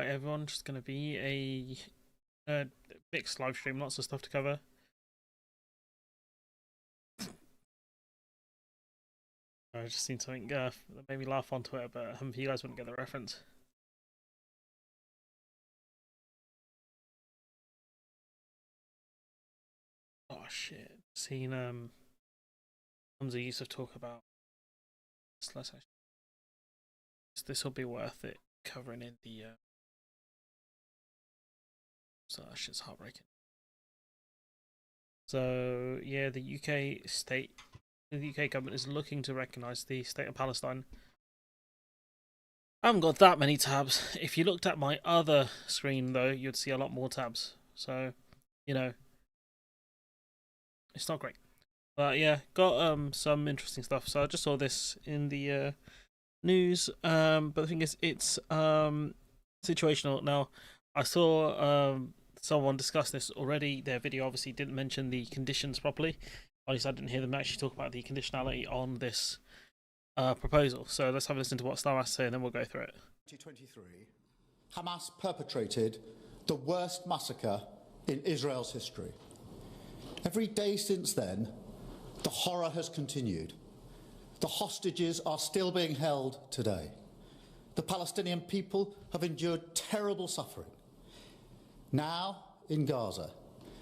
everyone. Just going to be a mixed live stream, lots of stuff to cover. I just seen something that made me laugh on Twitter, but you guys wouldn't get the reference. Oh shit! Seen Hamza Yusuf talk about. Let's actually. This will be worth it covering in the. So that shit's heartbreaking. So yeah, the UK government is looking to recognise the state of Palestine. I haven't got that many tabs. If you looked at my other screen though, you'd see a lot more tabs. So, you know, it's not great. But yeah, got some interesting stuff. So I just saw this in the news. But the thing is, it's situational. Now, I saw someone discuss this already. Their video obviously didn't mention the conditions properly. At least I didn't hear them actually talk about the conditionality on this proposal. So let's have a listen to what Star has to say and then we'll go through it. 2023, Hamas perpetrated the worst massacre in Israel's history. Every day since then, the horror has continued. The hostages are still being held today. The Palestinian people have endured terrible suffering. Now, in Gaza.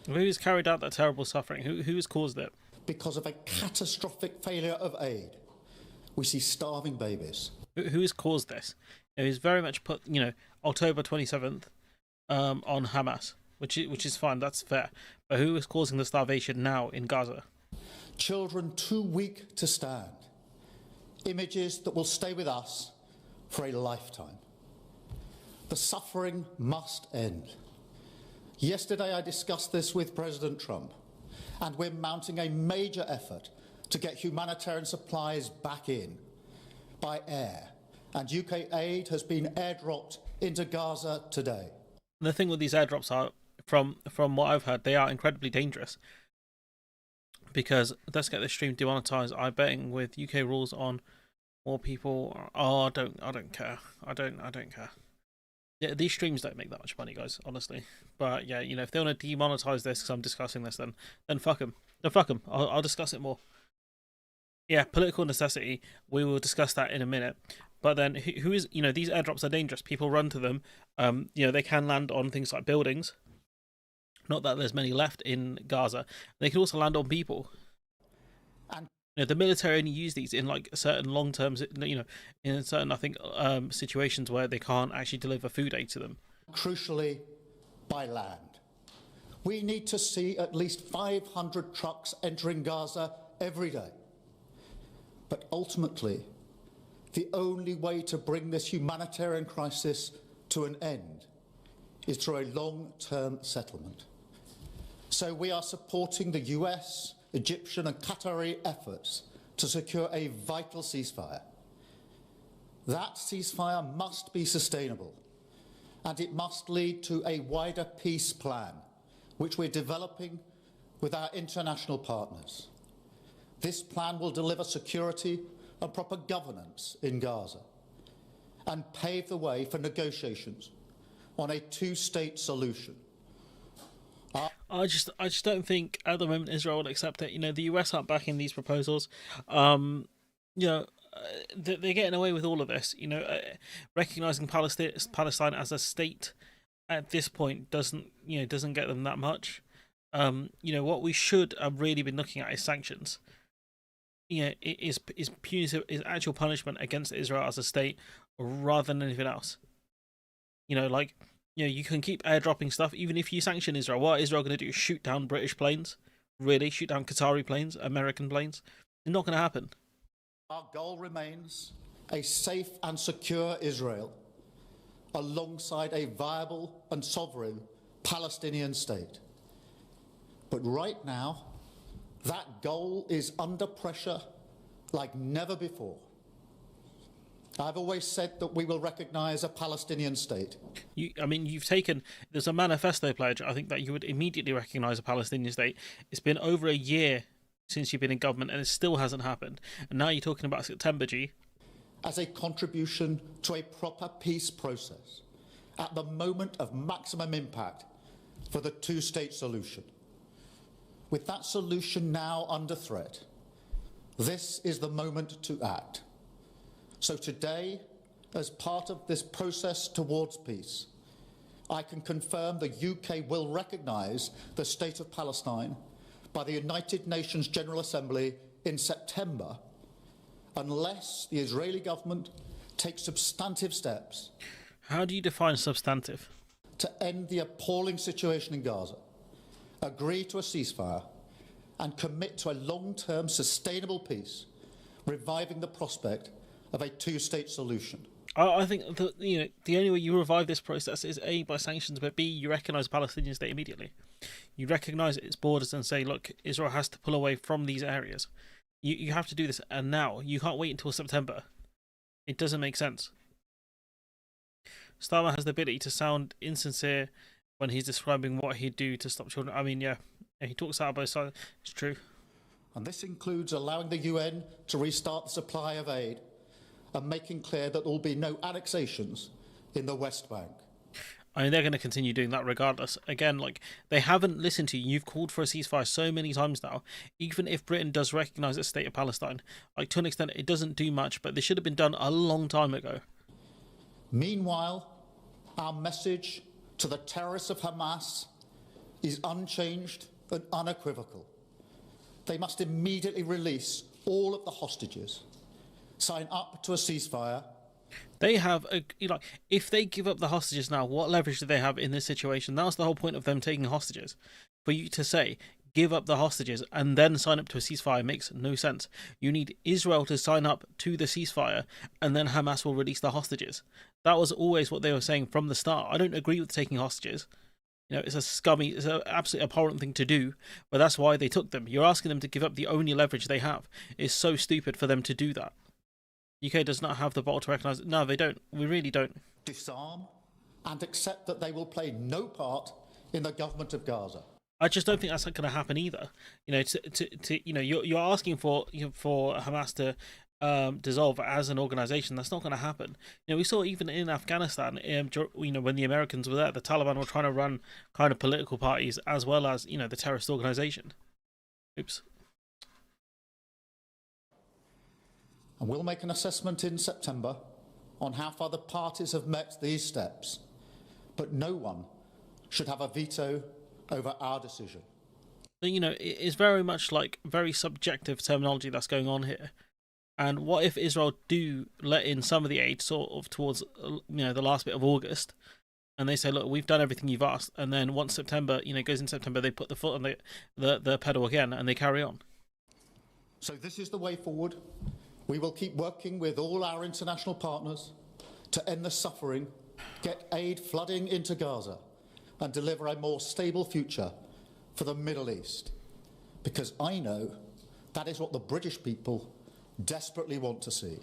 Who's carried out that terrible suffering? Who's caused it? Because of a catastrophic failure of aid, we see starving babies. Who has caused this? He's very much put, October 27th on Hamas, which is fine, that's fair. But who is causing the starvation now in Gaza? Children too weak to stand. Images that will stay with us for a lifetime. The suffering must end. Yesterday I discussed this with President Trump, and we're mounting a major effort to get humanitarian supplies back in by air, and UK aid has been airdropped into Gaza today. The thing with these airdrops are, from what I've heard, they are incredibly dangerous. Because let's get this stream demonetized. I'm betting with UK rules on more people. Oh, I don't care. I don't care. Yeah, these streams don't make that much money, guys, honestly. But yeah, if they want to demonetize this because I'm discussing this, then fuck them. Then fuck them. I'll discuss it more. Yeah, political necessity. We will discuss that in a minute. But then, who is? These airdrops are dangerous. People run to them. They can land on things like buildings. Not that there's many left in Gaza. They can also land on people. And the military only use these in like certain long terms. In certain situations where they can't actually deliver food aid to them. Crucially, by land. We need to see at least 500 trucks entering Gaza every day. But ultimately, the only way to bring this humanitarian crisis to an end is through a long-term settlement. So we are supporting the US, Egyptian and Qatari efforts to secure a vital ceasefire. That ceasefire must be sustainable, and it must lead to a wider peace plan, which we're developing with our international partners. This plan will deliver security and proper governance in Gaza and pave the way for negotiations on a two-state solution. I just don't think at the moment Israel will accept it. The US aren't backing these proposals. They're getting away with all of this. Recognizing Palestine as a state at this point doesn't get them that much. What we should have really been looking at is sanctions. Is punitive, is actual punishment against Israel as a state rather than anything else. You can keep airdropping stuff even if you sanction Israel. What is Israel going to do? Shoot down British planes? Really? Shoot down Qatari planes? American planes? It's not going to happen. Our goal remains a safe and secure Israel alongside a viable and sovereign Palestinian state. But right now, that goal is under pressure like never before. I've always said that we will recognise a Palestinian state. There's a manifesto pledge, I think, that you would immediately recognise a Palestinian state. It's been over a year since you've been in government and it still hasn't happened. And now you're talking about September, G. As a contribution to a proper peace process at the moment of maximum impact for the two-state solution. With that solution now under threat, this is the moment to act. So today, as part of this process towards peace, I can confirm the UK will recognise the State of Palestine by the United Nations General Assembly in September, unless the Israeli government takes substantive steps. How do you define substantive? To end the appalling situation in Gaza, agree to a ceasefire, and commit to a long-term sustainable peace, reviving the prospect of a two-state solution. I think the only way you revive this process is A, by sanctions, but B, you recognise the Palestinian state immediately. You recognise its borders and say, look, Israel has to pull away from these areas. You have to do this, and now. You can't wait until September. It doesn't make sense. Starmer has the ability to sound insincere when he's describing what he'd do to stop children. I mean, yeah, he talks out both sides. It's true. And this includes allowing the UN to restart the supply of aid and making clear that there will be no annexations in the West Bank. I mean, they're going to continue doing that regardless. Again, like, they haven't listened to you. You've called for a ceasefire so many times now. Even if Britain does recognise the state of Palestine, like, to an extent, it doesn't do much, but this should have been done a long time ago. Meanwhile, our message to the terrorists of Hamas is unchanged and unequivocal. They must immediately release all of the hostages, sign up to a ceasefire. They have, if they give up the hostages now, what leverage do they have in this situation? That was the whole point of them taking hostages. For you to say, give up the hostages and then sign up to a ceasefire makes no sense. You need Israel to sign up to the ceasefire and then Hamas will release the hostages. That was always what they were saying from the start. I don't agree with taking hostages. It's it's an absolutely abhorrent thing to do, but that's why they took them. You're asking them to give up the only leverage they have. It's so stupid for them to do that. UK does not have the bottle to recognise it. No, they don't. We really don't. Disarm and accept that they will play no part in the government of Gaza. I just don't think that's not going to happen either. You're asking for Hamas to dissolve as an organisation. That's not going to happen. We saw even in Afghanistan, when the Americans were there, the Taliban were trying to run kind of political parties as well as the terrorist organisation. Oops. And we'll make an assessment in September on how far the parties have met these steps. But no one should have a veto over our decision. It's very much like very subjective terminology that's going on here. And what if Israel do let in some of the aid sort of towards the last bit of August, and they say, look, we've done everything you've asked, and then once September goes in September, they put the foot on the pedal again and they carry on. So this is the way forward. We will keep working with all our international partners to end the suffering, get aid flooding into Gaza, and deliver a more stable future for the Middle East. Because I know that is what the British people desperately want to see.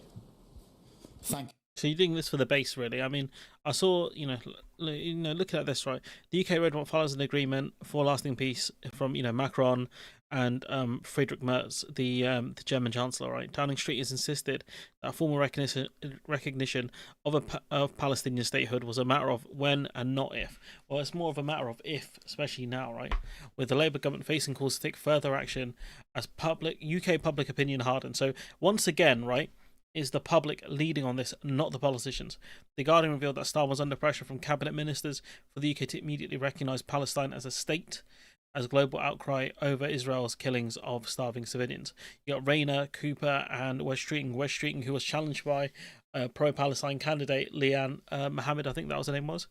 Thank you. So you're doing this for the base, really. I mean, I saw, looking at this, right? The UK Red follows an agreement for lasting peace from, Macron and Friedrich Merz, the German Chancellor, right? Downing Street has insisted that formal recognition of Palestinian statehood was a matter of when and not if. Well, it's more of a matter of if, especially now, right? With the Labour government facing calls to take further action as UK public opinion hardens. So once again, right, is the public leading on this, not the politicians. The Guardian revealed that Starmer was under pressure from cabinet ministers for the UK to immediately recognise Palestine as a state, as global outcry over Israel's killings of starving civilians. You got Rayner, Cooper, and Wes Streeting, who was challenged by pro-Palestine candidate Leanne Mohammed, I think that was her name was,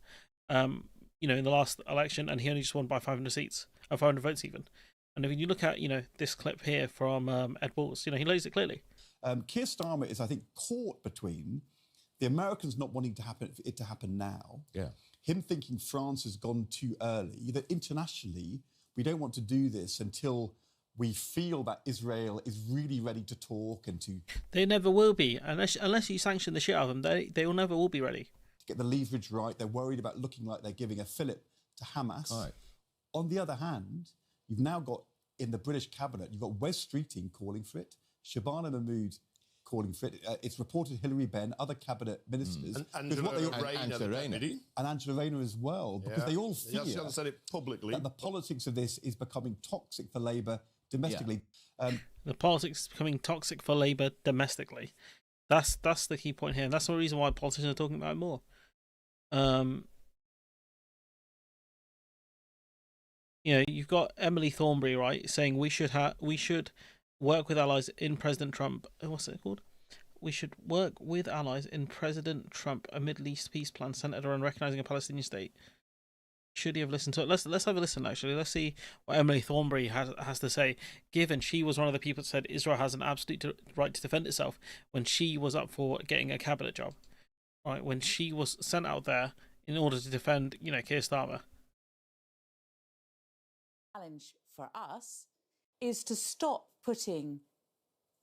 in the last election, and he only just won by 500 votes even. And if you look at, this clip here from Ed Balls, he lays it clearly. Keir Starmer is, I think, caught between the Americans not wanting it to happen now, him thinking France has gone too early, that internationally we don't want to do this until we feel that Israel is really ready to talk and to... They never will be. Unless you sanction the shit out of them, they will never will be ready. To get the leverage right, they're worried about looking like they're giving a fillip to Hamas. Right. On the other hand, you've now got, in the British cabinet, you've got Wes Streeting calling for it, Shabana Mahmood calling for it. It's reported Hilary Benn, other cabinet ministers, and Angela Rayner as well, because they all fear she hasn't said it publicly, that the politics of this is becoming toxic for Labour domestically. The politics is becoming toxic for Labour domestically. That's the key point here. And that's the reason why politicians are talking about it more. You know, you've got Emily Thornberry, right, saying we should work with allies in President Trump. What's it called? We should work with allies in President Trump, a Middle East peace plan centered around recognizing a Palestinian state. Should he have listened to it? Let's have a listen. Actually, let's see what Emily Thornberry has to say. Given she was one of the people that said Israel has an absolute right to defend itself when she was up for getting a cabinet job, right? When she was sent out there in order to defend, you know, Keir Starmer. Challenge for us is to stop putting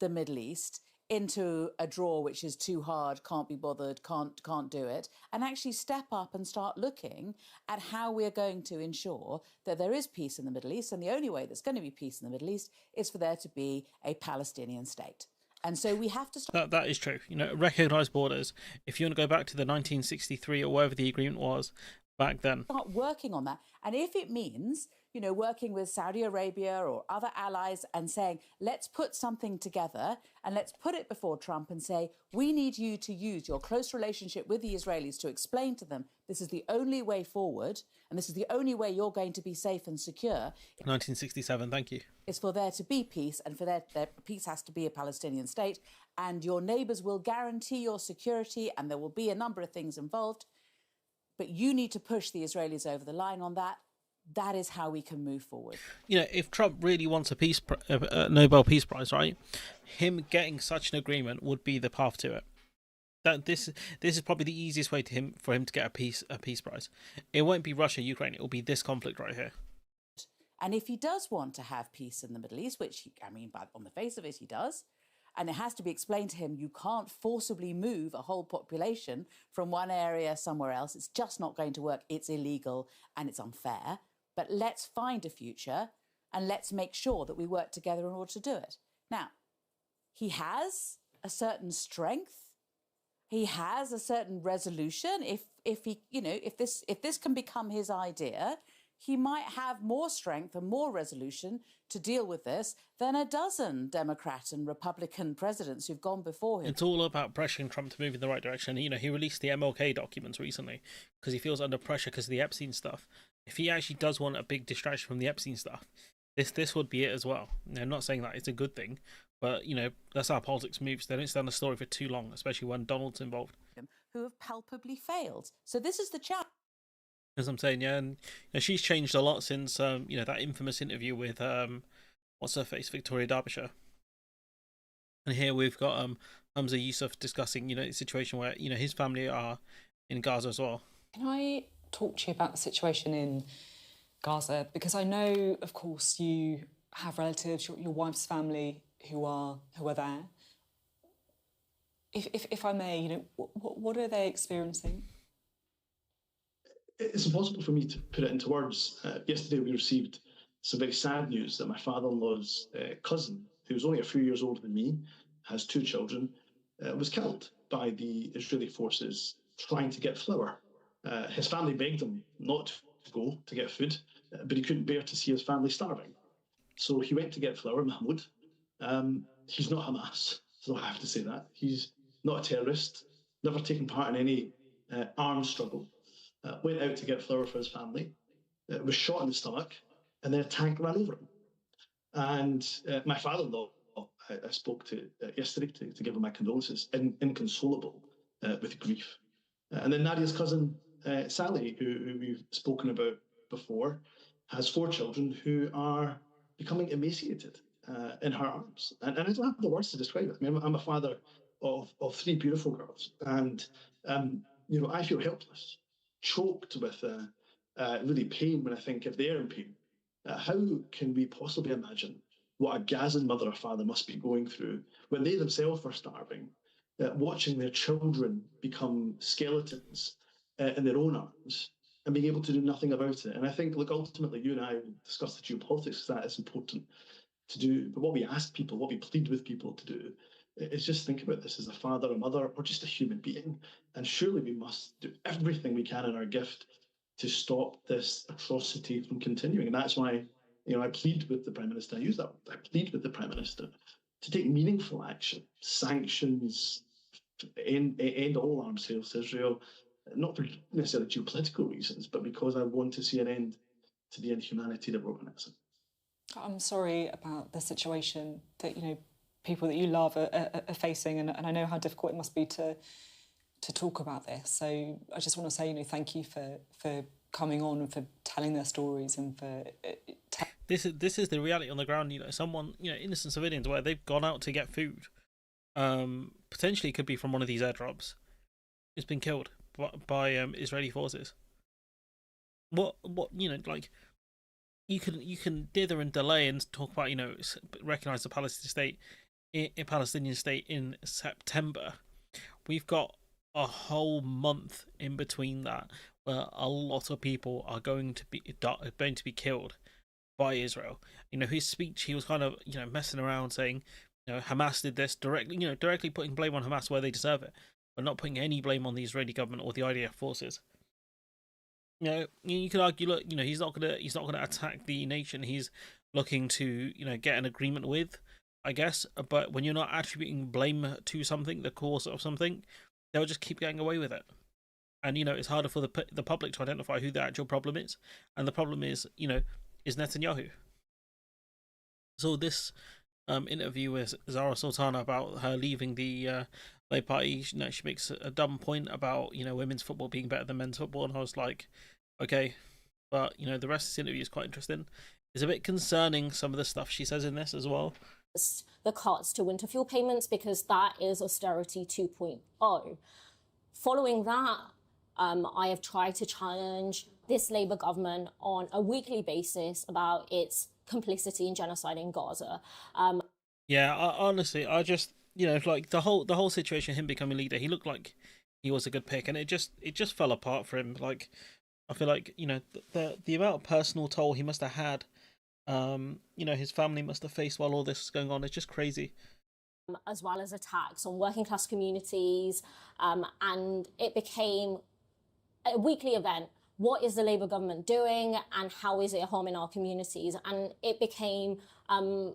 the Middle East into a drawer which is too hard, can't be bothered, can't do it, and actually step up and start looking at how we're going to ensure that there is peace in the Middle East. And the only way there's going to be peace in the Middle East is for there to be a Palestinian state. And so we have to start. That is true. You know, recognise borders. If you want to go back to the 1963 or whatever the agreement was back then, start working on that. And if it means, you know, working with Saudi Arabia or other allies and saying, let's put something together and let's put it before Trump and say, we need you to use your close relationship with the Israelis to explain to them this is the only way forward and this is the only way you're going to be safe and secure. 1967, thank you. Is for there to be peace, and for there peace has to be a Palestinian state, and your neighbours will guarantee your security, and there will be a number of things involved. But you need to push the Israelis over the line on that. That is how we can move forward. You know, if Trump really wants a Nobel Peace Prize, right, him getting such an agreement would be the path to it. That this is probably the easiest way for him to get a peace prize. It won't be Russia, Ukraine. It will be this conflict right here. And if he does want to have peace in the Middle East, which on the face of it, he does, and it has to be explained to him, you can't forcibly move a whole population from one area somewhere else. It's just not going to work. It's illegal and it's unfair. But let's find a future and let's make sure that we work together in order to do it. Now, he has a certain strength. He has a certain resolution. If this can become his idea, he might have more strength and more resolution to deal with this than a dozen Democrat and Republican presidents who've gone before him. It's all about pressuring Trump to move in the right direction. You know, he released the MLK documents recently because he feels under pressure because of the Epstein stuff. If he actually does want a big distraction from the Epstein stuff, this would be it as well. I'm not saying that it's a good thing, but, you know, that's how politics moves. They don't stay on the story for too long, especially when Donald's involved. Who have palpably failed. So this is the challenge. As I'm saying, yeah, and you know, she's changed a lot since you know, that infamous interview with what's her face, Victoria Derbyshire. And here we've got Hamza Yusuf discussing, you know, the situation where, you know, his family are in Gaza as well. Can I talk to you about the situation in Gaza? Because I know, of course, you have relatives, your wife's family who are there. If I may, you know, what are they experiencing? It's impossible for me to put it into words. Yesterday we received some very sad news that my father-in-law's cousin, who's only a few years older than me, has 2 children, was killed by the Israeli forces trying to get flour. His family begged him not to go to get food, but he couldn't bear to see his family starving. So he went to get flour, Mahmoud. He's not Hamas, so I have to say that. He's not a terrorist, never taken part in any armed struggle. Went out to get flour for his family, was shot in the stomach, and then a tank ran over him. And my father-in-law, I spoke to yesterday to give him my condolences, inconsolable with grief. And then Nadia's cousin, Sally, who we've spoken about before, has 4 children who are becoming emaciated in her arms. And I don't have the words to describe it. I mean, I'm a father of 3 beautiful girls, and you know, I feel helpless, choked with really pain when I think if they're in pain. How can we possibly imagine what a Gazan mother or father must be going through when they themselves are starving, watching their children become skeletons in their own arms and being able to do nothing about it? And I think, look, ultimately, you and I discussed the geopolitics, that is important to do. But what we ask people, what we plead with people to do, is just think about this as a father, a mother, or just a human being. And surely we must do everything we can in our gift to stop this atrocity from continuing. And that's why, I plead with the Prime Minister, I use that word, I plead with the Prime Minister to take meaningful action, sanctions, end all arms sales to Israel, not for necessarily geopolitical reasons, but because I want to see an end to the inhumanity that we're witnessing. I'm sorry about the situation that, people that you love are facing, and I know how difficult it must be to talk about this. So I just want to say, thank you for coming on and for telling their stories and for... This is the reality on the ground. Someone, innocent civilians, where they've gone out to get food, potentially could be from one of these airdrops, has been killed by Israeli forces. What like, you can dither and delay and talk about, recognise the Palestinian state in September. We've got a whole month in between that where a lot of people are going to be killed by Israel. His speech, he was kind of messing around saying, Hamas did this directly putting blame on Hamas where they deserve it, but not putting any blame on the Israeli government or the IDF forces. You could argue, look, he's not gonna attack the nation he's looking to get an agreement with, I guess. But when you're not attributing blame to something, the cause of something, they'll just keep getting away with it. And it's harder for the public to identify who the actual problem is, and the problem is Netanyahu. So this interview with Zara Sultana about her leaving the Labour Party, she makes a dumb point about women's football being better than men's football, and I was like, okay, but the rest of this interview is quite interesting. It's a bit concerning, some of the stuff she says in this as well. The cuts to winter fuel payments, because that is austerity 2.0. Following that, I have tried to challenge this Labour government on a weekly basis about its complicity in genocide in Gaza. Honestly, I just like the whole situation, him becoming leader, he looked like he was a good pick, and it just fell apart for him. Like, I feel like the amount of personal toll he must have had, his family must have faced while all this was going on. It's just crazy. As well as attacks on working class communities, and it became a weekly event. What is the Labour government doing, and how is it harming our communities? And it became an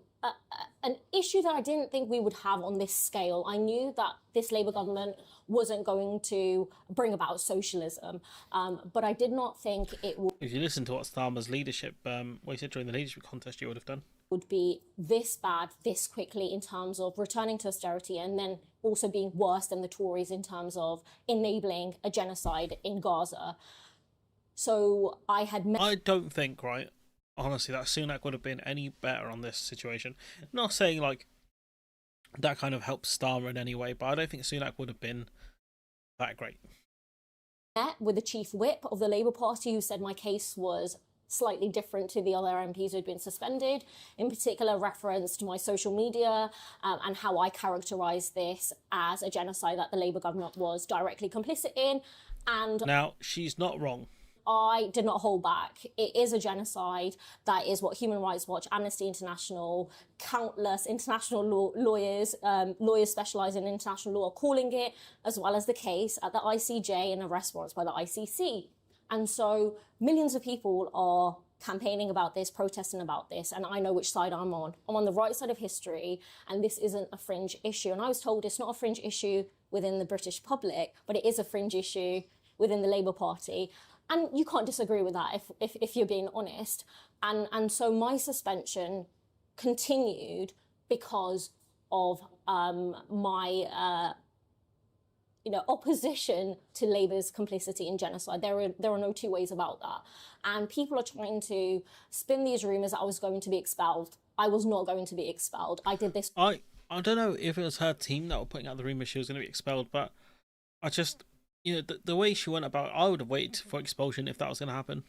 issue that I didn't think we would have on this scale. I knew that this Labour government wasn't going to bring about socialism, but I did not think it would. If you listen to what Starmer's leadership, what he said during the leadership contest, you would have done. Would be this bad this quickly in terms of returning to austerity, and then also being worse than the Tories in terms of enabling a genocide in Gaza. So I don't think, right, honestly, that Sunak would have been any better on this situation. Not saying like that kind of helps Starmer in any way, but I don't think Sunak would have been that great. Met with the chief whip of the Labour Party, who said my case was slightly different to the other MPs who had been suspended, in particular referenced my social media and how I characterised this as a genocide that the Labour government was directly complicit in. And now, she's not wrong. I did not hold back. It is a genocide. That is what Human Rights Watch, Amnesty International, countless international lawyers specialising in international law are calling it, as well as the case at the ICJ and arrest warrants by the ICC. And so millions of people are campaigning about this, protesting about this, and I know which side I'm on. I'm on the right side of history, and this isn't a fringe issue. And I was told it's not a fringe issue within the British public, but it is a fringe issue within the Labour Party. And you can't disagree with that if you're being honest. And so my suspension continued because of my opposition to Labour's complicity in genocide. There are no two ways about that. And people are trying to spin these rumours that I was going to be expelled. I was not going to be expelled. I did this. I don't know if it was her team that were putting out the rumour she was going to be expelled, but I just, the way she went about it, I would have waited for expulsion if that was going to happen.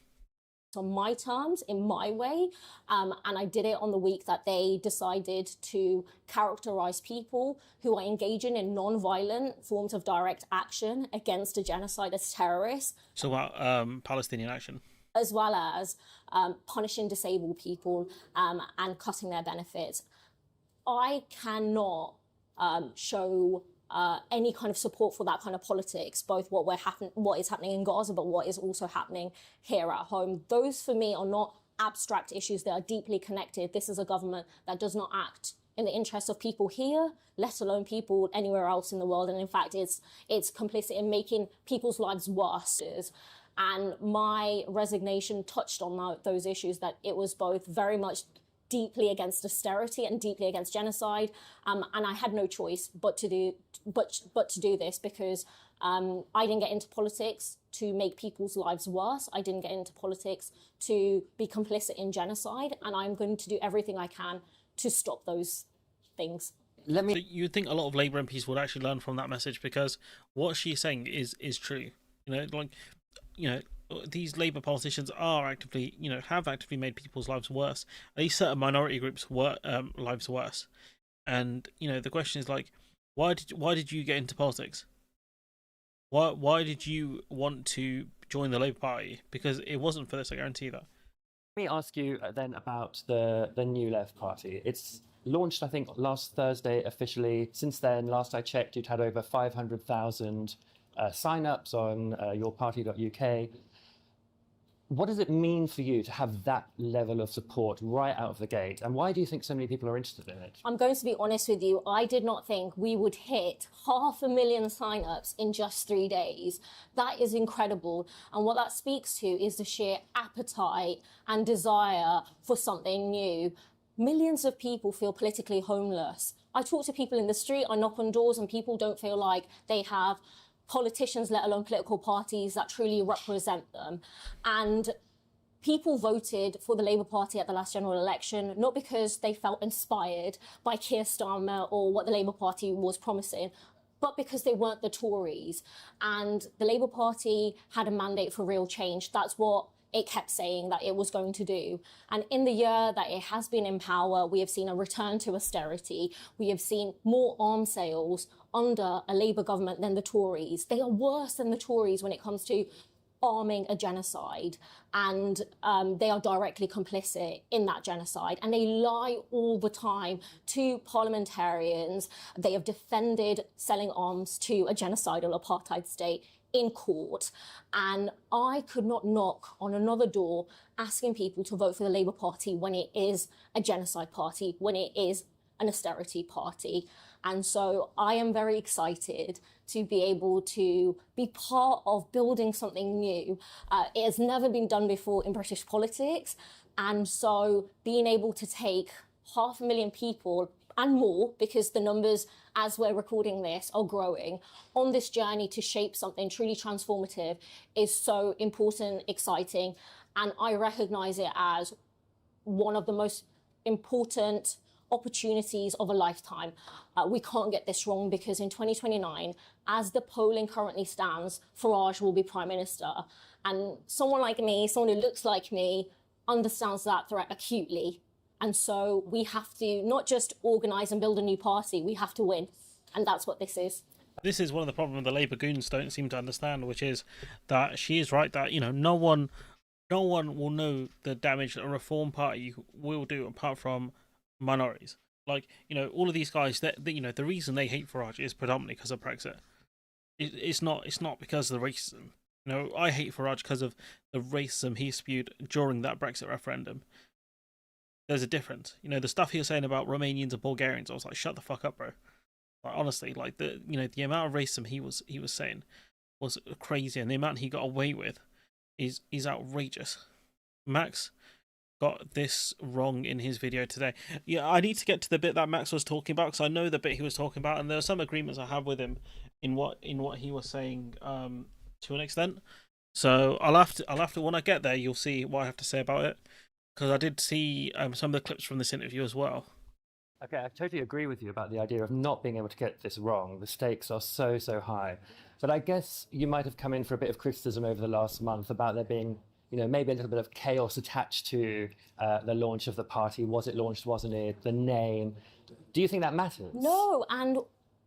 On my terms, in my way, and I did it on the week that they decided to characterise people who are engaging in non-violent forms of direct action against a genocide as terrorists. So about Palestinian action. As well as punishing disabled people and cutting their benefits. I cannot show any kind of support for that kind of politics, both what is happening in Gaza, but what is also happening here at home. Those, for me, are not abstract issues. They are deeply connected. This is a government that does not act in the interests of people here, let alone people anywhere else in the world. And in fact, it's complicit in making people's lives worse. And my resignation touched on those issues, that it was both very much deeply against austerity and deeply against genocide. And I had no choice but to do this, because I didn't get into politics to make people's lives worse. I didn't get into politics to be complicit in genocide, and I'm going to do everything I can to stop those things. So you'd think a lot of Labour MPs would actually learn from that message, because what she's saying is true. These Labour politicians are actively, have actively made people's lives worse. At least certain minority groups' lives worse. And the question is, like, why did you get into politics? Why did you want to join the Labour Party? Because it wasn't for this, I guarantee that. Let me ask you then about the New Left Party. It's launched, I think, last Thursday officially. Since then, last I checked, you'd had over 500,000 sign-ups on yourparty.uk. What does it mean for you to have that level of support right out of the gate? And why do you think so many people are interested in it? I'm going to be honest with you. I did not think we would hit 500,000 sign-ups in just 3 days. That is incredible. And what that speaks to is the sheer appetite and desire for something new. Millions of people feel politically homeless. I talk to people in the street, I knock on doors, and people don't feel like they have politicians, let alone political parties, that truly represent them. And people voted for the Labour Party at the last general election, not because they felt inspired by Keir Starmer or what the Labour Party was promising, but because they weren't the Tories. And the Labour Party had a mandate for real change. That's what it kept saying that it was going to do. And in the year that it has been in power, we have seen a return to austerity. We have seen more arms sales under a Labour government than the Tories. They are worse than the Tories when it comes to arming a genocide, and they are directly complicit in that genocide, and they lie all the time to parliamentarians. They have defended selling arms to a genocidal apartheid state in court, and I could not knock on another door asking people to vote for the Labour Party when it is a genocide party, when it is an austerity party. And so I am very excited to be able to be part of building something new. It has never been done before in British politics. And so being able to take 500,000 people and more, because the numbers as we're recording this are growing, on this journey to shape something truly transformative is so important, exciting. And I recognise it as one of the most important opportunities of a lifetime. We can't get this wrong, because in 2029, as the polling currently stands, Farage will be Prime Minister. And someone like me, someone who looks like me, understands that threat acutely. And so we have to not just organise and build a new party, we have to win. And that's what this is. This is one of the problems the Labour goons don't seem to understand, which is that she is right that, no one will know the damage that a Reform Party will do apart from minorities. Like, all of these guys, the reason they hate Farage is predominantly because of Brexit. It's not because of the racism. I hate Farage because of the racism he spewed during that Brexit referendum. There's a difference. The stuff he was saying about Romanians and Bulgarians, I was like, shut the fuck up, bro. Like, honestly, like the amount of racism he was saying was crazy, and the amount he got away with is outrageous. Max got this wrong in his video today. Yeah, I need to get to the bit that Max was talking about, because I know the bit he was talking about, and there are some agreements I have with him in what he was saying to an extent. So I'll have to when I get there, you'll see what I have to say about it, because I did see some of the clips from this interview as well. Okay, I totally agree with you about the idea of not being able to get this wrong. The stakes are so high. But I guess you might have come in for a bit of criticism over the last month about there being, maybe a little bit of chaos attached to the launch of the party. Was it launched? Wasn't it? The name. Do you think that matters? No, and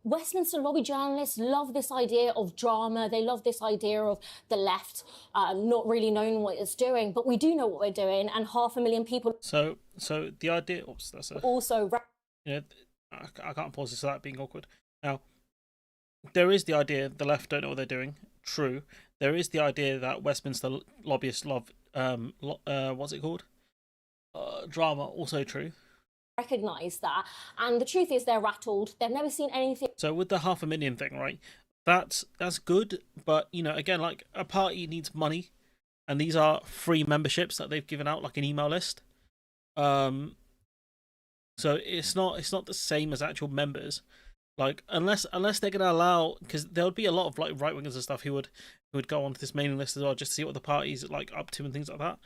Westminster lobby journalists love this idea of drama. They love this idea of the left not really knowing what it's doing, but we do know what we're doing, and 500,000 people. So the idea. Oops, that's a. Also. I can't pause this without being awkward. Now, there is the idea the left don't know what they're doing. True. There is the idea that Westminster lobbyists love what's it called? Drama. Also true. Recognise that, and the truth is they're rattled. They've never seen anything. So with the 500,000 thing, right? That's good, but again, like a party needs money, and these are free memberships that they've given out, like an email list. So it's not the same as actual members. Like unless they're gonna allow, because there would be a lot of like right wingers and stuff who would go onto this mailing list as well, just to see what the party's like up to and things like that.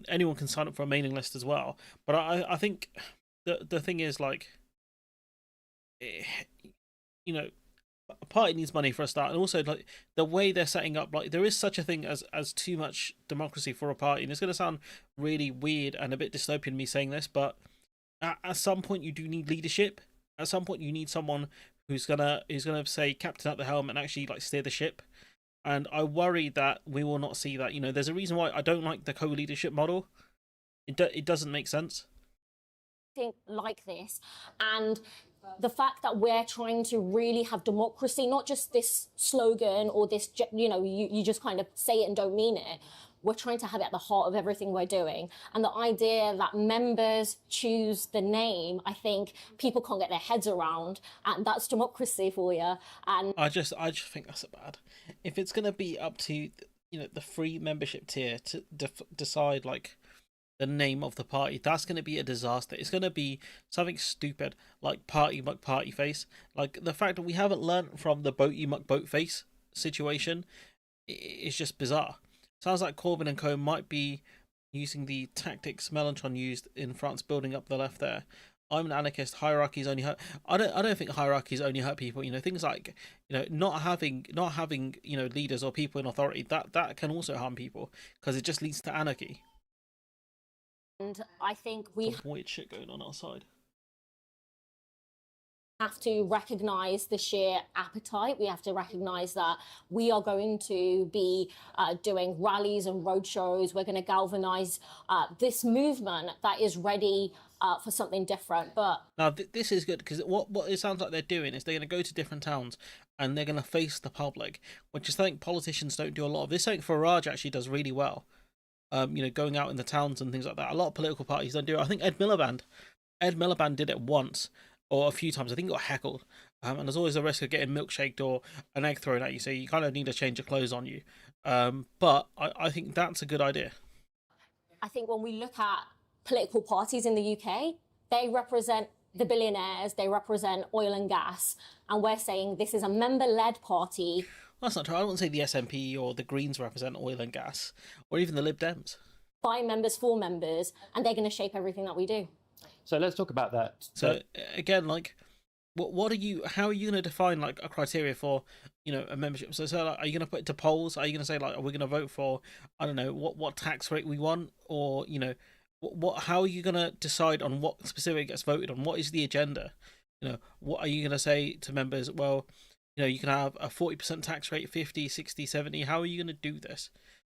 Anyone can sign up for a mailing list as well, but I think the thing is like, a party needs money for a start, and also like the way they're setting up, like there is such a thing as too much democracy for a party, and it's going to sound really weird and a bit dystopian me saying this, but at some point you do need leadership. At some point you need someone who's gonna say captain at the helm and actually like steer the ship. And I worry that we will not see that. There's a reason why I don't like the co-leadership model. It doesn't make sense. Think like this, and the fact that we're trying to really have democracy, not just this slogan or this, you just kind of say it and don't mean it. We're trying to have it at the heart of everything we're doing. And the idea that members choose the name, I think people can't get their heads around, and that's democracy for you. And I just think that's bad. If it's going to be up to the free membership tier to decide like the name of the party, that's going to be a disaster. It's going to be something stupid like party muck party face. Like the fact that we haven't learned from the boaty muck boat face situation is just bizarre. Sounds like Corbyn and co might be using the tactics Mélenchon used in France, building up the left there. I'm an anarchist. Hierarchies only hurt. I don't think hierarchies only hurt people. Things like not having leaders or people in authority, that can also harm people because it just leads to anarchy. And I think we Some weird shit going on outside. Have to recognise the sheer appetite. We have to recognise that we are going to be doing rallies and roadshows. We're going to galvanise this movement that is ready for something different. But now this is good because what it sounds like they're doing is they're going to go to different towns and they're going to face the public, which is something politicians don't do a lot of. This is something Farage actually does really well. Going out in the towns and things like that. A lot of political parties don't do it. I think Ed Miliband did it once or a few times. I think he got heckled. And there's always a risk of getting milkshaked or an egg thrown at you, so you kind of need to change your clothes on you. But I think that's a good idea. I think when we look at political parties in the UK, they represent the billionaires, they represent oil and gas, and we're saying this is a member-led party. That's not true. I wouldn't say the SNP or the Greens represent oil and gas, or even the Lib Dems. By members, for members, and they're going to shape everything that we do. So let's talk about that. So again, like, how are you going to define like a criteria for, a membership? So like, are you going to put it to polls? Are you going to say like, are we going to vote for, I don't know, what tax rate we want, or how are you going to decide on what specific gets voted on? What is the agenda? What are you going to say to members? Well, you can have a 40% tax rate, 50, 60, 70. How are you going to do this?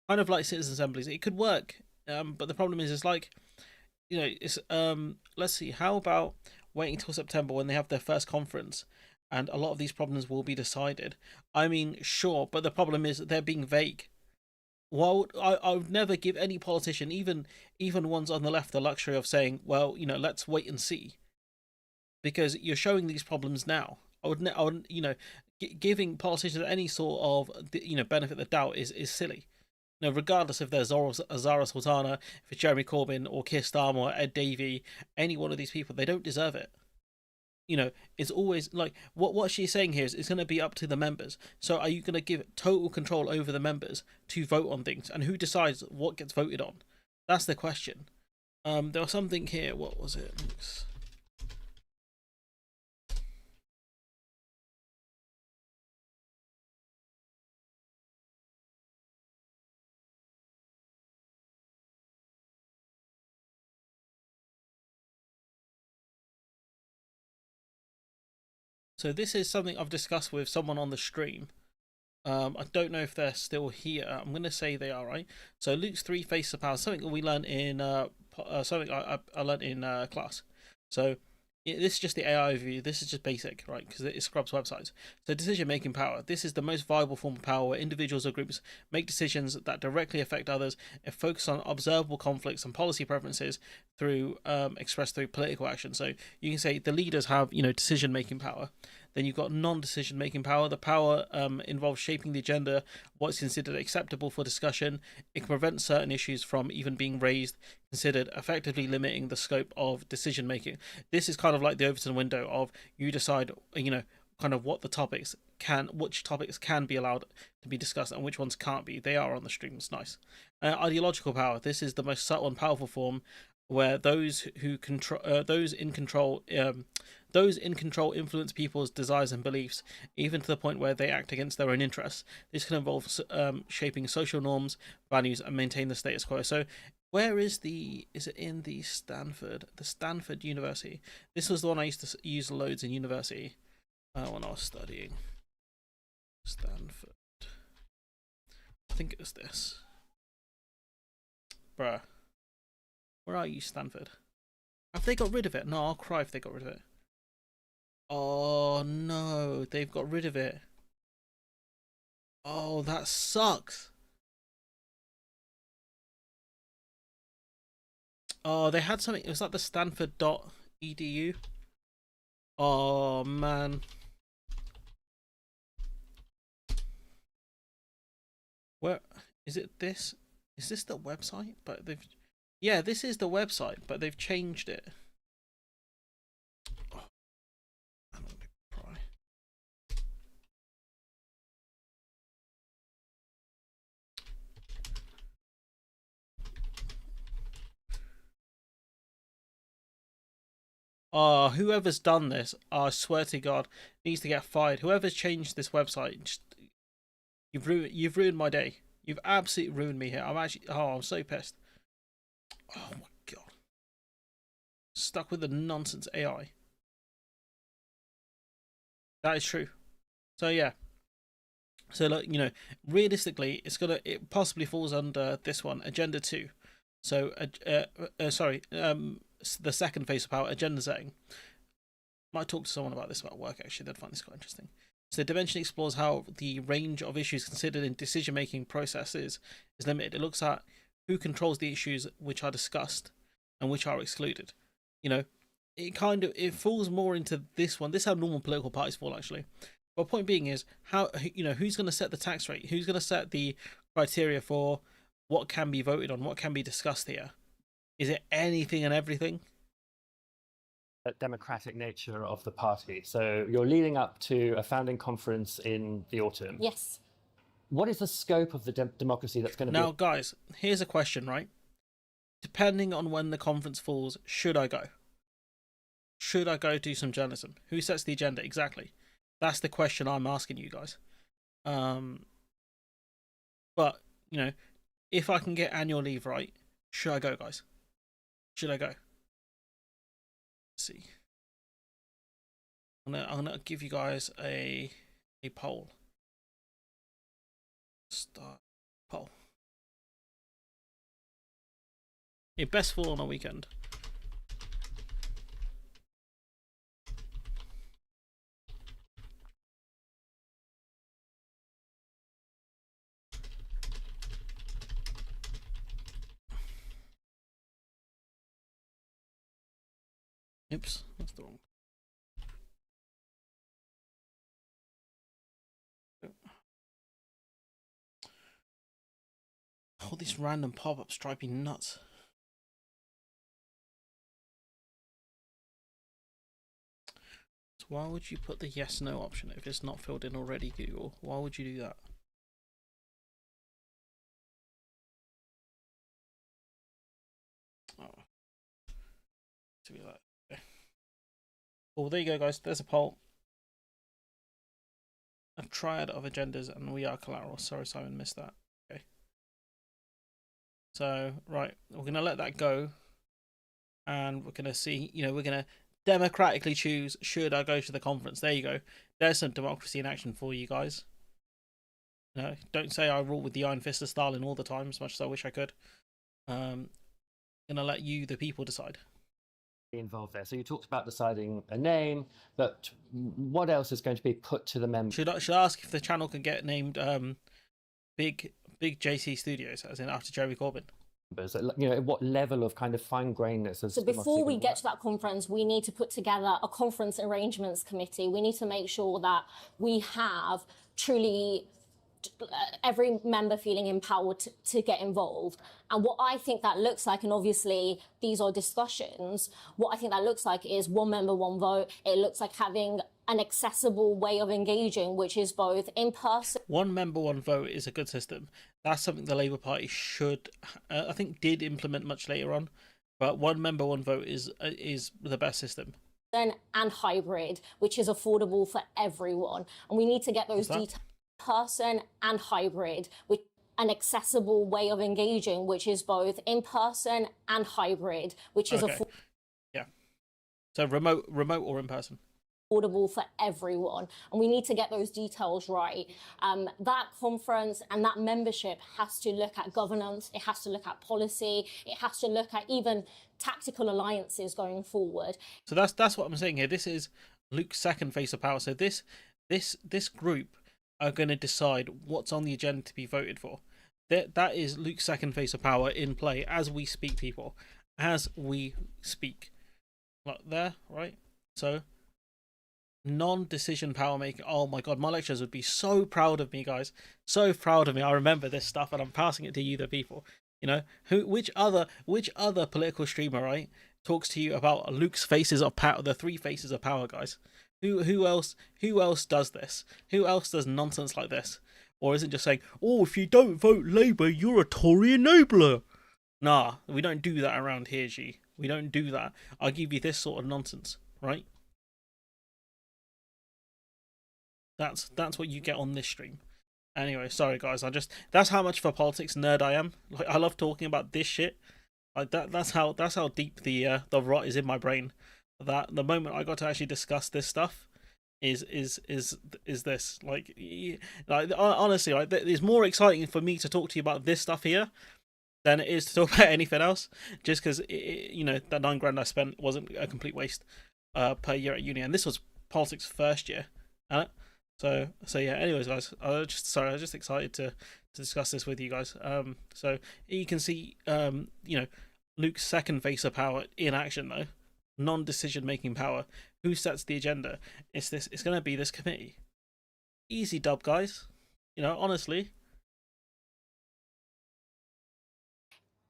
Kind of like citizen assemblies. It could work, but the problem is, it's like, it's let's see. How about waiting until September when they have their first conference, and a lot of these problems will be decided? I mean, sure, but the problem is they're being vague. Well, I would never give any politician, even ones on the left, the luxury of saying, well, let's wait and see, because you're showing these problems now. I would, giving politicians any sort of, benefit of the doubt is silly. Regardless if there's Zara Sultana, if it's Jeremy Corbyn or Keir Starmer or Ed Davey, any one of these people, they don't deserve it. It's always like what she's saying here is it's going to be up to the members. So are you going to give total control over the members to vote on things, and who decides what gets voted on? That's the question. There was something here. What was it? So this is something I've discussed with someone on the stream. I don't know if they're still here. I'm going to say they are, right? So Luke's three faces of power, something we learned in something I learned in class. So this is just the AI view. This is just basic, right? Because it scrubs websites. So decision-making power. This is the most viable form of power where individuals or groups make decisions that directly affect others and focus on observable conflicts and policy preferences through expressed through political action. So you can say the leaders have, decision-making power. Then you've got non-decision-making power. The power involves shaping the agenda, what's considered acceptable for discussion. It can prevent certain issues from even being raised, considered, effectively limiting the scope of decision-making. This is kind of like the Overton window of you decide, kind of which topics can be allowed to be discussed and which ones can't be. They are on the stream. It's nice. Ideological power. This is the most subtle and powerful form where those in control influence people's desires and beliefs, even to the point where they act against their own interests. This can involve shaping social norms, values, and maintain the status quo. So, where is it in the Stanford University? This was the one I used to use loads in university when I was studying. Stanford. I think it was this. Bruh. Where are you, Stanford? Have they got rid of it? No, I'll cry if they got rid of it. Oh no, they've got rid of it. Oh, that sucks. Oh, they had something. It was like the Stanford.edu. Oh man. Where is it? Is this the website? But yeah, this is the website, but they've changed it. Oh, I'm gonna cry. Oh, whoever's done this, I swear to God, needs to get fired. Whoever's changed this website, you've ruined my day. You've absolutely ruined me here. I'm so pissed. Oh my God. Stuck with the nonsense AI. That is true. So yeah. So look, realistically, it possibly falls under this one, Agenda 2. So, the second phase of power, agenda setting. Might talk to someone about this about work, actually. They'd find this quite interesting. So the dimension explores how the range of issues considered in decision-making processes is limited. It looks at who controls the issues which are discussed and which are excluded. It falls more into this one. This is how normal political parties fall, actually. But point being is how, who's going to set the tax rate? Who's going to set the criteria for what can be voted on, what can be discussed here? Is it anything and everything? Democratic nature of the party. So you're leading up to a founding conference in the autumn. Yes. What is the scope of the democracy that's going to be? Now, guys, here's a question, right? Depending on when the conference falls, should I go? Should I go do some journalism? Who sets the agenda? Exactly. That's the question I'm asking you guys. But, if I can get annual leave right, should I go, guys? Should I go? Let's see. I'm gonna give you guys a poll. Start poll. It best fall on a weekend. Oops, that's the wrong. All these random pop-ups drive me nuts. So why would you put the yes/no option if it's not filled in already, Google? Why would you do that? Oh, to be like. Well, there you go, guys. There's a poll. A triad of agendas, and we are collateral. Sorry, Simon, missed that. Okay. So, right, we're going to let that go. And we're going to see, we're going to democratically choose, should I go to the conference? There you go. There's some democracy in action for you guys. Don't say I rule with the iron fist of Stalin all the time, as much as I wish I could. Going to let you, the people, decide. involved there. So you talked about deciding a name, but what else is going to be put to the members? Should I ask if the channel can get named Big JC Studios, as in after Jeremy Corbyn? You know, what level of kind of fine-grainedness? So before we get to that conference, we need to put together a conference arrangements committee. We need to make sure that we have truly every member feeling empowered to get involved. And what I think that looks like, and obviously these are discussions, what I think that looks like is one member, one vote. It looks like having an accessible way of engaging, which is both in person. One member, one vote is a good system. That's something the Labour Party should, I think, did implement much later on. But one member, one vote is the best system. And hybrid, which is affordable for everyone. And we need to get those details. Person and hybrid, with an accessible way of engaging, which is both in person and hybrid, which is yeah. So remote or in person. Affordable for everyone, and we need to get those details right. That conference and that membership has to look at governance, it has to look at policy, it has to look at even tactical alliances going forward. So that's what I'm saying here. This is Luke's second face of power. So this group are going to decide what's on the agenda to be voted for. That is Luke's second face of power in play as we speak, people. As we speak. Like there, right? So non-decision power making. Oh my god, my lecturers would be so proud of me, guys. So proud of me. I remember this stuff and I'm passing it to you, the people. You know, which other political streamer, right, talks to you about Luke's faces of power, the three faces of power, guys? Who else does this? Who else does nonsense like this? Or isn't just saying, oh, if you don't vote Labour, you're a Tory enabler? Nah, we don't do that around here, G. We don't do that. I'll give you this sort of nonsense, right? That's what you get on this stream. Anyway, sorry guys, that's how much of a politics nerd I am. Like, I love talking about this shit. Like that's how deep the rot is in my brain. That the moment I got to actually discuss this stuff is this like honestly, like, it's more exciting for me to talk to you about this stuff here than it is to talk about anything else, just because you know, that £9 I spent wasn't a complete waste per year at uni, and this was politics first year. So yeah, anyways guys, I was just excited to discuss this with you guys. So you can see you know, Luke's second face of power in action though. Non-decision making power. Who sets the agenda? It's going to be this committee. Easy dub, guys. You know, honestly.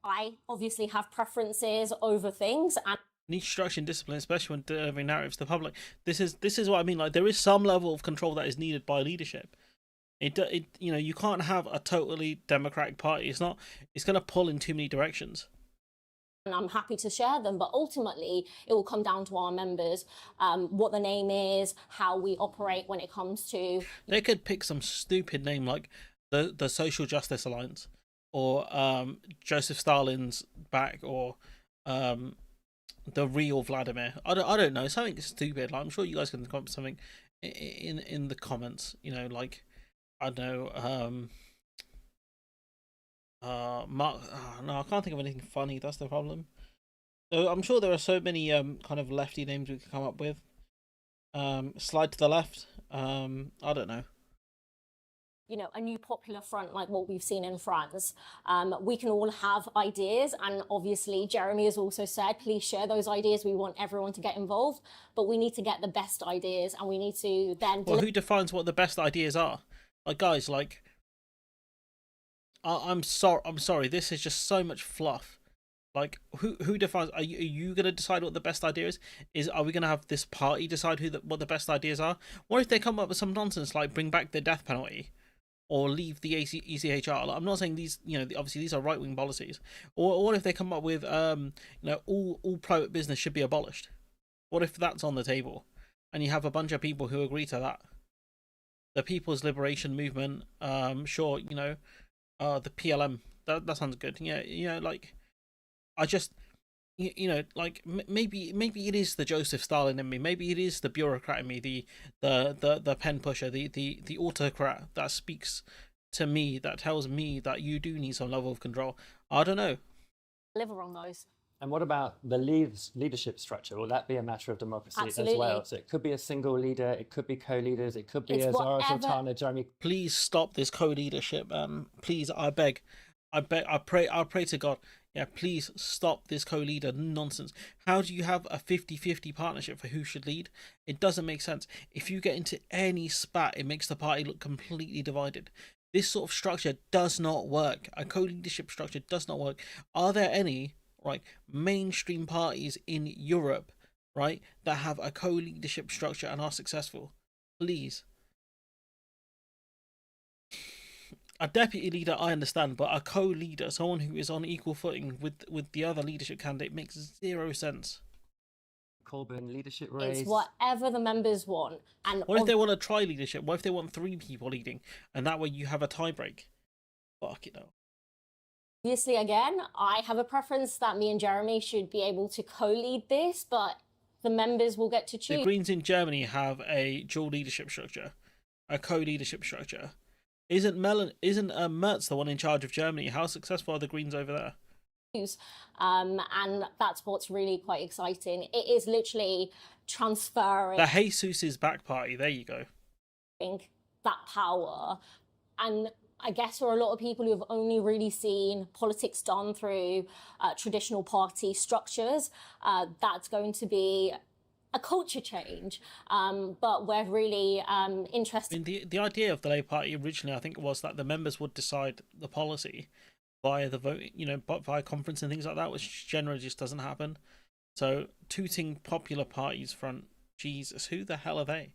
I obviously have preferences over things, and need structure and discipline, especially when delivering narratives to the public. This is what I mean. Like, there is some level of control that is needed by leadership. It you know, you can't have a totally democratic party. It's going to pull in too many directions. and I'm happy to share them, but ultimately it will come down to our members, what the name is, how we operate when it comes to... They could pick some stupid name like the Social Justice Alliance, or Joseph Stalin's back, or the real Vladimir. I don't know, something stupid. Like, I'm sure you guys can come up with something in the comments, you know, like, I don't know, Mark, no, I can't think of anything funny. That's the problem. So I'm sure there are so many kind of lefty names we could come up with. Slide to the left. I don't know. You know, a new popular front like what we've seen in France. We can all have ideas, and obviously Jeremy has also said, please share those ideas. We want everyone to get involved, but we need to get the best ideas, and we need to then... Well, who defines what the best ideas are? Like, guys, like, I'm sorry, this is just so much fluff. Like, who defines? Are you gonna decide what the best idea is? Are we gonna have this party decide what the best ideas are? What if they come up with some nonsense like bring back the death penalty, or leave the ECHR? Like, I'm not saying these, you know, obviously these are right wing policies. Or what if they come up with you know, all private business should be abolished? What if that's on the table, and you have a bunch of people who agree to that? The People's Liberation Movement, sure, you know. The PLM, that sounds good. Yeah, you know, like, I just, you know, like, maybe it is the Joseph Stalin in me. Maybe it is the bureaucrat in me, the pen pusher, the autocrat that speaks to me, that tells me that you do need some level of control. I don't know. Deliver on those. And what about the leadership structure? Will that be a matter of democracy Absolutely. as well? So it could be a single leader, it could be co-leaders, it could be a Zara Sultana, Jeremy. Please stop this co-leadership, please, I beg, I pray to God. Yeah, please stop this co-leader nonsense. How do you have a 50-50 partnership for who should lead? It doesn't make sense. If you get into any spat, it makes the party look completely divided. This sort of structure does not work. A co-leadership structure does not work. Are there any, right, mainstream parties in Europe, right, that have a co-leadership structure and are successful? Please. A deputy leader, I understand, but a co-leader, someone who is on equal footing with the other leadership candidate, makes zero sense. Corbyn leadership race. It's whatever the members want. And what if they want to try leadership? What if they want 3 people leading, and that way you have a tie break? Fuck it though. Obviously, again, I have a preference that me and Jeremy should be able to co-lead this, but the members will get to choose. The Greens in Germany have a dual leadership structure, a co-leadership structure. Isn't Merz the one in charge of Germany? How successful are the Greens over there? And that's what's really quite exciting. It is literally transferring The Jesus' back party. There you go. that power. And I guess for a lot of people who have only really seen politics done through traditional party structures, that's going to be a culture change, but we're really interested. I mean, the idea of the Labour Party originally, I think, was that the members would decide the policy via the vote, via conference and things like that, which generally just doesn't happen. So, tooting popular parties front, Jesus, who the hell are they?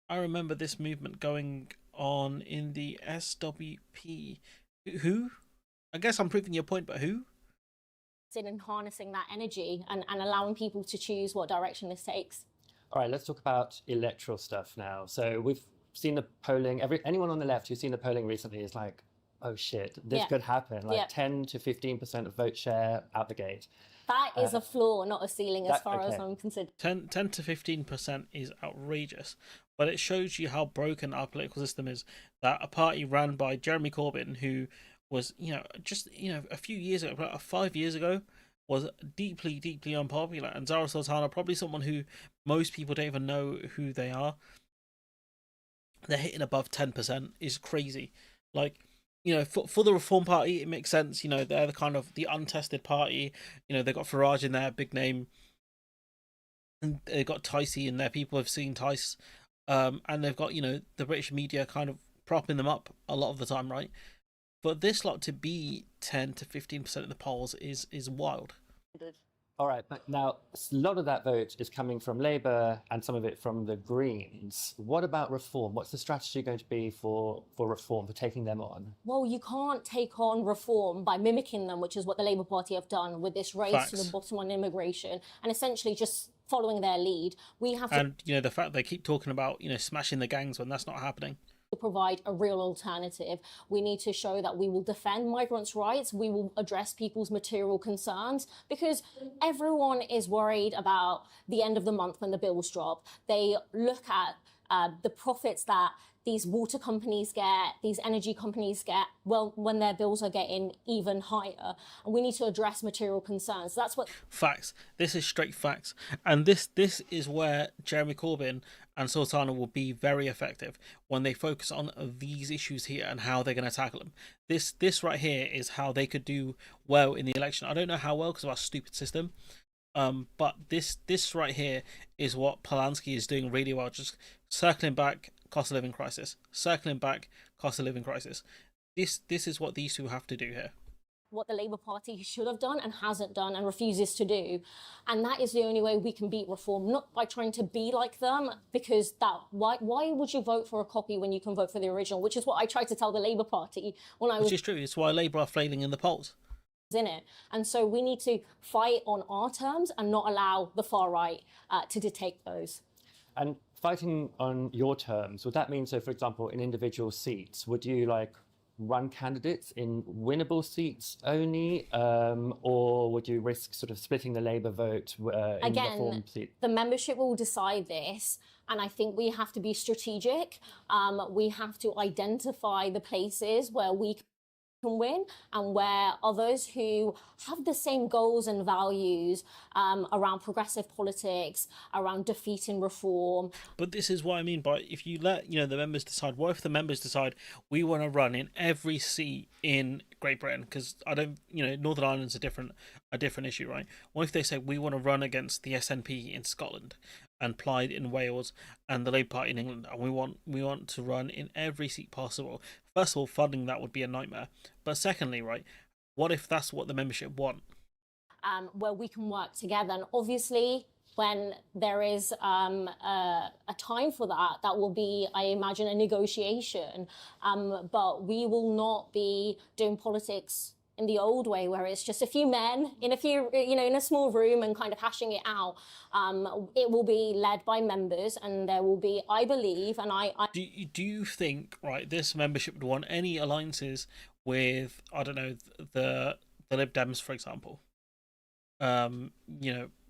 I remember this movement going on in the SWP. Who? I guess I'm proving your point, but who? In harnessing that energy and allowing people to choose what direction this takes. All right, let's talk about electoral stuff now. So we've seen the polling. Anyone on the left who's seen the polling recently is like, oh shit, this could happen. Like 10 to 15% of vote share out the gate. That is a floor, not a ceiling, as far as I'm concerned. 10 to 15% is outrageous, but it shows you how broken our political system is. That a party ran by Jeremy Corbyn, who was, a few years ago, about 5 years ago, was deeply, deeply unpopular. And Zara Sultana, probably someone who most people don't even know who they are. They're hitting above 10% is crazy. Like, for the Reform Party, it makes sense. They're the kind of the untested party. They've got Farage in there, big name. And they've got Ticey in there. People have seen Tice. And they've got, the British media kind of propping them up a lot of the time, right? But this lot to be 10 to 15% of the polls is wild. All right, but now a lot of that vote is coming from Labour and some of it from the Greens. What about Reform? What's the strategy going to be for Reform, for taking them on? Well, you can't take on Reform by mimicking them, which is what the Labour Party have done with this race to the bottom on immigration, and essentially just following their lead. We have to... And, the fact they keep talking about, smashing the gangs when that's not happening. To provide a real alternative. We need to show that we will defend migrants' rights, we will address people's material concerns, because everyone is worried about the end of the month when the bills drop. They look at the profits that these water companies get, these energy companies get, well, when their bills are getting even higher. And we need to address material concerns. That's what... Facts. This is straight facts. And this is where Jeremy Corbyn and Sultana will be very effective, when they focus on these issues here and how they're going to tackle them. This right here is how they could do well in the election. I don't know how well because of our stupid system. But this right here is what Polanski is doing really well, just circling back cost of living crisis, circling back cost of living crisis. This is what these two have to do here. What the Labour Party should have done and hasn't done and refuses to do. And that is the only way we can beat Reform, not by trying to be like them, because why would you vote for a copy when you can vote for the original, which is what I tried to tell the Labour Party when I was... Which is true, it's why Labour are flailing in the polls. In it. And so we need to fight on our terms and not allow the far right to dictate those. And fighting on your terms, would that mean, so for example, in individual seats, would you run candidates in winnable seats only, or would you risk sort of splitting the Labour vote in Reform seat? The membership will decide this, and I think we have to be strategic. We have to identify the places where we can win, and where others who have the same goals and values around progressive politics, around defeating reform. But this is what I mean by, if you let the members decide. What if the members decide we want to run in every seat in Great Britain? Because I don't, Northern Ireland's a different issue, right? What if they say we want to run against the SNP in Scotland and Plaid in Wales and the Labour Party in England, and we want to run in every seat possible? First of all, funding that would be a nightmare. But secondly, right, what if that's what the membership want? Where we can work together. And obviously, when there is a time for that, that will be, I imagine, a negotiation. But we will not be doing politics in the old way, where it's just a few men in a small room and kind of hashing it out. It will be led by members, and there will be, I believe, and I do you think, right, this membership would want any alliances with, I don't know, the Lib Dems, for example?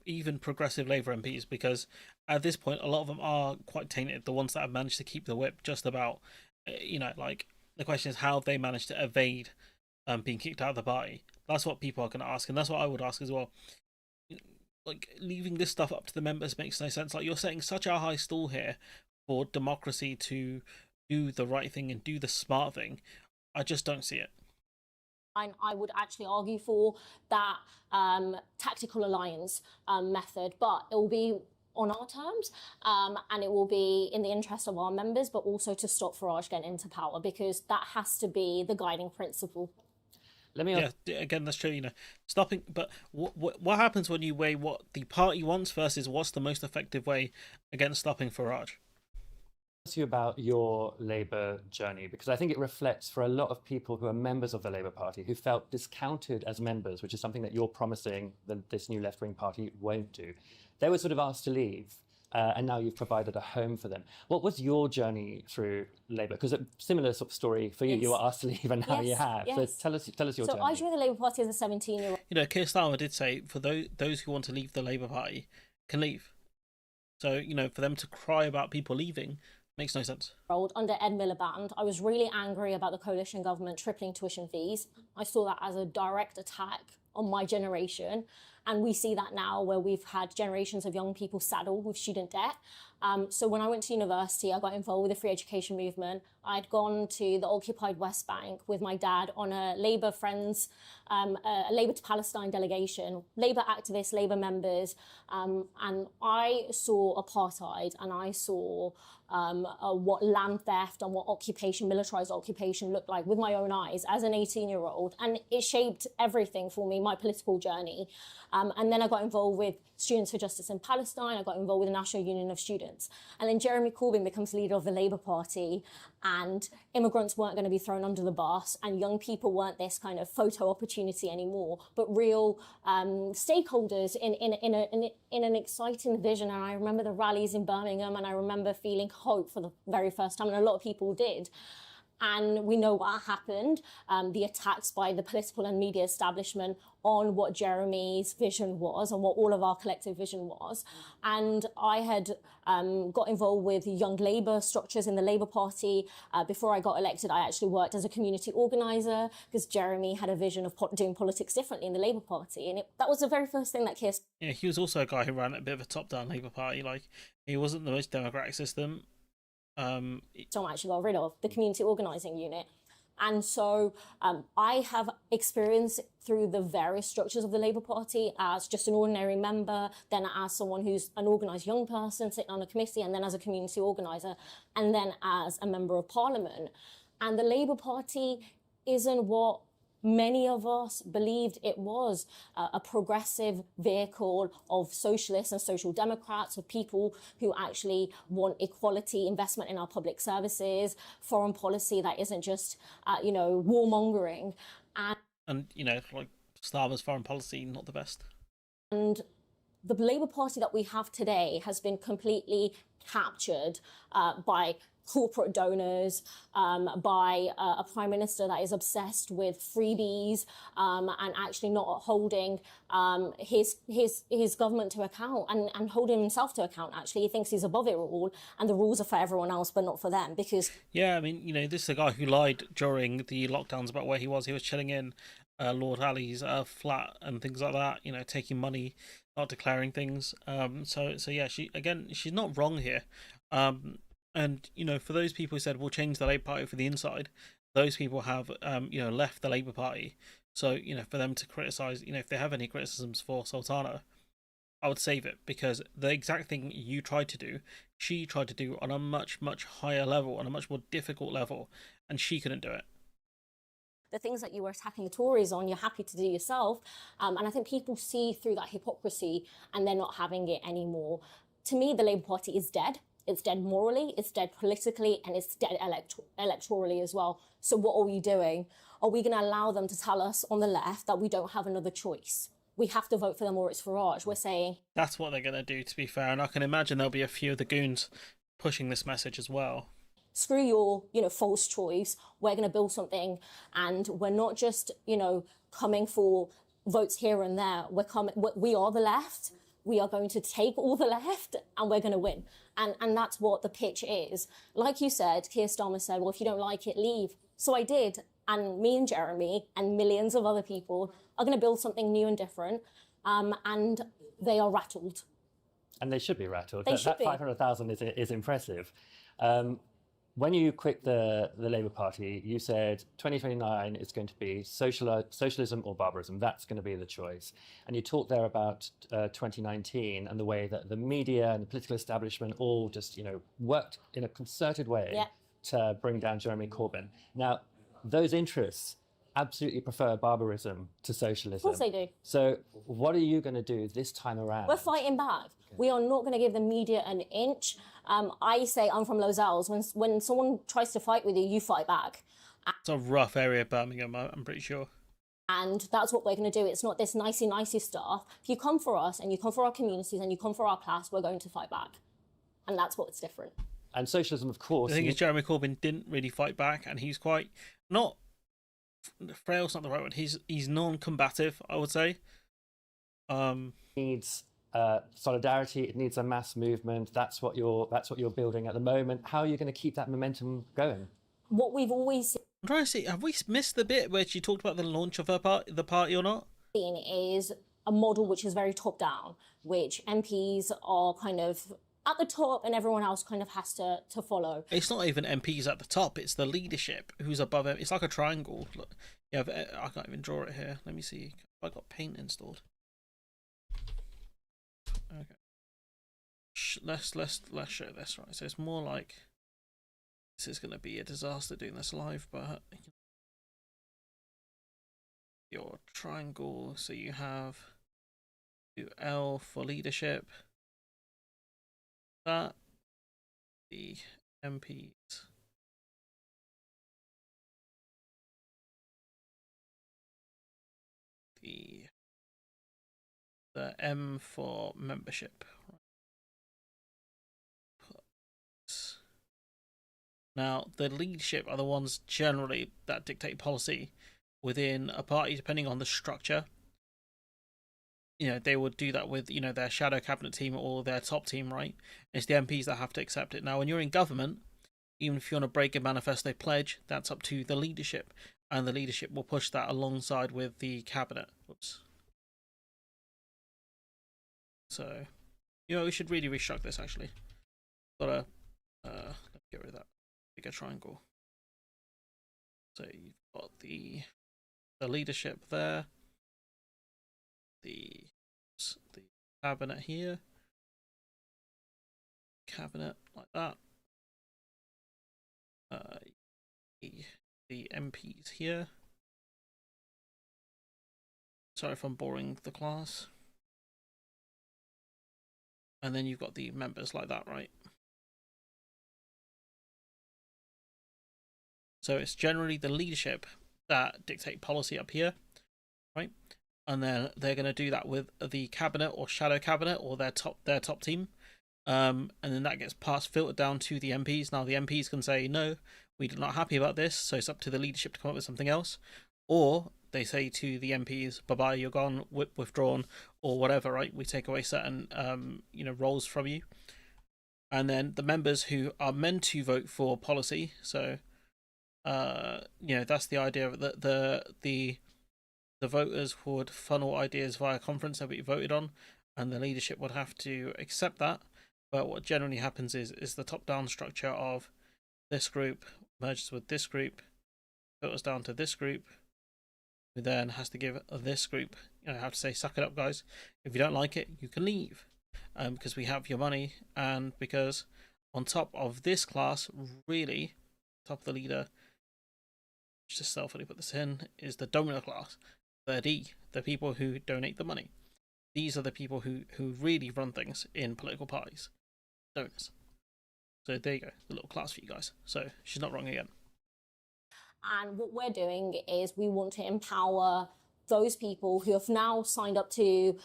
Even progressive Labour MPs, because at this point a lot of them are quite tainted. The ones that have managed to keep the whip, just about, like, the question is how they managed to evade being kicked out of the party. That's what people are going to ask, and that's what I would ask as well. Like, leaving this stuff up to the members makes no sense. Like, you're setting such a high stall here for democracy to do the right thing and do the smart thing. I just don't see it. I would actually argue for that tactical alliance method, but it will be on our terms, and it will be in the interest of our members, but also to stop Farage getting into power, because that has to be the guiding principle. Yeah, again, that's true. Stopping. But what happens when you weigh what the party wants versus what's the most effective way against stopping Farage? Ask you about your Labour journey, because I think it reflects for a lot of people who are members of the Labour Party who felt discounted as members, which is something that you're promising that this new left-wing party won't do. They were sort of asked to leave, and now you've provided a home for them. What was your journey through Labour? Because a similar sort of story for you. Yes. You were asked to leave, and now you have. Yes. So tell us your journey. So I joined the Labour Party as a 17-year-old. Keir Starmer did say for those who want to leave the Labour Party can leave. So for them to cry about people leaving makes no sense. Under Ed Miliband, I was really angry about the coalition government tripling tuition fees. I saw that as a direct attack on my generation. And we see that now, where we've had generations of young people saddled with student debt. So when I went to university, I got involved with the free education movement. I'd gone to the occupied West Bank with my dad on a Labour Friends, a Labour to Palestine delegation, Labour activists, Labour members. And I saw apartheid, and I saw what land theft and what militarised occupation looked like with my own eyes as an 18-year-old. And it shaped everything for me, my political journey. And then I got involved with Students for Justice in Palestine. I got involved with the National Union of Students. And then Jeremy Corbyn becomes leader of the Labour Party, and immigrants weren't going to be thrown under the bus, and young people weren't this kind of photo opportunity anymore, but real stakeholders in an exciting vision. And I remember the rallies in Birmingham, and I remember feeling hope for the very first time, and a lot of people did. And we know what happened, the attacks by the political and media establishment on what Jeremy's vision was and what all of our collective vision was. And I had got involved with young Labour structures in the Labour Party. Before I got elected, I actually worked as a community organiser, because Jeremy had a vision of doing politics differently in the Labour Party. And that was the very first thing that Keir... Yeah, he was also a guy who ran a bit of a top-down Labour Party. Like, he wasn't the most democratic system. Tom actually got rid of the community organising unit. And so I have experience through the various structures of the Labour Party as just an ordinary member, then as someone who's an organised young person sitting on a committee, and then as a community organiser, and then as a member of Parliament. And the Labour Party isn't what many of us believed it was, a progressive vehicle of socialists and social democrats, of people who actually want equality, investment in our public services, foreign policy that isn't just, warmongering. And like, Starmer's foreign policy, not the best. And the Labour Party that we have today has been completely captured by corporate donors, by a prime minister that is obsessed with freebies and actually not holding his government to account and holding himself to account. Actually, he thinks he's above it all, and the rules are for everyone else, but not for them. Because yeah, I mean, this is a guy who lied during the lockdowns about where he was. He was chilling in Lord Ali's flat and things like that. Taking money, not declaring things. So yeah, she's not wrong here. And for those people who said we'll change the Labour Party for the inside, those people have left the Labour Party. So for them to criticise, if they have any criticisms for Sultana, I would save it, because the exact thing you tried to do, she tried to do on a much, much higher level, on a much more difficult level, and she couldn't do it. The things that you were attacking the Tories on, you're happy to do yourself. And I think people see through that hypocrisy and they're not having it anymore. To me, the Labour Party is dead. It's dead morally, it's dead politically, and it's dead electorally as well. So what are we doing? Are we going to allow them to tell us on the left that we don't have another choice? We have to vote for them or it's Farage. We're saying... That's what they're going to do, to be fair. And I can imagine there'll be a few of the goons pushing this message as well. Screw your, false choice. We're going to build something, and we're not just, coming for votes here and there. We are the left. We are going to take all the left, and we're going to win. And that's what the pitch is. Like you said, Keir Starmer said, well, if you don't like it, leave. So I did. And me and Jeremy and millions of other people are going to build something new and different. And they are rattled. And they should be rattled. They should that 500,000 is impressive. When you quit the Labour Party, you said 2029 is going to be socialism or barbarism. That's going to be the choice. And you talked there about 2019 and the way that the media and the political establishment all just, worked in a concerted way to bring down Jeremy Corbyn. Now, those interests absolutely prefer barbarism to socialism. Of course they do. So what are you going to do this time around? We're fighting back. We are not going to give the media an inch. I say I'm from Lozells. When someone tries to fight with you, you fight back. It's a rough area, Birmingham, I'm pretty sure. And that's what we're going to do. It's not this nicey stuff. If you come for us and you come for our communities and you come for our class, we're going to fight back. And that's what's different. And socialism, of course. The thing is, Jeremy Corbyn didn't really fight back, and he's quite not... Frail's not the right word. He's non-combative, I would say. Needs solidarity. It needs a mass movement. That's what you're building at the moment. How are you going to keep that momentum going? What we've always I'm trying to see. Have we missed the bit where she talked about the launch of the party or not? seen is a model which is very top down, which MPs are kind of at the top and everyone else kind of has to follow. It's not even MPs at the top, it's the leadership who's above it. It's like a triangle. Look, yeah, I can't even draw it here. Let me see. Have I got paint installed? Okay. Let's show this, right. So it's more like this is going to be a disaster doing this live, but your triangle, so you have L for leadership, that the MPs, the M for membership. Now, the leadership are the ones generally that dictate policy within a party, depending on the structure. You know, they would do that with, you know, their shadow cabinet team or their top team, right? It's the MPs that have to accept it. Now, when you're in government, even if you want to break a manifesto pledge, that's up to the leadership. And the leadership will push that alongside with the cabinet. Whoops. So, you know, we should really restructure this, actually. Gotta, let me get rid of that bigger triangle. So you've got the leadership there, the cabinet here, cabinet like that, the MPs here. Sorry if I'm boring the class. And then you've got the members like that, right? So it's generally the leadership that dictate policy up here, right? And then they're going to do that with the cabinet or shadow cabinet or their top team. and then that gets filtered down to the MPs. Now the MPs can say no, we're not happy about this, so it's up to the leadership to come up with something else, or they say to the MPs, bye bye, you're gone, withdrawn, or whatever. Right, we take away certain roles from you, and then the members who are meant to vote for policy. So that's the idea of the voters would funnel ideas via conference that we voted on, and the leadership would have to accept that. But what generally happens is the top-down structure of this group merges with this group, filters down to this group, who then has to give this group, have to say, suck it up, guys. If you don't like it, you can leave, because we have your money, and because on top of this class, really, top of the leader, just selfily put this in, is the donor class. The people who donate the money. These are the people who really run things in political parties. Donors. So there you go, the little class for you guys. So she's not wrong again. And what we're doing is we want to empower those people who have now signed up to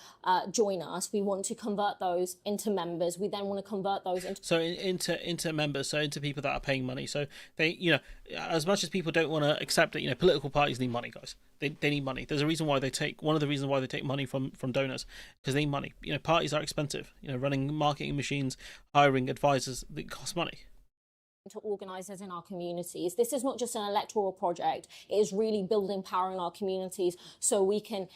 join us. We want to convert those into members. We then want to convert those into members, so into people that are paying money. So they, as much as people don't want to accept it, political parties need money, guys. They need money. There's a reason why one of the reasons why they take money from donors, because they need money. Parties are expensive. Running marketing machines, hiring advisors, it costs money. To organisers in our communities. This is not just an electoral project. It is really building power in our communities so we can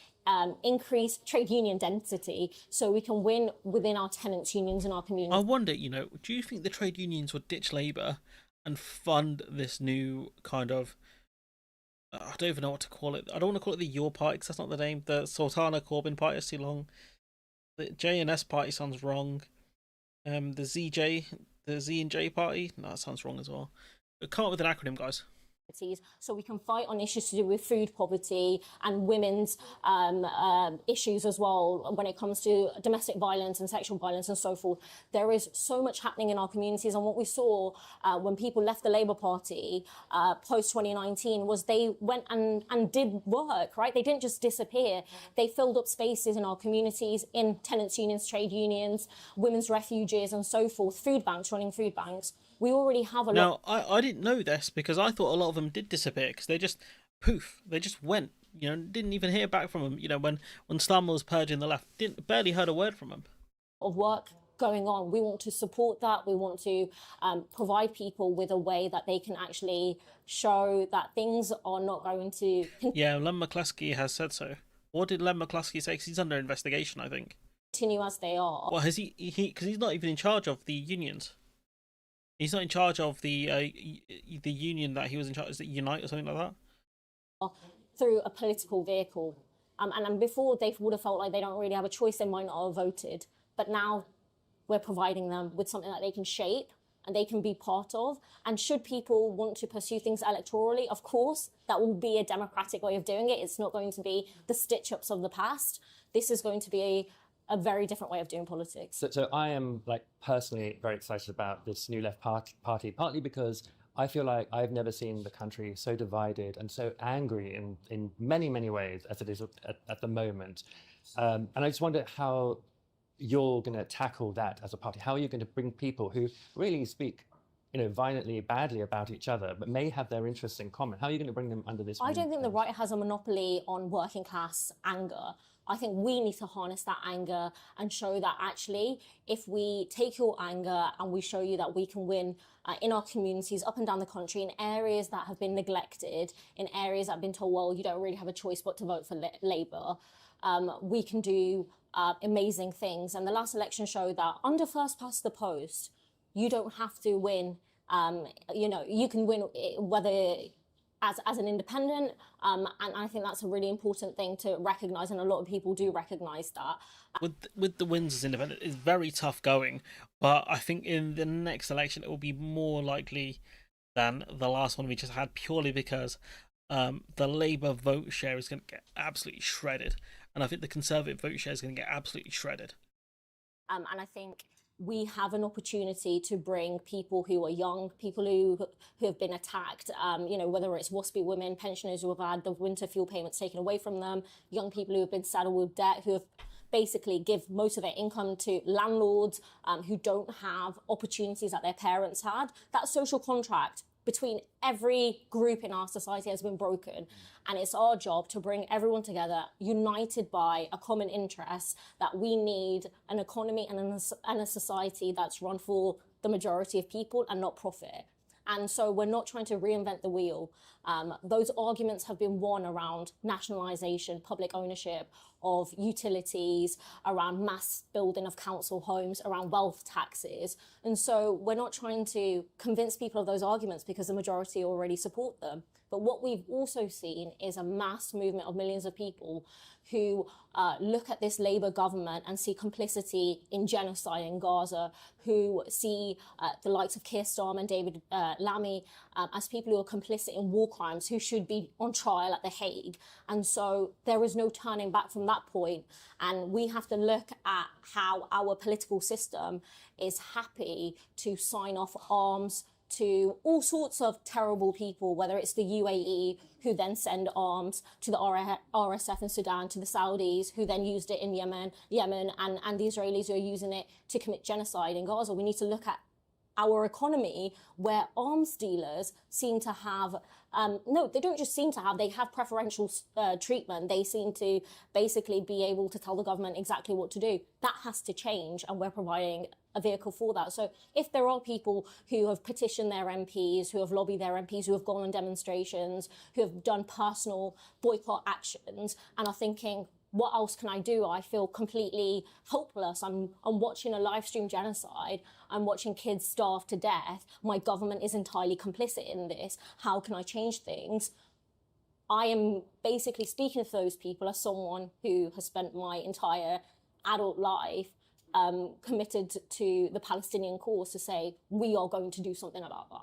increase trade union density, so we can win within our tenants' unions in our communities. I wonder, do you think the trade unions would ditch Labour and fund this new kind of, I don't even know what to call it. I don't want to call it the Your Party, because that's not the name. The Sultana Corbyn Party is too long. The J&S Party sounds wrong. The Z and J Party? No, that sounds wrong as well. Come up with an acronym, guys. So we can fight on issues to do with food poverty and women's issues as well when it comes to domestic violence and sexual violence and so forth. There is so much happening in our communities, and what we saw when people left the Labour Party post 2019 was they went and did work, right? They didn't just disappear. They filled up spaces in our communities, in tenants' unions, trade unions, women's refuges and so forth, food banks, running food banks. We already have a lot. Now, I didn't know this, because I thought a lot of them did disappear, because they just they just went. Didn't even hear back from them. When Starmer was purging the left, barely heard a word from them. Of work going on. We want to support that. We want to provide people with a way that they can actually show that things are not going to. Yeah, Len McCluskey has said so. What did Len McCluskey say? Because he's under investigation, I think. Continue as they are. Well, has he? Because he's not even in charge of the unions. He's not in charge of the union that he was in charge. Is it Unite or something like that? Through a political vehicle. And before, they would have felt like they don't really have a choice. They might not have voted. But now we're providing them with something that they can shape and they can be part of. And should people want to pursue things electorally, of course, that will be a democratic way of doing it. It's not going to be the stitch-ups of the past. This is going to be a very different way of doing politics. So I am personally very excited about this New Left party, partly because I feel like I've never seen the country so divided and so angry in many, many ways as it is at the moment. And I just wonder how you're going to tackle that as a party. How are you going to bring people who really speak violently, badly about each other, but may have their interests in common? How are you going to bring them under this? I don't think the right has a monopoly on working class anger. I think we need to harness that anger and show that actually, if we take your anger and we show you that we can win in our communities up and down the country, in areas that have been neglected, in areas that have been told, well, you don't really have a choice but to vote for Labour, we can do amazing things. And the last election showed that under first past the post, you don't have to win. You can win whether as an independent, and I think that's a really important thing to recognise, and a lot of people do recognise that. With the wins as independent, it's very tough going, but I think in the next election it will be more likely than the last one we just had, purely because the Labour vote share is going to get absolutely shredded, and I think the Conservative vote share is going to get absolutely shredded. And I think we have an opportunity to bring people who are young, people who have been attacked, whether it's WASPy women, pensioners who have had the winter fuel payments taken away from them, young people who have been saddled with debt, who have basically give most of their income to landlords who don't have opportunities that their parents had. That social contract between every group in our society has been broken. And it's our job to bring everyone together, united by a common interest that we need an economy and a society that's run for the majority of people and not profit. And so we're not trying to reinvent the wheel. Those arguments have been won around nationalisation, public ownership of utilities, around mass building of council homes, around wealth taxes. And so we're not trying to convince people of those arguments because the majority already support them. But what we've also seen is a mass movement of millions of people who look at this Labour government and see complicity in genocide in Gaza, who see the likes of Keir Starmer and David Lammy as people who are complicit in war crimes, who should be on trial at The Hague. And so there is no turning back from that point. And we have to look at how our political system is happy to sign off arms to all sorts of terrible people, whether it's the UAE, who then send arms to the RSF in Sudan, to the Saudis, who then used it in Yemen, and the Israelis who are using it to commit genocide in Gaza. We need to look at our economy, where arms dealers seem to have, no, they don't just seem to have, they have preferential treatment. They seem to basically be able to tell the government exactly what to do. That has to change, and we're providing a vehicle for that. So if there are people who have petitioned their MPs, who have lobbied their MPs, who have gone on demonstrations, who have done personal boycott actions, and are thinking, what else can I do? I feel completely hopeless. I'm watching a live stream genocide. I'm watching kids starve to death. My government is entirely complicit in this. How can I change things? I am basically speaking to those people as someone who has spent my entire adult life committed to the Palestinian cause, to say we are going to do something about that.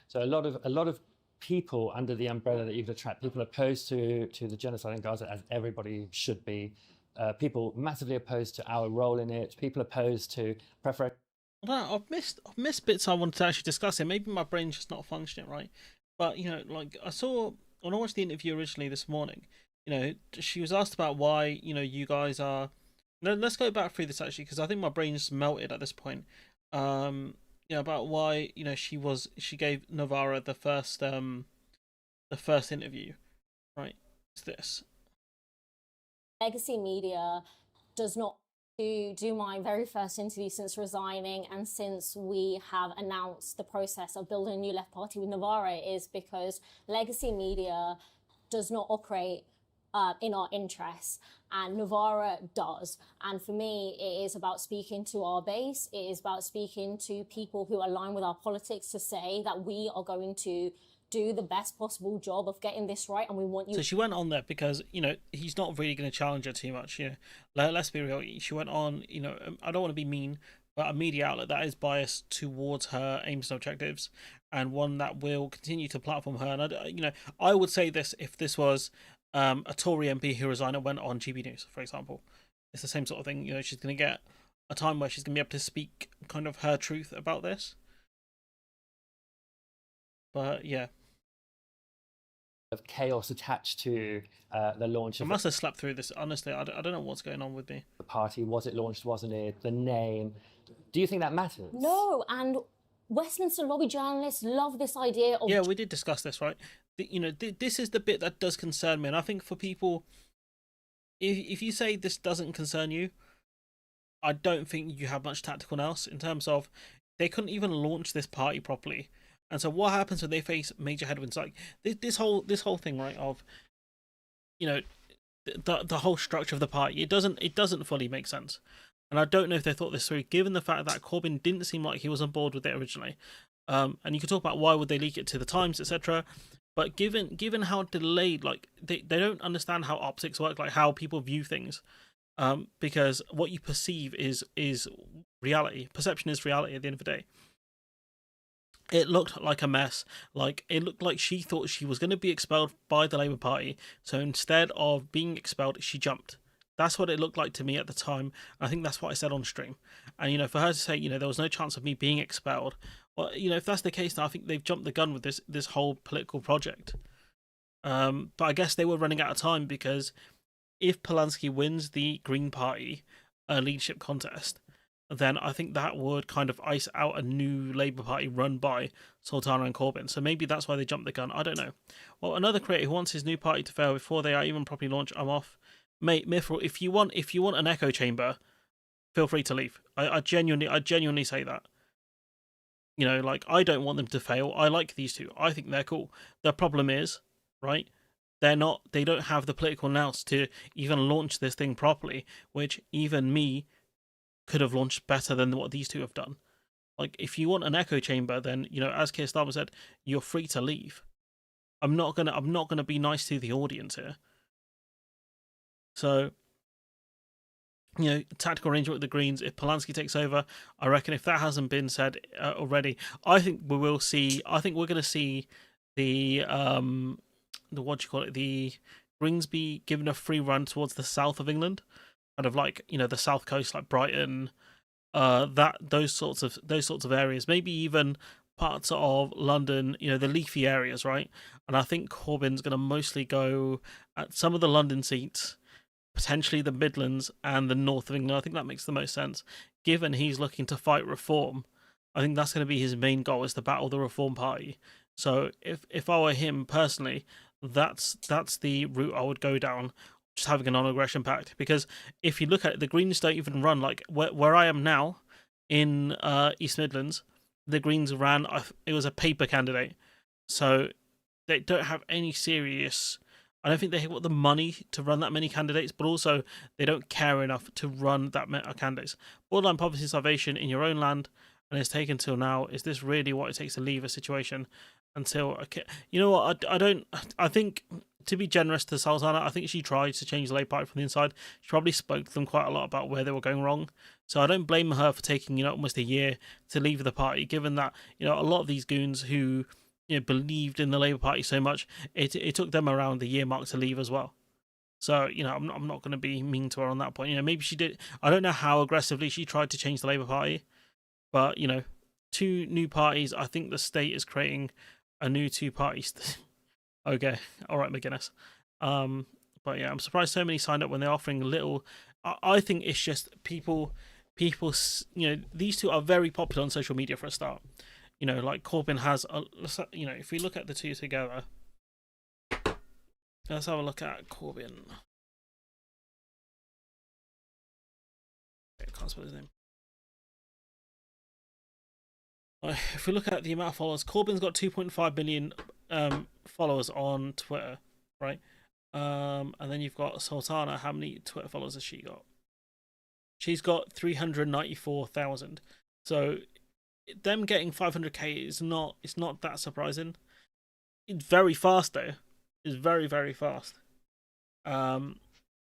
So a lot of people under the umbrella that you could attract, people opposed to the genocide in Gaza, as everybody should be, people massively opposed to our role in it, people opposed to preferential. I've missed bits I wanted to actually discuss here. Maybe my brain's just not functioning right. But, you know, like I saw, when I watched the interview originally this morning, you know, she was asked about why, you know, you guys are... No, let's go back through this actually, because I think my brain's melted at this point. You know, about why, you know, she gave Novara the first interview, right? It's this. Legacy media does not do my very first interview since resigning, and since we have announced the process of building a new left party with Novara, is because legacy media does not operate in our interests, and Novara does. And for me, it is about speaking to our base. It is about speaking to people who align with our politics, to say that we are going to do the best possible job of getting this right, and we want you. So she went on there because, you know, he's not really going to challenge her too much. You know, let's be real. She went on, you know, I don't want to be mean, but a media outlet that is biased towards her aims and objectives, and one that will continue to platform her. And I would say this if this was a Tory MP who resigned and went on GB News, for example. It's the same sort of thing. You know, she's going to get a time where she's going to be able to speak kind of her truth about this. But yeah, of chaos attached to the launch of... I must have slept through this. Honestly, I don't know what's going on with me. The party, was it launched, wasn't it? The name. Do you think that matters? No, and Westminster lobby journalists love this idea of... Yeah, we did discuss this, right? You know, this is the bit that does concern me. And I think for people, if you say this doesn't concern you, I don't think you have much tactical nous, in terms of they couldn't even launch this party properly. And so what happens when they face major headwinds? Like this whole thing, right, of, you know, the whole structure of the party, it doesn't fully make sense. And I don't know if they thought this through, given the fact that Corbyn didn't seem like he was on board with it originally. And you could talk about why would they leak it to the Times, etc. But given how delayed, like they don't understand how optics work, like how people view things. Because what you perceive is reality. Perception is reality at the end of the day. It looked like a mess. Like, it looked like she thought she was going to be expelled by the Labour Party. So instead of being expelled, she jumped. That's what it looked like to me at the time. I think that's what I said on stream. And, you know, for her to say, you know, there was no chance of me being expelled. Well, you know, if that's the case, then I think they've jumped the gun with this whole political project. But I guess they were running out of time, because if Polanski wins the Green Party leadership contest, then I think that would kind of ice out a new Labour Party run by Sultana and Corbyn. So maybe that's why they jumped the gun. I don't know. Well, another creator who wants his new party to fail before they are even properly launched, I'm off. Mate, Mithril, if you want an echo chamber, feel free to leave. I genuinely say that. You know, like, I don't want them to fail. I like these two. I think they're cool. The problem is, right, they don't have the political nous to even launch this thing properly, which even me could have launched better than what these two have done. Like, if you want an echo chamber, then, you know, as Keir Starmer said, you're free to leave. I'm not gonna be nice to the audience here. So, you know, tactical arrangement with the Greens. If Polanski takes over, I reckon if that hasn't been said already, I think we will see. I think we're going to see the what do you call it? The Greens be given a free run towards the south of England, kind of like, you know, the south coast, like Brighton, those sorts of areas. Maybe even parts of London, you know, the leafy areas, right? And I think Corbyn's going to mostly go at some of the London seats, potentially the Midlands and the north of England. I think that makes the most sense, given he's looking to fight reform. I think that's going to be his main goal, is to battle the Reform Party. So if I were him personally, that's the route I would go down, just having a non-aggression pact. Because if you look at it, the Greens don't even run, like where I am now in East Midlands, the Greens ran, it was a paper candidate. So they don't have any serious, I don't think they have got the money to run that many candidates, but also they don't care enough to run that many candidates. Borderline poverty and starvation in your own land, and it's taken till now. Is this really what it takes to leave a situation until... You know what, I think, to be generous to Sultana, I think she tried to change the Labour Party from the inside. She probably spoke to them quite a lot about where they were going wrong. So I don't blame her for taking, you know, almost a year to leave the party, given that, you know, a lot of these goons who, you know, believed in the Labour Party so much, it took them around the year mark to leave as well. So, you know, I'm not going to be mean to her on that point. You know, maybe she did. I don't know how aggressively she tried to change the Labour Party, but, you know, two new parties. I think the state is creating a new two parties. Okay, all right, McGuinness. But yeah, I'm surprised so many signed up when they're offering little. I think it's just people. You know, these two are very popular on social media for a start. You know, like Corbyn has, you know, if we look at the two together, let's have a look at Corbyn. I can't spell his name. If we look at the amount of followers, Corbyn's got 2.5 million followers on Twitter, right? And then you've got Sultana. How many Twitter followers has she got? She's got 394,000. So them getting 500k is not, it's not that surprising. It's very fast though. It's very, very fast. You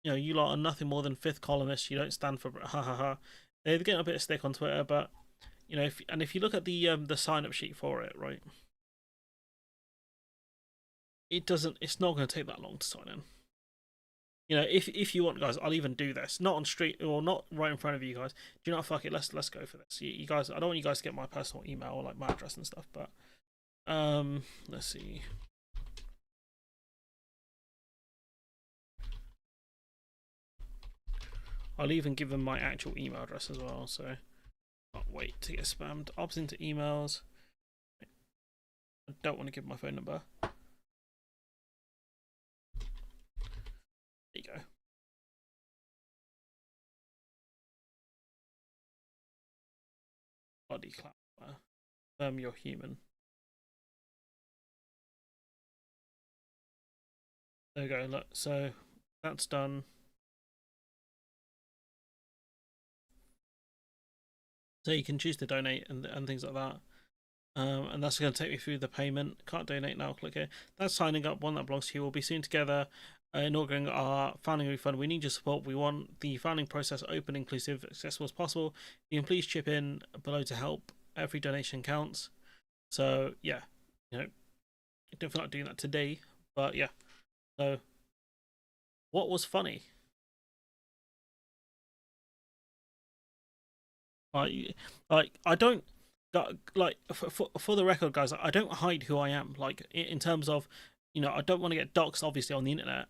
know, you lot are nothing more than fifth columnists. You don't stand for ha ha ha. They're getting a bit of stick on Twitter, but you know, if you look at the sign up sheet for it, right? It's not going to take that long to sign in. You know, if you want, guys, I'll even do this. Not on street, or not right in front of you guys. Do you know what, fuck it, let's go for this. You guys, I don't want you guys to get my personal email or like my address and stuff, but let's see. I'll even give them my actual email address as well, so can't wait to get spammed. Opt into emails. I don't want to give my phone number. There you go. Body clap. You're human. There we go. Look, so that's done. So you can choose to donate and things like that. And that's going to take me through the payment. Can't donate now, click here. That's signing up, one that belongs to you. We'll be soon together inaugurating our founding refund. We need your support. We want the founding process open, inclusive, accessible as possible. You can please chip in below to help. Every donation counts. So yeah, you know, I don't feel like doing that today, but yeah. So what was funny? Like I don't, like, for the record, guys, I don't hide who I am. Like, in terms of, you know, I don't want to get doxxed obviously on the internet.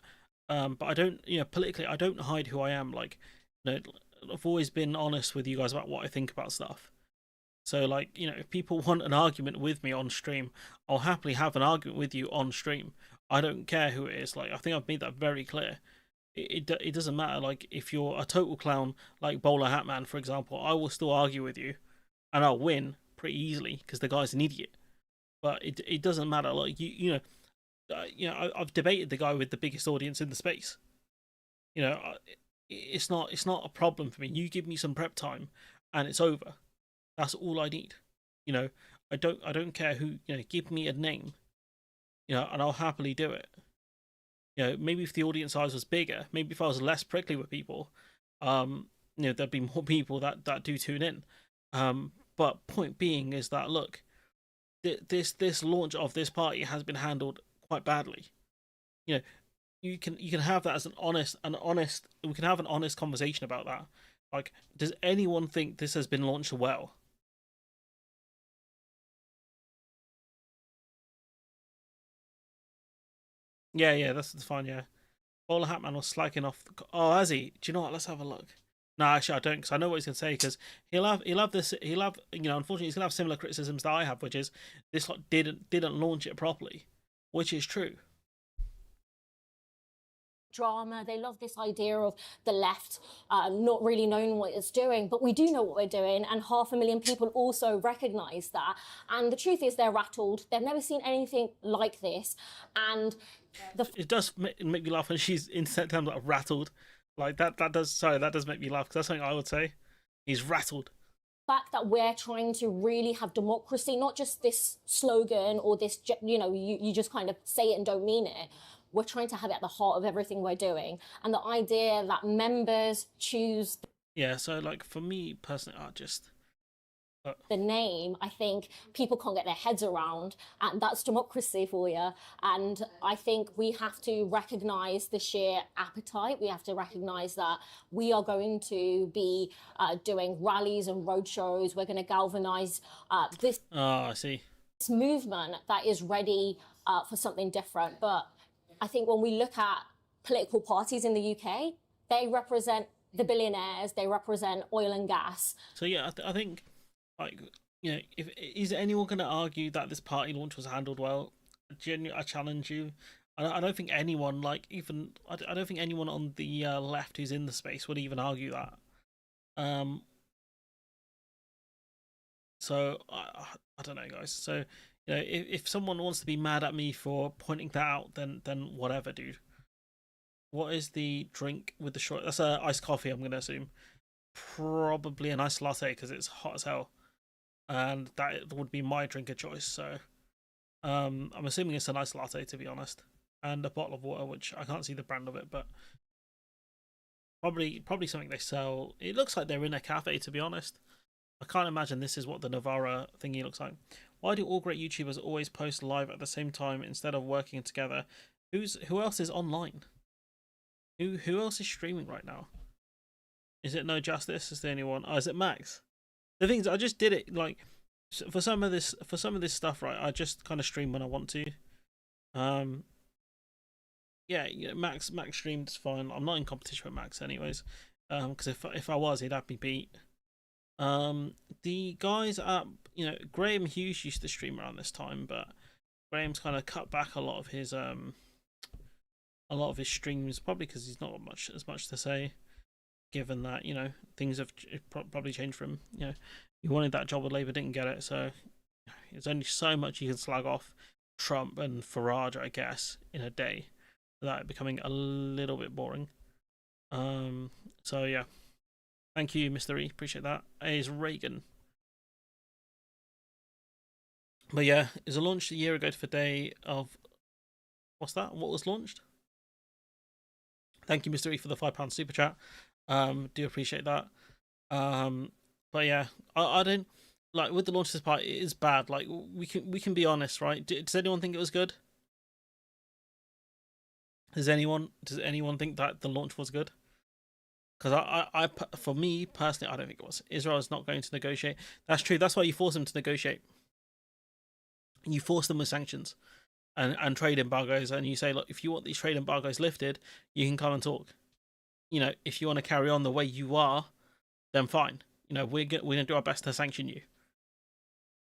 But I don't, politically, I don't hide who I am. Like, I've always been honest with you guys about what I think about stuff. So, like, if people want an argument with me on stream, I'll happily have an argument with you on stream. I don't care who it is. Like, I think I've made that very clear. It doesn't matter. Like, if you're a total clown, like Bowler Hatman, for example, I will still argue with you, and I'll win pretty easily because the guy's an idiot. But it doesn't matter. Like, I've debated the guy with the biggest audience in the space. It's not a problem for me. You give me some prep time, and it's over. That's all I need. I don't care who. Give me a name. And I'll happily do it. Maybe if the audience size was bigger, maybe if I was less prickly with people, there'd be more people that do tune in. But point being is that, look, this launch of this party has been handled quite badly. You can have that as an honest. We can have an honest conversation about that. Like, does anyone think this has been launched well? Yeah, that's fine. Yeah, Bowler Hatman was slacking off. Oh, has he? Do you know what? Let's have a look. No, actually, I don't, because I know what he's gonna say. Because he'll have this. Unfortunately, he's gonna have similar criticisms that I have, which is this lot didn't launch it properly, which is true. Drama. They love this idea of the left not really knowing what it's doing, but we do know what we're doing, and 500,000 people also recognise that. And the truth is, they're rattled. They've never seen anything like this, and it does make me laugh when she's in terms like rattled, like that. That does make me laugh, because that's something I would say. He's rattled. Fact that we're trying to really have democracy, not just this slogan or this, you just kind of say it and don't mean it. We're trying to have it at the heart of everything we're doing. And the idea that members choose... Yeah, so, like, for me personally, the name, I think people can't get their heads around, and that's democracy for you. And I think we have to recognise the sheer appetite. We have to recognise that we are going to be doing rallies and roadshows. We're going to galvanise this... I see. This movement that is ready for something different. But I think when we look at political parties in the UK, they represent the billionaires, they represent oil and gas. So yeah, I think, like, if is anyone going to argue that this party launch was handled well? I challenge you. I don't think anyone, like, even I don't think anyone on the left who's in the space would even argue that. So I don't know, guys. So if someone wants to be mad at me for pointing that out, then whatever, dude. What is the drink with the short? That's a iced coffee, I'm gonna assume. Probably a nice latte because it's hot as hell, and that would be my drink of choice. So, I'm assuming it's a nice latte, to be honest, and a bottle of water, which I can't see the brand of it, but probably something they sell. It looks like they're in a cafe, to be honest. I can't imagine this is what the Navara thingy looks like. Why do all great YouTubers always post live at the same time instead of working together? Who else is online? Who else is streaming right now? Is it No Justice? Is there anyone? Oh, is it Max? The thing is, I just did it like for some of this stuff, right? I just kind of stream when I want to. Yeah, Max streamed is fine. I'm not in competition with Max anyways. Because if I was, he'd have me beat. The guys at Graham Hughes used to stream around this time, but Graham's kind of cut back a lot of his streams, probably because he's not as much to say, given that things have probably changed for him. He wanted that job with Labour, didn't get it, so there's only so much you can slag off Trump and Farage, I guess, in a day without it becoming a little bit boring. So yeah. Thank you, Mr. E. Appreciate that. Is Reagan. But yeah, it was launched a year ago for day of... What's that? What was launched? Thank you, Mr. E, for the £5 super chat. Do appreciate that. But yeah, I don't... Like, with the launch of this part, it is bad. Like, we can be honest, right? Does anyone think it was good? Does anyone think that the launch was good? Because I, for me personally, I don't think it was. Israel is not going to negotiate. That's true. That's why you force them to negotiate. You force them with sanctions. and trade embargoes, and you say, look, if you want these trade embargoes lifted, you can come and talk. If you want to carry on the way you are, then fine. We're gonna do our best to sanction you.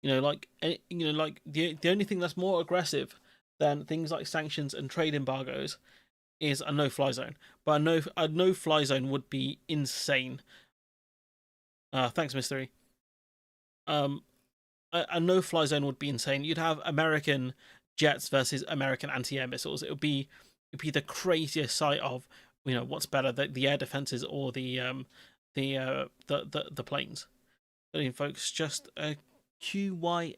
Like the only thing that's more aggressive than things like sanctions and trade embargoes is a no-fly zone. But a no-fly zone would be insane. Thanks, Mystery. A no-fly zone would be insane. You'd have American jets versus American anti-air missiles. It'd be the craziest sight of what's better, the air defenses or the planes. But anyway, folks, just a QSY.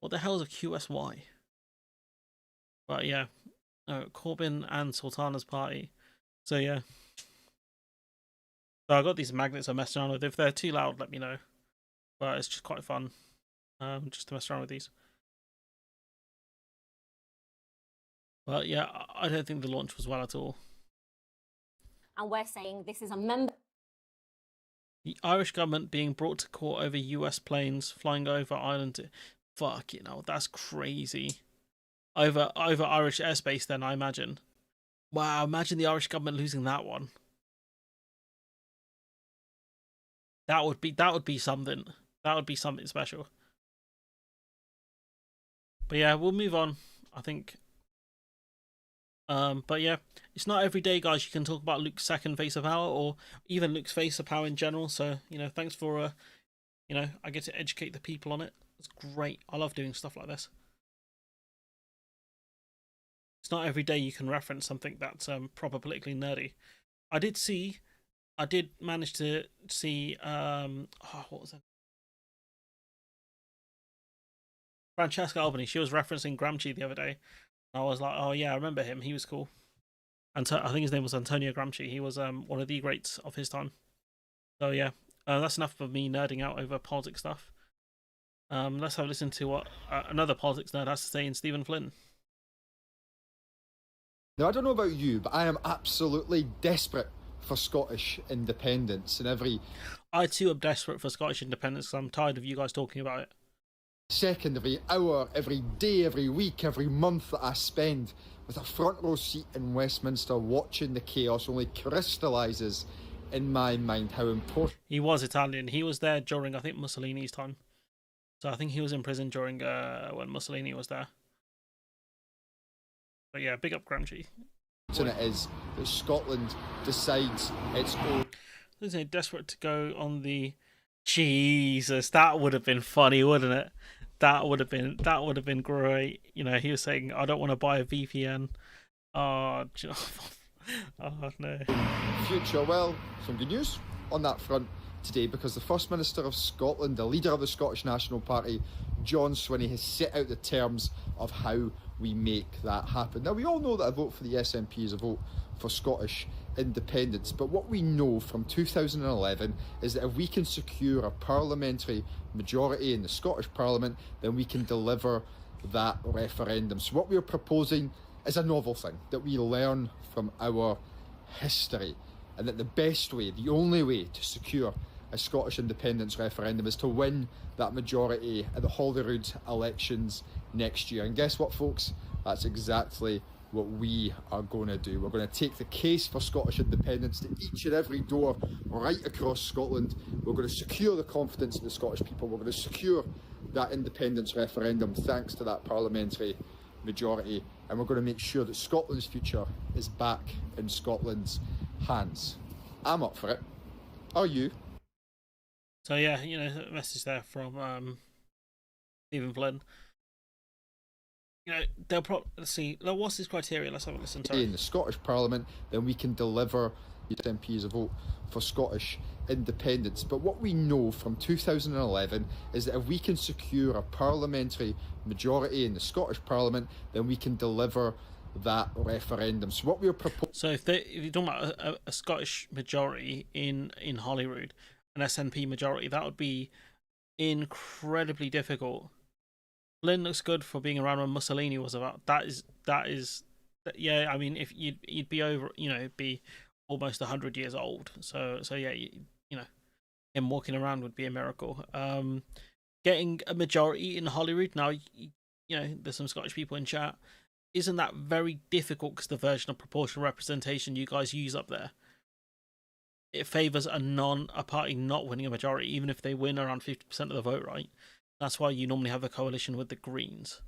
What the hell is a QSY? But yeah, Corbyn and Sultana's party. So yeah. So I got these magnets I'm messing around with. If they're too loud, let me know. But it's just quite fun, just to mess around with these. But yeah, I don't think the launch was well at all. And we're saying this is a member. The Irish government being brought to court over US planes flying over Ireland. Fuck, that's crazy. Over Irish airspace, then, I imagine. Wow, imagine the Irish government losing that one. That would be something. That would be something special. But yeah, we'll move on, I think. But yeah, it's not every day, guys, you can talk about Luke's second face of power, or even Luke's face of power in general. So, thanks for, I get to educate the people on it. It's great. I love doing stuff like this. It's not every day you can reference something that's proper politically nerdy. I did manage to see, what was it? Francesca Albany. She was referencing Gramsci the other day. I was like, oh yeah, I remember him. He was cool. And I think his name was Antonio Gramsci. He was one of the greats of his time. So yeah, that's enough of me nerding out over politics stuff. Let's have a listen to what another politics nerd has to say in Stephen Flynn. Now, I don't know about you, but I am absolutely desperate for Scottish independence. And every I too am desperate for Scottish independence because I'm tired of you guys talking about it. second, every hour, every day, every week, every month that I spend with a front row seat in Westminster watching the chaos only crystallises in my mind how important. He was Italian. He was there during, I think, Mussolini's time. So I think he was in prison during when Mussolini was there. But yeah, big up Gramsci. It is that Scotland decides its own. Isn't it desperate to go on the? Jesus, that would have been funny, wouldn't it? That would have been great. He was saying, "I don't want to buy a VPN." Oh no. Future. Well, some good news on that front today, because the First Minister of Scotland, the leader of the Scottish National Party, John Swinney, has set out the terms of how we make that happen. Now, we all know that a vote for the SNP is a vote for Scottish independence, but what we know from 2011 is that if we can secure a parliamentary majority in the Scottish Parliament, then we can deliver that referendum. So what we're proposing is a novel thing, that we learn from our history, and that the best way, the only way to secure a Scottish independence referendum is to win that majority at the Holyrood elections next year. And guess what, folks? That's exactly what we are going to do. We're going to take the case for Scottish independence to each and every door right across Scotland. We're going to secure the confidence of the Scottish people. We're going to secure that independence referendum thanks to that parliamentary majority. And we're going to make sure that Scotland's future is back in Scotland's hands. I'm up for it. Are you? So yeah, a message there from Stephen Flynn. They'll probably see. What's his criteria? Let's have a listen to it. In the Scottish Parliament, then we can deliver the MP as a vote for Scottish independence. But what we know from 2011 is that if we can secure a parliamentary majority in the Scottish Parliament, then we can deliver that referendum. So what we're proposing. So if you're talking about a Scottish majority in Holyrood, an SNP majority, that would be incredibly difficult. Flynn looks good for being around when Mussolini was about. That is, yeah. I mean, if you'd be over, it'd be almost 100 years old. So yeah, him walking around would be a miracle. getting a majority in Holyrood now. There's some Scottish people in chat. Isn't that very difficult because the version of proportional representation you guys use up there, it favours a party not winning a majority, even if they win around 50% of the vote, right? That's why you normally have a coalition with the Greens.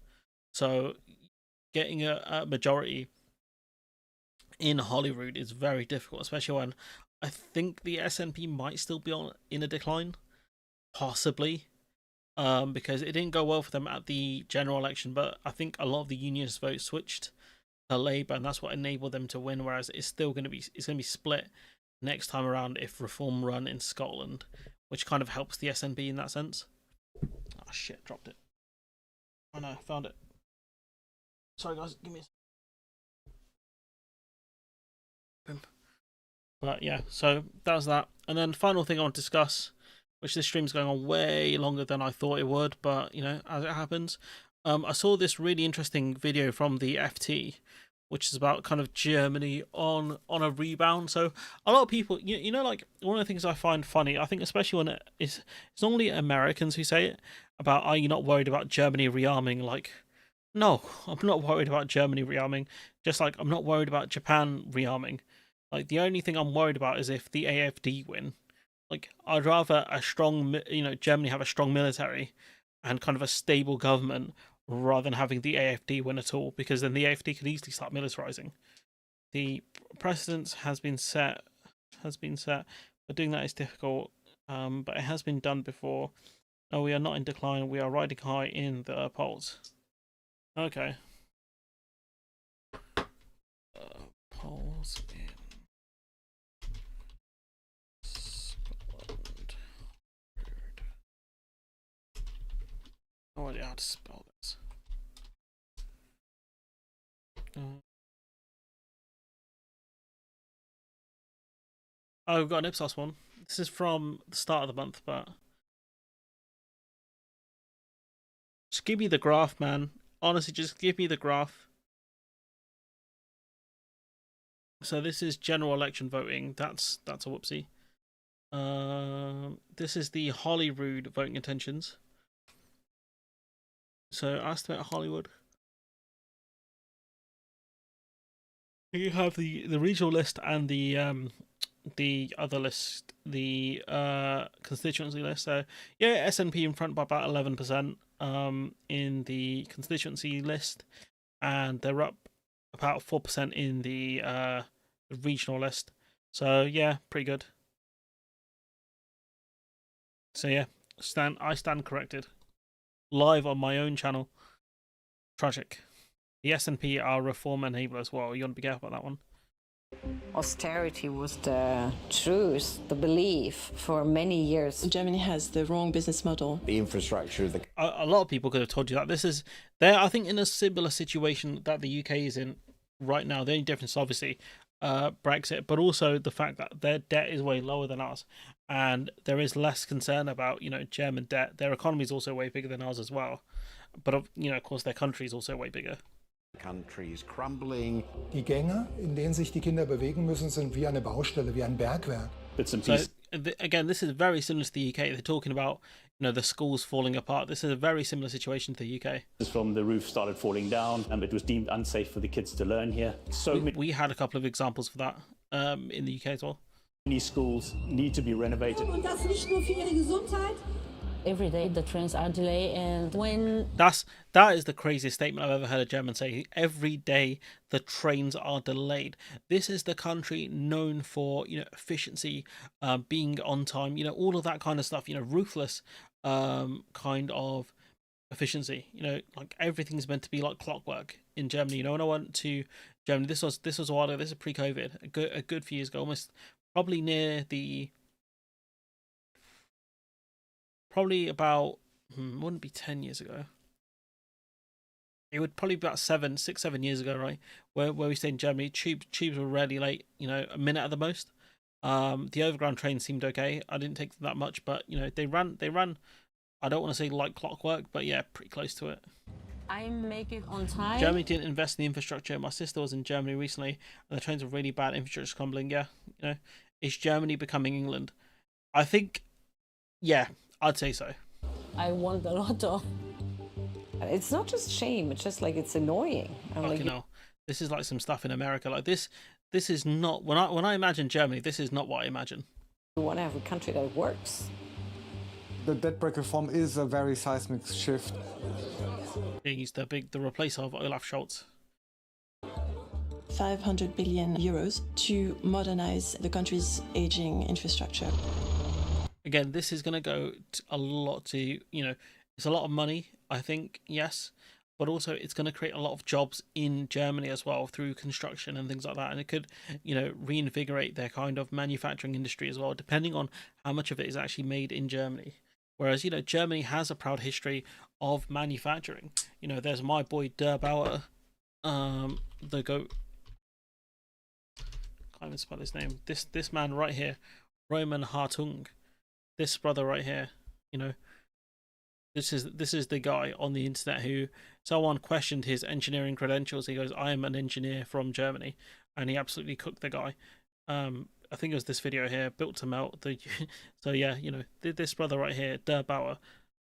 So getting a majority in Holyrood is very difficult, especially when I think the SNP might still be in a decline, possibly, because it didn't go well for them at the general election, but I think a lot of the unionist votes switched to Labour, and that's what enabled them to win, whereas it's going to be split next time around if Reform run in Scotland, which kind of helps the SNP in that sense. Oh shit, dropped it. Oh no, found it. Sorry guys, give me a... But yeah, so that was that. And then final thing I want to discuss, which this stream's going on way longer than I thought it would, but as it happens, I saw this really interesting video from the FT, which is about kind of Germany on a rebound. So a lot of people, like one of the things I find funny, I think especially when it's normally Americans who say it about, are you not worried about Germany rearming? Like, no, I'm not worried about Germany rearming. Just like I'm not worried about Japan rearming. Like the only thing I'm worried about is if the AFD win. Like I'd rather a strong, Germany have a strong military and kind of a stable government rather than having the AFD win at all, because then the AFD could easily start militarizing. The precedence has been set, but doing that is difficult. But it has been done before. No, we are not in decline. We are riding high in the polls. Okay. Polls in Scotland. No idea how to spell this. Oh, we've got an Ipsos one. This is from the start of the month, but just give me the graph, man. Honestly, just give me the graph. So this is general election voting. That's a whoopsie. This is the Holyrood voting intentions. So estimate Hollywood. You have the regional list and the other list, the constituency list. So yeah, SNP in front by about 11% in the constituency list, and they're up about 4% in the regional list. So yeah, pretty good. So yeah, I stand corrected. Live on my own channel. Tragic. The SNP are reform enabler as well. You want to be careful about that one. Austerity was the truth, the belief for many years. Germany has the wrong business model. The infrastructure. A lot of people could have told you that. They're, I think, in a similar situation that the UK is in right now. The only difference, obviously, Brexit, but also the fact that their debt is way lower than ours. And there is less concern about, German debt. Their economy is also way bigger than ours as well. But, of course, their country is also way bigger. Countries crumbling. Die Gänge, in denen sich die Kinder bewegen müssen, sind wie eine Baustelle, wie ein Bergwerk. So, again, this is very similar to the UK. They're talking about, the schools falling apart. This is a very similar situation to the UK. From the roof started falling down, and it was deemed unsafe for the kids to learn here. So we had a couple of examples for that in the UK as well. Many schools need to be renovated. Und das nicht nur für ihre Gesundheit. Every day the trains are delayed, and when that is the craziest statement I've ever heard a German say. Every day the trains are delayed. This is the country known for efficiency, being on time, all of that kind of stuff. Ruthless kind of efficiency. Like everything's meant to be like clockwork in Germany. When I went to Germany, this was a while ago. This is pre-COVID, a good few years ago, almost probably near the. Probably about, wouldn't be 10 years ago. It would probably be about 7 years ago, right? Where we stayed in Germany. Tubes were rarely late, a minute at the most. The overground train seemed okay. I didn't take them that much, but, they ran, I don't want to say like clockwork, but yeah, pretty close to it. I make it on time. Germany didn't invest in the infrastructure. My sister was in Germany recently, and the trains were really bad. Infrastructure's crumbling, yeah. Is Germany becoming England? I think, yeah. I'd say so. I won the lotto. It's not just shame, it's just like it's annoying. Fucking hell. This is like some stuff in America. Like this is not, when I imagine Germany, this is not what I imagine. You want to have a country that works. The debt brake reform is a very seismic shift. He's the replacer of Olaf Scholz. 500 billion euros to modernize the country's aging infrastructure. Again, this is going to go a lot to, you know, it's a lot of money, I think, yes, but also it's going to create a lot of jobs in Germany as well through construction and things like that. And it could, you know, reinvigorate their kind of manufacturing industry as well, depending on how much of it is actually made in Germany. Whereas, you know, Germany has a proud history of manufacturing. You know, there's my boy Der Bauer, the goat. Can't even spell his name. This man right here, Roman Hartung. This brother right here, you know, this is the guy on the internet who someone questioned his engineering credentials. He goes, "I am an engineer from Germany," and he absolutely cooked the guy. I think it was this video here, built to melt. So yeah, you know, this brother right here, Der Bauer.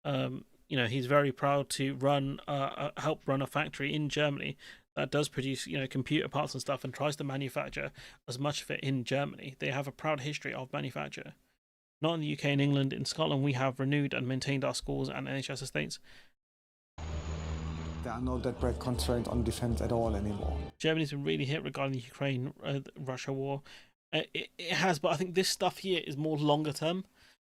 You know, he's very proud to help run a factory in Germany that does produce, you know, computer parts and stuff, and tries to manufacture as much of it in Germany. They have a proud history of manufacture. Not in the UK and England. In Scotland, we have renewed and maintained our schools and NHS estates. There are no debt brake constraints on defense at all anymore. Germany's been really hit regarding the Ukraine-Russia war. It has, but I think this stuff here is more longer term,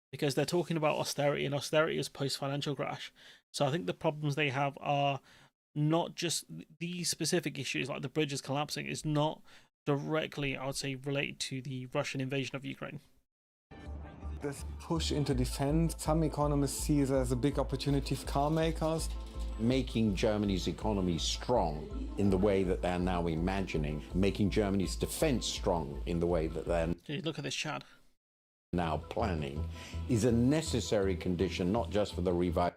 because they're talking about austerity, and austerity is post-financial crash. So I think the problems they have are not just these specific issues, like the bridges collapsing, is not directly, I would say, related to the Russian invasion of Ukraine. This push into defense, some economists see it as a big opportunity for car makers. Making Germany's economy strong in the way that they're now imagining, making Germany's defense strong in the way that they're look at this Chad now planning, is a necessary condition, not just for the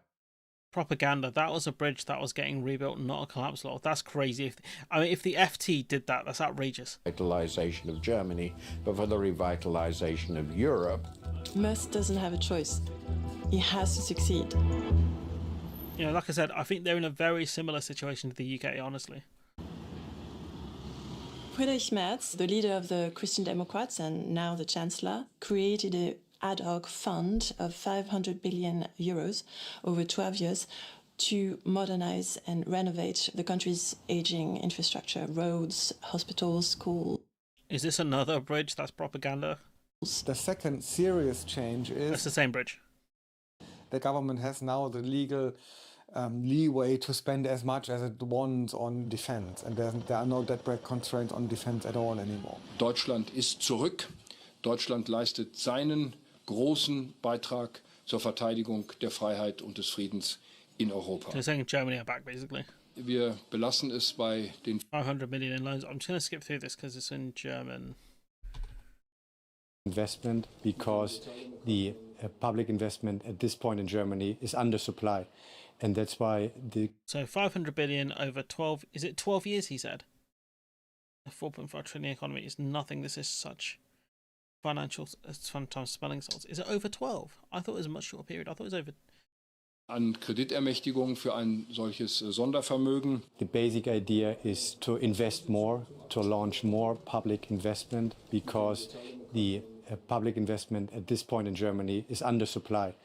propaganda. That was a bridge that was getting rebuilt, not a collapse law. That's crazy. If the FT did that, that's outrageous. Revitalization of Germany, but for the revitalization of Europe. Musk doesn't have a choice. He has to succeed. You know, like I said, I think they're in a very similar situation to the UK, honestly. Friedrich Merz, the leader of the Christian Democrats and now the Chancellor, created an ad hoc fund of 500 billion euros over 12 years to modernize and renovate the country's aging infrastructure, roads, hospitals, schools. Is this another bridge that's propaganda? The second serious change is... It's the same bridge. The government has now the legal leeway to spend as much as it wants on defense, and there are no debt brake constraints on defense at all anymore. Deutschland ist zurück. Deutschland leistet seinen großen Beitrag zur Verteidigung der Freiheit und des Friedens in Europa. They're saying Germany are back, basically. Wir belassen es bei den 500 million in loans. I'm just going to skip through this because it's in German. Investment, because the public investment at this point in Germany is under supply, and that's why the... So 500 billion over 12, is it 12 years, he said? A 4.5 trillion economy is nothing. This is such financial, sometimes spelling salts. Is it over 12? I thought it was a much shorter period. I thought it was over... An Kreditermächtigung für ein solches Sondervermögen. The basic idea is to invest more, to launch more public investment, because the public investment at this point in Germany is under supply.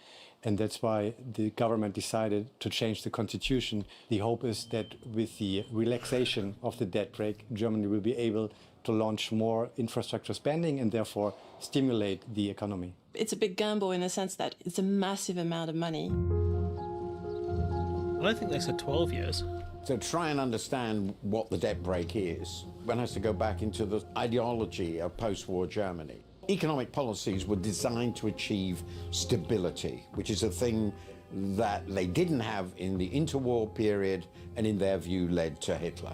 And that's why the government decided to change the constitution. The hope is that with the relaxation of the debt brake, Germany will be able to launch more infrastructure spending and therefore stimulate the economy. It's a big gamble in the sense that it's a massive amount of money. I don't think they said 12 years. To try and understand what the debt brake is, one has to go back into the ideology of post-war Germany. Economic policies were designed to achieve stability, which is a thing that they didn't have in the interwar period and in their view led to Hitler.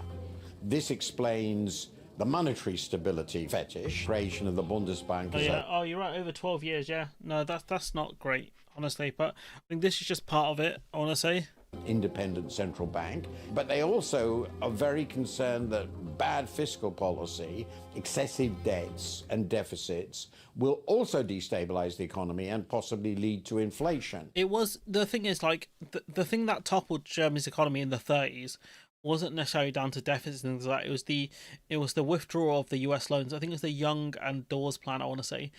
This explains the monetary stability fetish, creation of the Bundesbank. Oh, yeah. Oh, you're right, over 12 years, yeah. No, that's not great, honestly, but I think this is just part of it, I want to say. independent central bank, but they also are very concerned that bad fiscal policy, excessive debts and deficits will also destabilize the economy and possibly lead to inflation. It was, the thing is, like, the thing that toppled Germany's economy in the 30s wasn't necessarily down to deficits and things like that. It was the withdrawal of the US loans. I think it was the Young and Dawes plan, I want to say,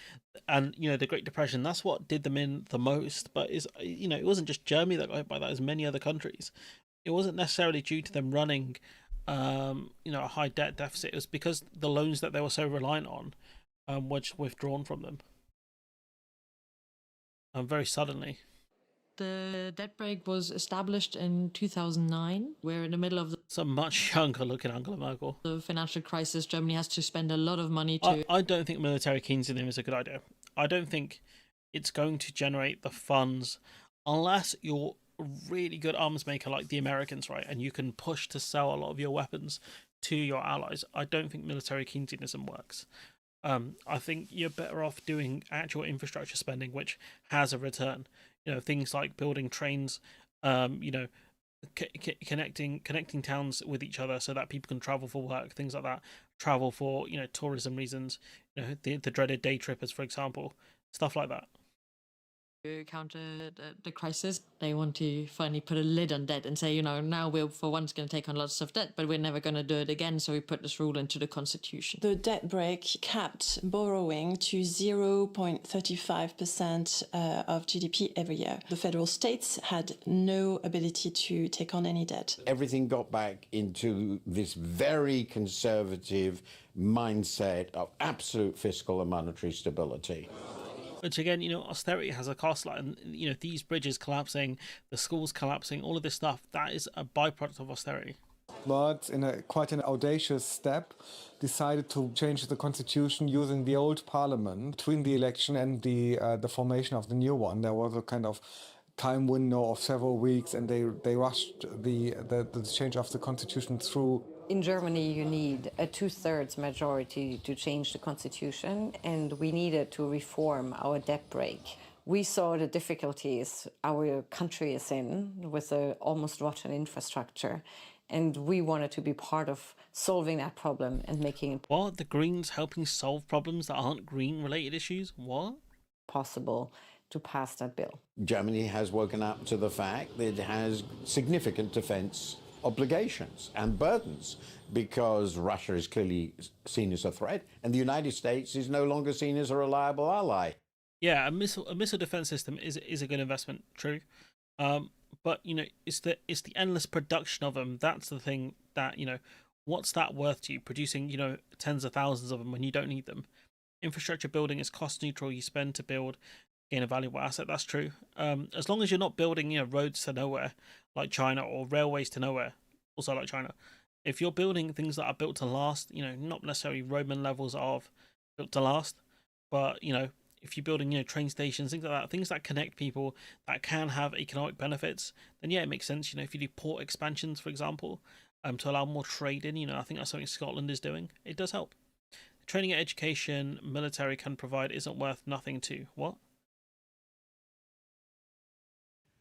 and the Great Depression. That's what did them in the most. But it wasn't just Germany that got hit by that. It was many other countries. It wasn't necessarily due to them running a high debt deficit. It was because the loans that they were so reliant on were just withdrawn from them very suddenly. The debt brake was established in 2009. We're in the middle of It's a much younger looking Angela Merkel. the financial crisis. Germany has to spend a lot of money to... I don't think military Keynesianism is a good idea. I don't think it's going to generate the funds unless you're a really good arms maker like the Americans, right? And you can push to sell a lot of your weapons to your allies. I don't think military Keynesianism works. I think you're better off doing actual infrastructure spending, which has a return. Things like building trains, connecting towns with each other so that people can travel for work, things like that. Travel for tourism reasons. The dreaded day trippers, for example, stuff like that. counter the crisis. They want to finally put a lid on debt and say, now we're for once going to take on lots of debt, but we're never going to do it again. So we put this rule into the constitution. The debt brake capped borrowing to 0.35% of GDP every year. The federal states had no ability to take on any debt. Everything got back into this very conservative mindset of absolute fiscal and monetary stability. Which again, austerity has a cost. Like, these bridges collapsing, the schools collapsing, all of this stuff, that is a byproduct of austerity. But in quite an audacious step, decided to change the constitution using the old parliament. Between the election and the formation of the new one, there was a kind of time window of several weeks, and they rushed the change of the constitution through. In Germany, you need a 2/3 majority to change the constitution, and we needed to reform our debt brake. We saw the difficulties our country is in with an almost rotten infrastructure, and we wanted to be part of solving that problem and making it What? The Greens helping solve problems that aren't green-related issues? What? possible to pass that bill. Germany has woken up to the fact that it has significant defense obligations and burdens because Russia is clearly seen as a threat and the United States is no longer seen as a reliable ally. Yeah, a missile defense system is a good investment, true. But it's the endless production of them. That's the thing that what's that worth to you? Producing tens of thousands of them when you don't need them. Infrastructure building is cost neutral. You spend to build, gain a valuable asset. That's true. As long as you're not building roads to nowhere like China or railways to nowhere, also like China. If you're building things that are built to last, not necessarily Roman levels of built to last, but if you're building train stations, things like that, things that connect people that can have economic benefits, then yeah, it makes sense. If you do port expansions, for example, to allow more trade in, I think that's something Scotland is doing. It does help. The training and education military can provide isn't worth nothing to what?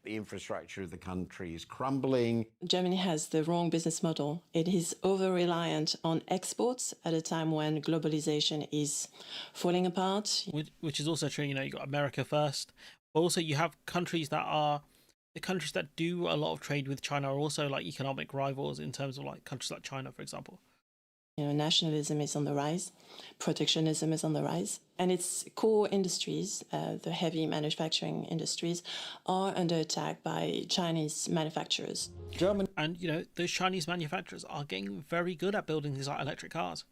The infrastructure of the country is crumbling. Germany has the wrong business model. It is over-reliant on exports at a time when globalization is falling apart. Which is also true. You got America first, but also you have countries that do a lot of trade with China are also like economic rivals in terms of like countries like China, for example. Nationalism is on the rise, protectionism is on the rise, and its core industries, the heavy manufacturing industries, are under attack by Chinese manufacturers. And those Chinese manufacturers are getting very good at building these like electric cars.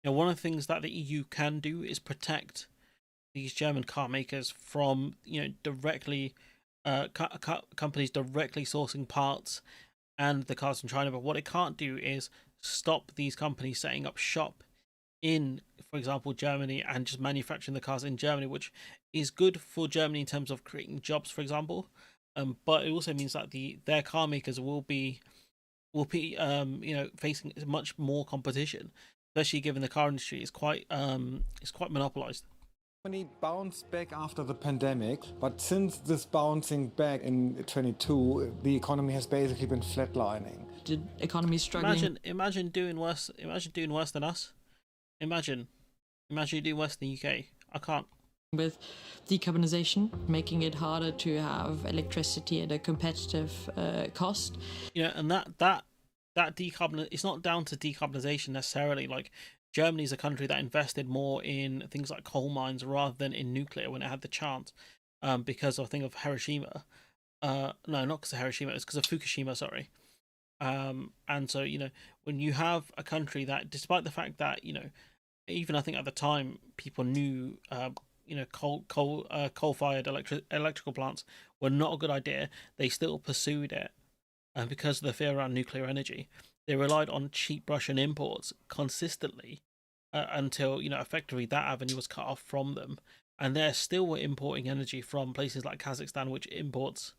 One of the things that the EU can do is protect these German car makers from directly companies directly sourcing parts and the cars from China. But what it can't do is stop these companies setting up shop in, for example, Germany and just manufacturing the cars in Germany, which is good for Germany in terms of creating jobs, for example. But it also means that their car makers will be facing much more competition, especially given the car industry is quite monopolized. Germany bounced back after the pandemic, but since this bouncing back in 22, the economy has basically been flatlining. The economy is struggling. Imagine doing worse. Imagine doing worse than us. Imagine you do worse than the UK. I can't. With decarbonisation, making it harder to have electricity at a competitive cost. You know, and that decarbon. It's not down to decarbonisation necessarily. Like, Germany's a country that invested more in things like coal mines rather than in nuclear when it had the chance, because I think of Hiroshima. No, not because of Hiroshima. It's because of Fukushima. Sorry. And so, you know, when you have a country that, despite the fact that, you know, even I think at the time people knew, you know, coal-fired electrical plants were not a good idea, they still pursued it, and because of the fear around nuclear energy, they relied on cheap Russian imports consistently until, you know, effectively that avenue was cut off from them, and they still were importing energy from places like Kazakhstan, which imports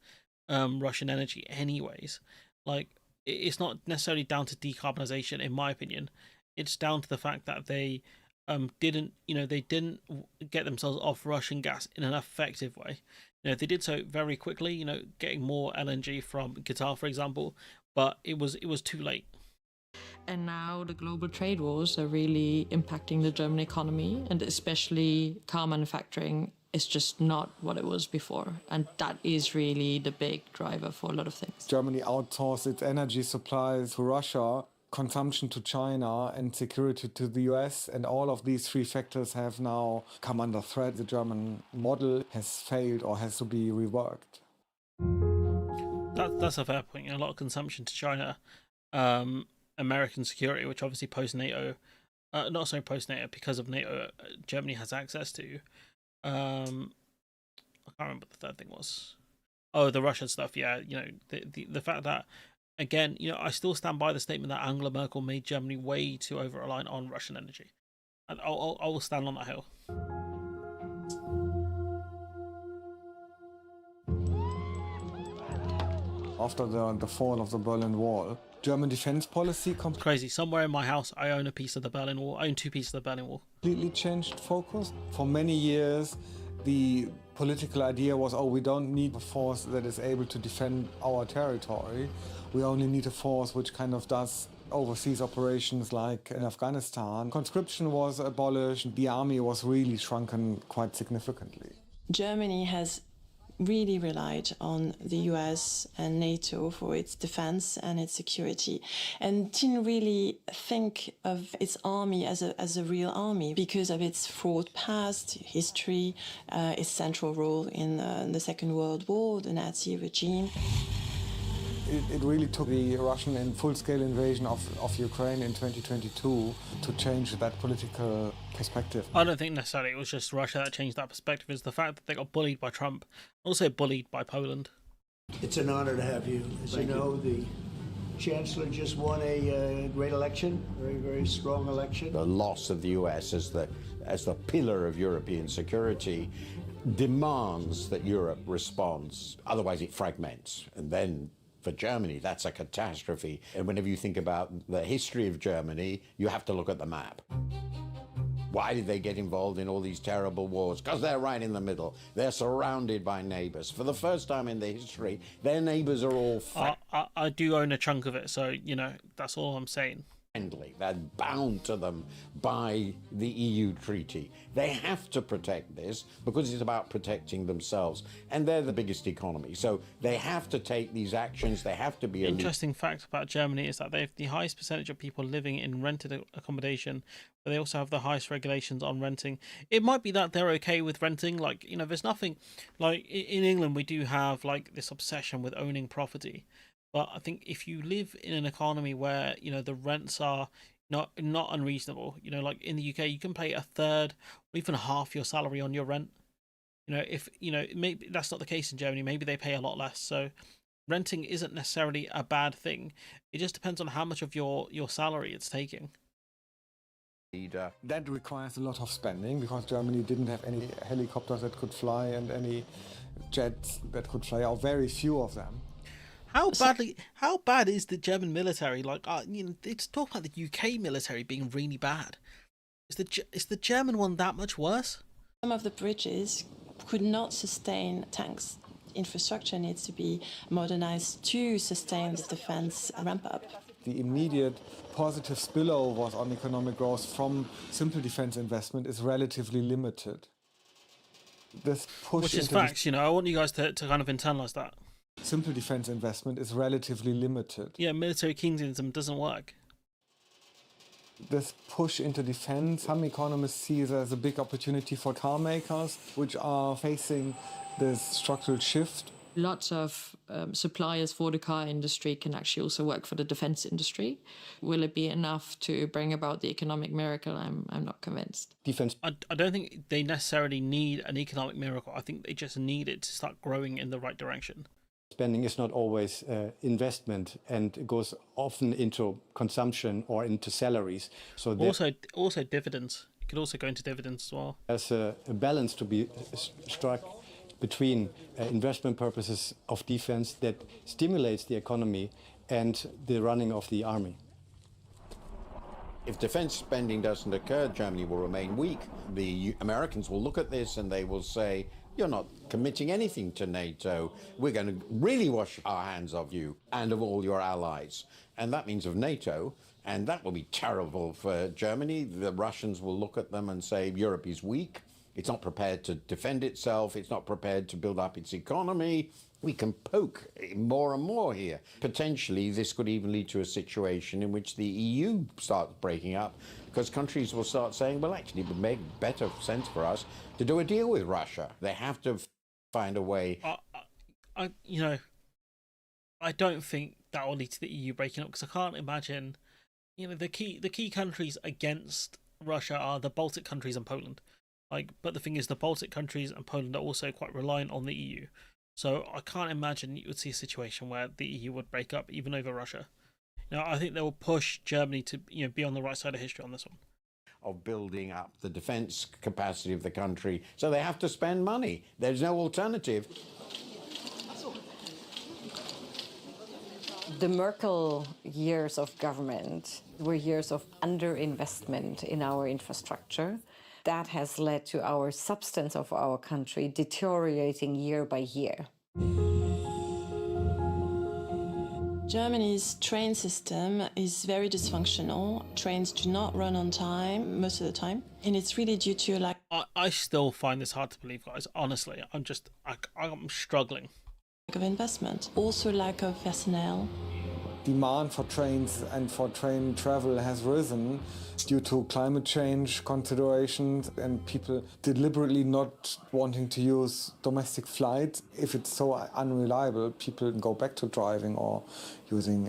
Russian energy anyways. Like, it's not necessarily down to decarbonisation, in my opinion. It's down to the fact that they didn't get themselves off Russian gas in an effective way. You know, they did so very quickly, you know, getting more LNG from Qatar, for example, but it was too late. And now the global trade wars are really impacting the German economy, and especially car manufacturing is just not what it was before. And that is really the big driver for a lot of things. Germany outsourced its energy supplies to Russia, consumption to China, and security to the US. And all of these three factors have now come under threat. The German model has failed or has to be reworked. That's a fair point. A lot of consumption to China. American security, which obviously post-NATO, not so post-NATO, because of NATO, Germany has access to. I can't remember what the third thing was. Oh, the Russian stuff. Yeah, you know, the fact that, again, you know, I still stand by the statement that Angela Merkel made Germany way too over-reliant on Russian energy, and I will stand on that hill. After the fall of the Berlin Wall, German defense policy crazy. Somewhere in my house, I own a piece of the Berlin Wall. I own two pieces of the Berlin Wall. Completely changed focus. For many years, the political idea was, oh, we don't need a force that is able to defend our territory. We only need a force which kind of does overseas operations like in Afghanistan. Conscription was abolished. The army was really shrunken quite significantly. Germany has really relied on the US and NATO for its defense and its security, and didn't really think of its army as a real army because of its fraught past, history, its central role in the Second World War, the Nazi regime. It really took the Russian and full-scale invasion of Ukraine in 2022 to change that political perspective. I don't think necessarily it was just Russia that changed that perspective. It's the fact that they got bullied by Trump, also bullied by Poland. It's an honor to have you. As you know, the Chancellor just won a great election, very, very strong election. The loss of the US as the pillar of European security demands that Europe responds, otherwise it fragments. And then for Germany, that's a catastrophe. And whenever you think about the history of Germany, you have to look at the map. Why did they get involved in all these terrible wars? Because they're right in the middle. They're surrounded by neighbours. For the first time in their history, their neighbours are all I do own a chunk of it, so, you know, that's all I'm saying. They're bound to them by the EU treaty. They have to protect this because it's about protecting themselves, and they're the biggest economy. So they have to take these actions. They have to be. Interesting fact about Germany is that they have the highest percentage of people living in rented accommodation, but they also have the highest regulations on renting. It might be that they're okay with renting. Like, you know, there's nothing like in England we do have like this obsession with owning property. But I think if you live in an economy where, you know, the rents are not unreasonable, you know, like in the UK, you can pay a third or even half your salary on your rent. You know, if, you know, maybe that's not the case in Germany. Maybe they pay a lot less. So renting isn't necessarily a bad thing. It just depends on how much of your salary it's taking. That requires a lot of spending because Germany didn't have any helicopters that could fly and any jets that could fly, or very few of them. How bad is the German military? Like, you know, it's talk about the UK military being really bad. Is the German one that much worse? Some of the bridges could not sustain tanks. Infrastructure needs to be modernized to sustain the defense ramp up. The immediate positive spillovers on economic growth from simple defense investment is relatively limited. This push Which is facts, I want you guys to kind of internalize that. Simple defense investment is relatively limited. Yeah, military Keynesianism doesn't work. This push into defense, some economists see it as a big opportunity for car makers, which are facing this structural shift. Lots of suppliers for the car industry can actually also work for the defense industry. Will it be enough to bring about the economic miracle? I'm not convinced. Defense. I don't think they necessarily need an economic miracle. I think they just need it to start growing in the right direction. Spending is not always investment, and it goes often into consumption or into salaries. So also dividends. It could also go into dividends as well. There's a balance to be struck between investment purposes of defense that stimulates the economy and the running of the army. If defense spending doesn't occur, Germany will remain weak. The Americans will look at this and they will say, you're not committing anything to NATO. We're going to really wash our hands of you and of all your allies. And that means of NATO, and that will be terrible for Germany. The Russians will look at them and say, Europe is weak. It's not prepared to defend itself. It's not prepared to build up its economy. We can poke more and more here. Potentially, this could even lead to a situation in which the EU starts breaking up, because countries will start saying, well, actually, it would make better sense for us to do a deal with Russia. They have to find a way. I don't think that will lead to the EU breaking up, because I can't imagine, the key countries against Russia are the Baltic countries and Poland. But the thing is, the Baltic countries and Poland are also quite reliant on the EU. So I can't imagine you would see a situation where the EU would break up even over Russia. I think they will push Germany to be on the right side of history on this one. Of building up the defence capacity of the country. So they have to spend money. There's no alternative. The Merkel years of government were years of underinvestment in our infrastructure. That has led to our substance of our country deteriorating year by year. Germany's train system is very dysfunctional. Trains do not run on time most of the time. And it's really due to I still find this hard to believe, guys. Honestly, I'm struggling. Lack of investment. Also lack of personnel. Demand for trains and for train travel has risen due to climate change considerations and people deliberately not wanting to use domestic flights. If it's so unreliable, people go back to driving or using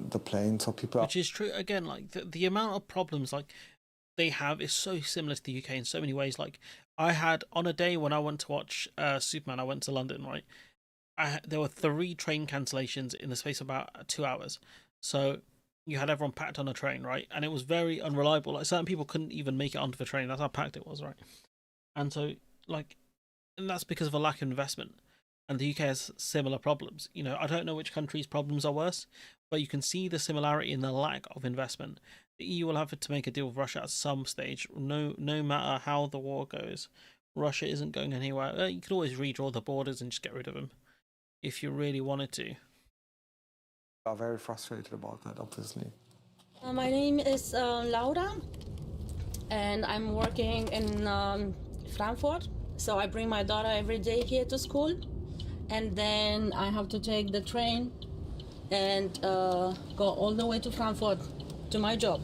the plane. So people Which is true. Again, the amount of problems they have is so similar to the UK in so many ways. I had, on a day when I went to watch Superman, I went to London, right? There were 3 train cancellations in the space of about 2 hours. So you had everyone packed on a train, right? And it was very unreliable. Certain people couldn't even make it onto the train. That's how packed it was, right? And so, and that's because of a lack of investment. And the UK has similar problems. I don't know which country's problems are worse, but you can see the similarity in the lack of investment. The EU will have to make a deal with Russia at some stage. No matter how the war goes, Russia isn't going anywhere. You could always redraw the borders and just get rid of them, if you really wanted to. Are very frustrated about that, obviously. My name is Laura, and I'm working in Frankfurt. So I bring my daughter every day here to school, and then I have to take the train and go all the way to Frankfurt to my job.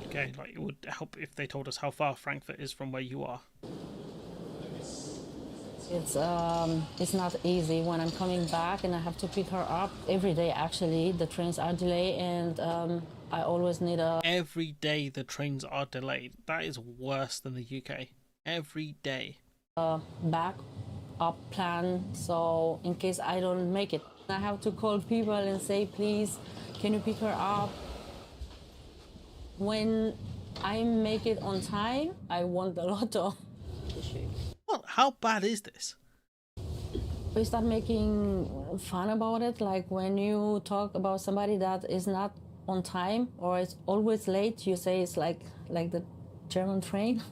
Okay, it would help if they told us how far Frankfurt is from where you are. It's not easy when I'm coming back and I have to pick her up every day. Actually, the trains are delayed, and I always need a. Every day the trains are delayed. That is worse than the UK. Every day. Back up plan, so in case I don't make it, I have to call people and say, please, can you pick her up? When I make it on time, I won the lotto. Well, how bad is this? We start making fun about it, like when you talk about somebody that is not on time or is always late, you say it's like the German train.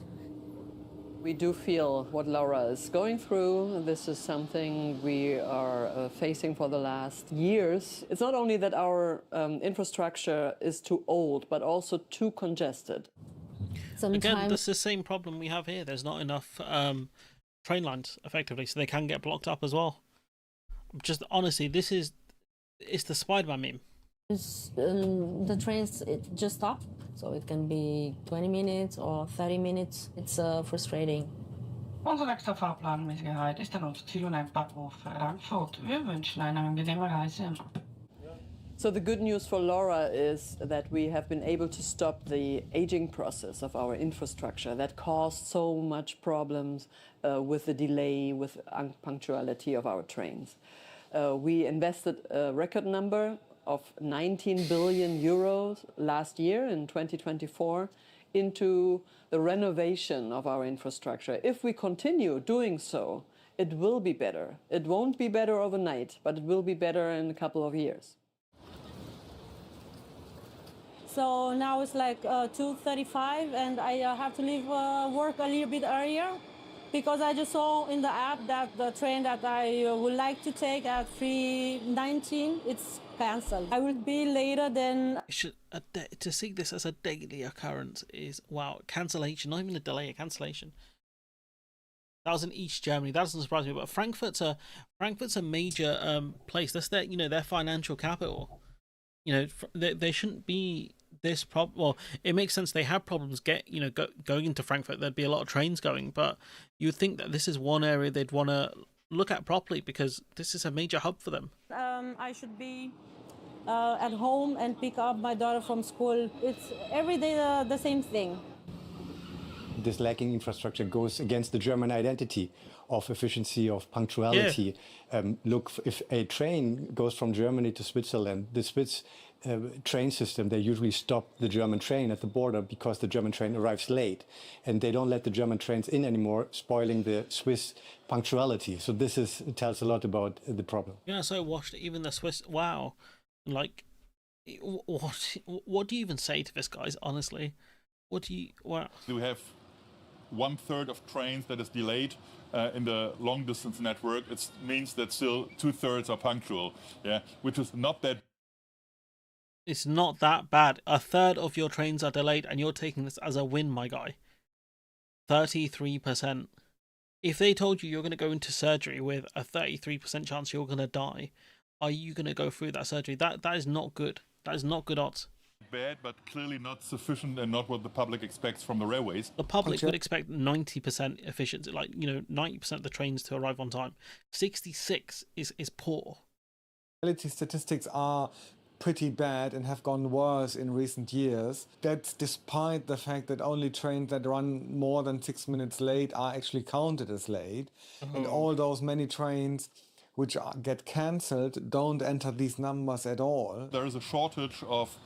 We do feel what Laura is going through. This is something we are facing for the last years. It's not only that our infrastructure is too old, but also too congested. Again, that's the same problem we have here. There's not enough train lines, effectively, so they can get blocked up as well. Just honestly, it's the Spider-Man meme. The trains just stop, so it can be 20 minutes or 30 minutes. It's frustrating. Unser nächster Fahrplan ist der Ortsziel und ein Bahnhof Frankfurt. Wir wünschen eine angenehme Reise. So the good news for Laura is that we have been able to stop the aging process of our infrastructure that caused so much problems with the delay, with punctuality of our trains. We invested a record number of 19 billion euros last year in 2024 into the renovation of our infrastructure. If we continue doing so, it will be better. It won't be better overnight, but it will be better in a couple of years. So now it's like 2:35 and I have to leave work a little bit earlier because I just saw in the app that the train that I would like to take at 3:19, it's cancelled. I will be later than... To see this as a daily occurrence is, wow, cancellation, not even a delay, a cancellation. That was in East Germany. That doesn't surprise me, but Frankfurt's a major place. That's their financial capital. There shouldn't be this problem. Well, it makes sense. They have problems going into Frankfurt. There'd be a lot of trains going, but you would think that this is one area they'd want to look at properly because this is a major hub for them. I should be at home and pick up my daughter from school. It's every day the same thing. This lacking infrastructure goes against the German identity of efficiency, of punctuality. Yeah. Look, if a train goes from Germany to Switzerland, the Swiss train system, they usually stop the German train at the border because the German train arrives late. And they don't let the German trains in anymore, spoiling the Swiss punctuality. So this tells a lot about the problem. Yeah, so I watched even the Swiss, wow. Like, what do you even say to this, guys, honestly? Wow. We have 1/3 of trains that is delayed in the long distance network. It means that still 2/3 are punctual, yeah, which is not that. It's not that bad. 1/3 of your trains are delayed, and you're taking this as a win, my guy. 33%. If they told you you're going to go into surgery with a 33% chance you're going to die, are you going to go through that surgery? That is not good. That is not good odds. Bad, but clearly not sufficient and not what the public expects from the railways. The public would expect 90% efficiency, 90% of the trains to arrive on time. 66 is poor. Quality statistics are pretty bad and have gone worse in recent years. That's despite the fact that only trains that run more than 6 minutes late are actually counted as late. And all those many trains which get cancelled don't enter these numbers at all. There is a shortage of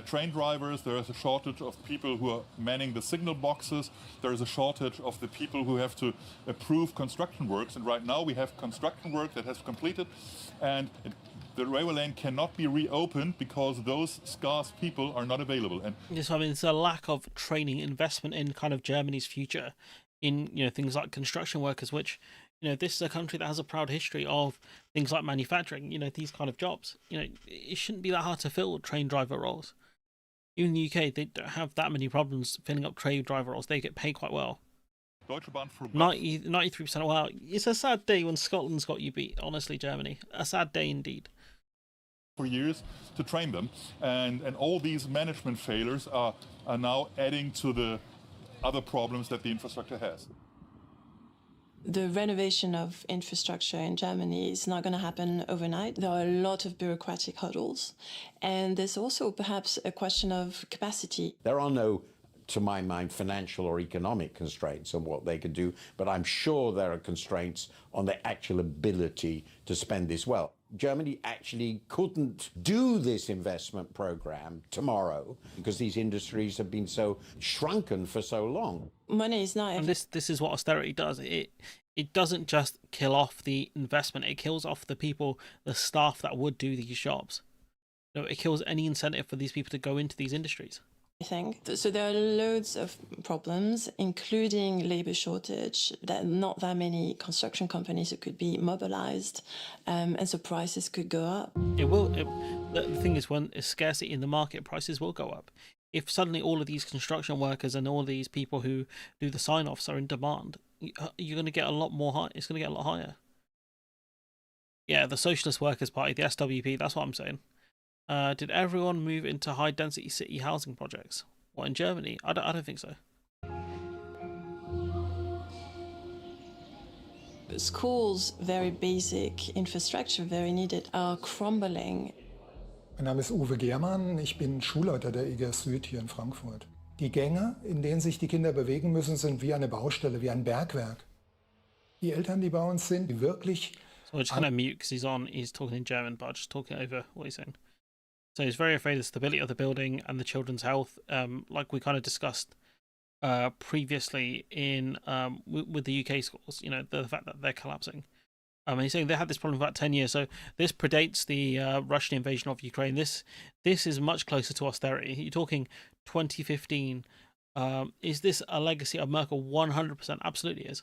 train drivers, there is a shortage of people who are manning the signal boxes, there is a shortage of the people who have to approve construction works, and right now we have construction work that has completed, and the railway lane cannot be reopened because those scarce people are not available. And yes, I mean, it's a lack of training, investment in kind of Germany's future in things like construction workers, which this is a country that has a proud history of things like manufacturing, these kind of jobs. It shouldn't be that hard to fill train driver roles. Even in the UK, they don't have that many problems filling up train driver roles. They get paid quite well. 93%. Wow, it's a sad day when Scotland's got you beat, honestly, Germany. A sad day indeed. For years to train them, and all these management failures are now adding to the other problems that the infrastructure has. The renovation of infrastructure in Germany is not going to happen overnight. There are a lot of bureaucratic hurdles, and there's also perhaps a question of capacity. There are no, to my mind, financial or economic constraints on what they can do, but I'm sure there are constraints on their actual ability to spend this well. Germany actually couldn't do this investment program tomorrow because these industries have been so shrunken for so long. Money is not... And this is what austerity does. It doesn't just kill off the investment, it kills off the people, the staff that would do these jobs. It kills any incentive for these people to go into these industries. I think. So there are loads of problems, including labour shortage. There are not that many construction companies that could be mobilised, and so prices could go up. It will. The thing is, when there's scarcity in the market, prices will go up. If suddenly all of these construction workers and all these people who do the sign-offs are in demand, you're going to get a lot more high. It's going to get a lot higher. Yeah, the Socialist Workers' Party, the SWP. That's what I'm saying. Did everyone move into high-density city housing projects? What, in Germany? I don't think so. Schools, very basic infrastructure, very needed, are crumbling. Mein Name ist Uwe Gehrmann, ich bin Schulleiter der IGS Süd hier in Frankfurt. Die Gänge, in denen sich die Kinder bewegen müssen, sind wie eine Baustelle, wie ein Bergwerk. Die Eltern, die bei uns sind, die wirklich... So I'm just going to mute because he's talking in German, but I'm just talking over what he's saying. So he's very afraid of the stability of the building and the children's health, like we kind of discussed previously in with the UK schools, you know, the fact that they're collapsing. And he's saying they had this problem for about 10 years, so this predates the Russian invasion of Ukraine. This is much closer to austerity. You're talking 2015. Is this a legacy of Merkel? 100%, absolutely is.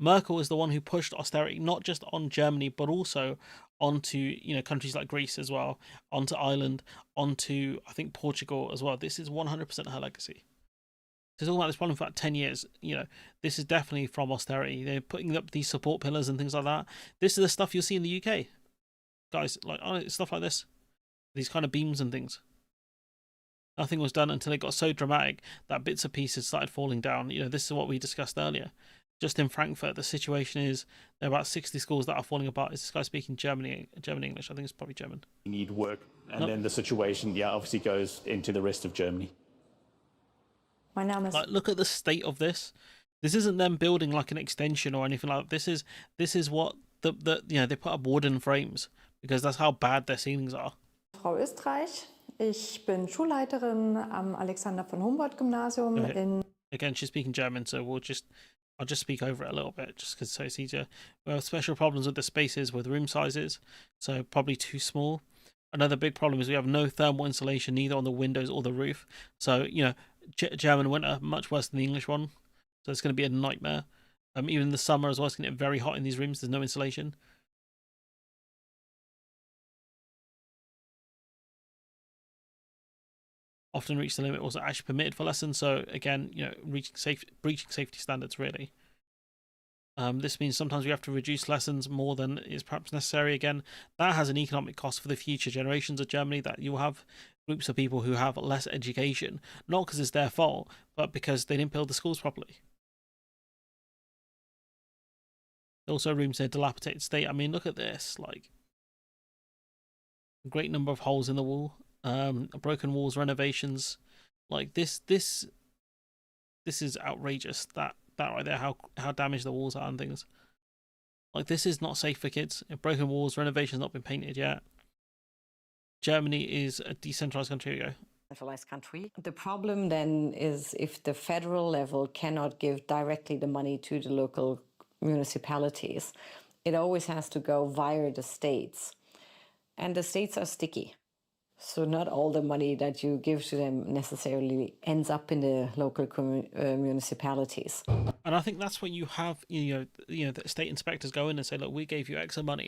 Merkel is the one who pushed austerity, not just on Germany, but also onto, you know, countries like Greece as well, onto Ireland, onto, I think, Portugal as well. This is 100% her legacy. So talking about this problem for about 10 years, you know, this is definitely from austerity. They're putting up these support pillars and things like that. This is the stuff you'll see in the UK. Guys, like stuff like this. These kind of beams and things. Nothing was done until it got so dramatic that bits and pieces started falling down. You know, this is what we discussed earlier. Just in Frankfurt, the situation is there are about 60 schools that are falling apart. Is this guy speaking German English? I think it's probably German. You need work, and then the situation, obviously goes into the rest of Germany. Like, look at the state of this. This isn't them building like an extension or anything like that. This is what the you know, they put up wooden frames because that's how bad their ceilings are. Frau Österreich, ich bin Schulleiterin am Alexander von Humboldt Gymnasium in... Again, she's speaking German, so I'll just speak over it a little bit, just because it's easier. We have special problems with the spaces with room sizes, so probably too small. Another big problem is we have no thermal insulation, neither on the windows or the roof. So, you know, German winter, much worse than the English one. So it's going to be a nightmare. Even in the summer as well, it's going to get very hot in these rooms. There's no insulation. Often reach the limit wasn't actually permitted for lessons. So again, you know, breaching safety standards really. This means sometimes we have to reduce lessons more than is perhaps necessary. Again, that has an economic cost for the future generations of Germany, that you'll have groups of people who have less education, not because it's their fault, but because they didn't build the schools properly. Also rooms in a dilapidated state. I mean, look at this, like a great number of holes in the wall, broken walls, renovations. Like this is outrageous. That right there, how damaged the walls are and things. Like, this is not safe for kids. Broken walls, renovations not been painted yet. Germany is a decentralized country. Here we go. Centralized country. The problem then is if the federal level cannot give directly the money to the local municipalities, it always has to go via the states. And the states are sticky. So not all the money that you give to them necessarily ends up in the local municipalities. And I think that's when you have, you know, the state inspectors go in and say, look, we gave you X amount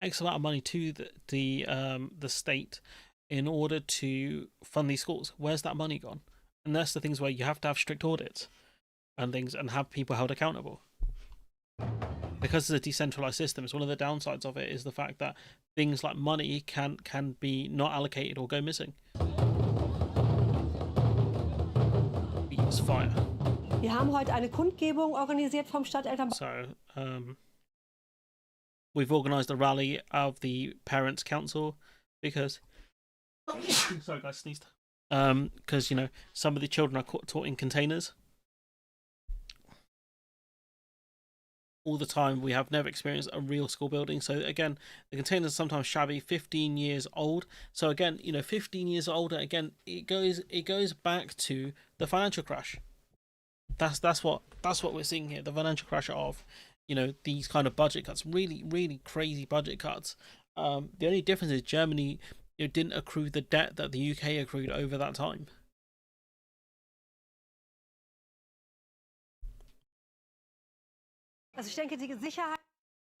of money to the state in order to fund these schools. Where's that money gone? And that's the things where you have to have strict audits and things and have people held accountable. Because it's a decentralized system, it's one of the downsides of it is the fact that things like money can be not allocated or go missing. It's fire. Wir haben heute eine Kundgebung organisiert vom Stadteltern. So, we've organised a rally of the Parents' Council because... Sorry guys, sneezed. Because, you know, some of the children are taught in containers. All the time, we have never experienced a real school building. So again, the containers are sometimes shabby, 15 years old. So again, you know, 15 years older, again, it goes back to the financial crash. That's what we're seeing here, the financial crash of, you know, these kind of budget cuts, really, really crazy budget cuts. The only difference is Germany, you know, didn't accrue the debt that the UK accrued over that time.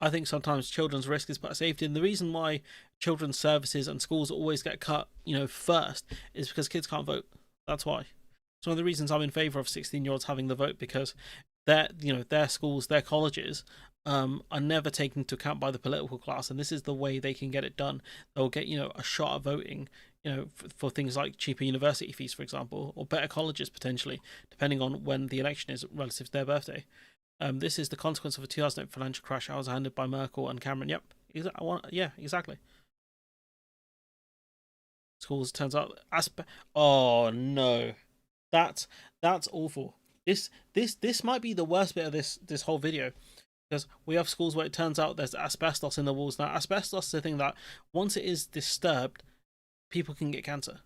I think sometimes children's risk is better safety, and the reason why children's services and schools always get cut, first, is because kids can't vote. That's why. It's one of the reasons I'm in favour of 16-year-olds having the vote, because their schools, their colleges, are never taken into account by the political class, and this is the way they can get it done. They'll get a shot at voting, for things like cheaper university fees, for example, or better colleges potentially, depending on when the election is relative to their birthday. This is the consequence of a 2008 financial crash. I was handed by Merkel and Cameron. Yep, exactly. Schools, turns out, oh no, that's awful. This might be the worst bit of this whole video, because we have schools where it turns out there's asbestos in the walls. Now, asbestos is a thing that once it is disturbed, people can get cancer.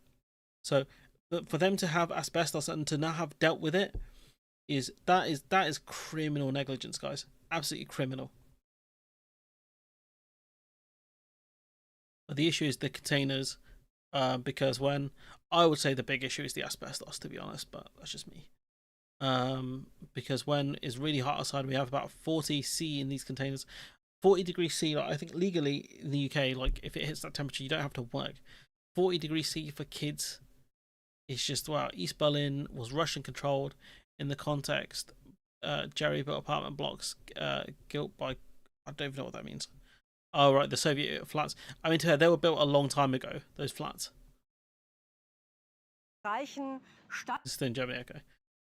So, for them to have asbestos and to not have dealt with it is criminal negligence, guys. Absolutely criminal. But the issue is the containers, because I would say the big issue is the asbestos, to be honest, but that's just me. Because when it's really hot outside, we have about 40 C in these containers. 40 degrees C, I think legally in the UK, like if it hits that temperature, you don't have to work. 40 degrees C for kids is just, wow. East Berlin was Russian controlled in the context, Jerry built apartment blocks, built by, I don't even know what that means. Oh, right, the Soviet flats. I mean, to her, they were built a long time ago, those flats. Still in Germany,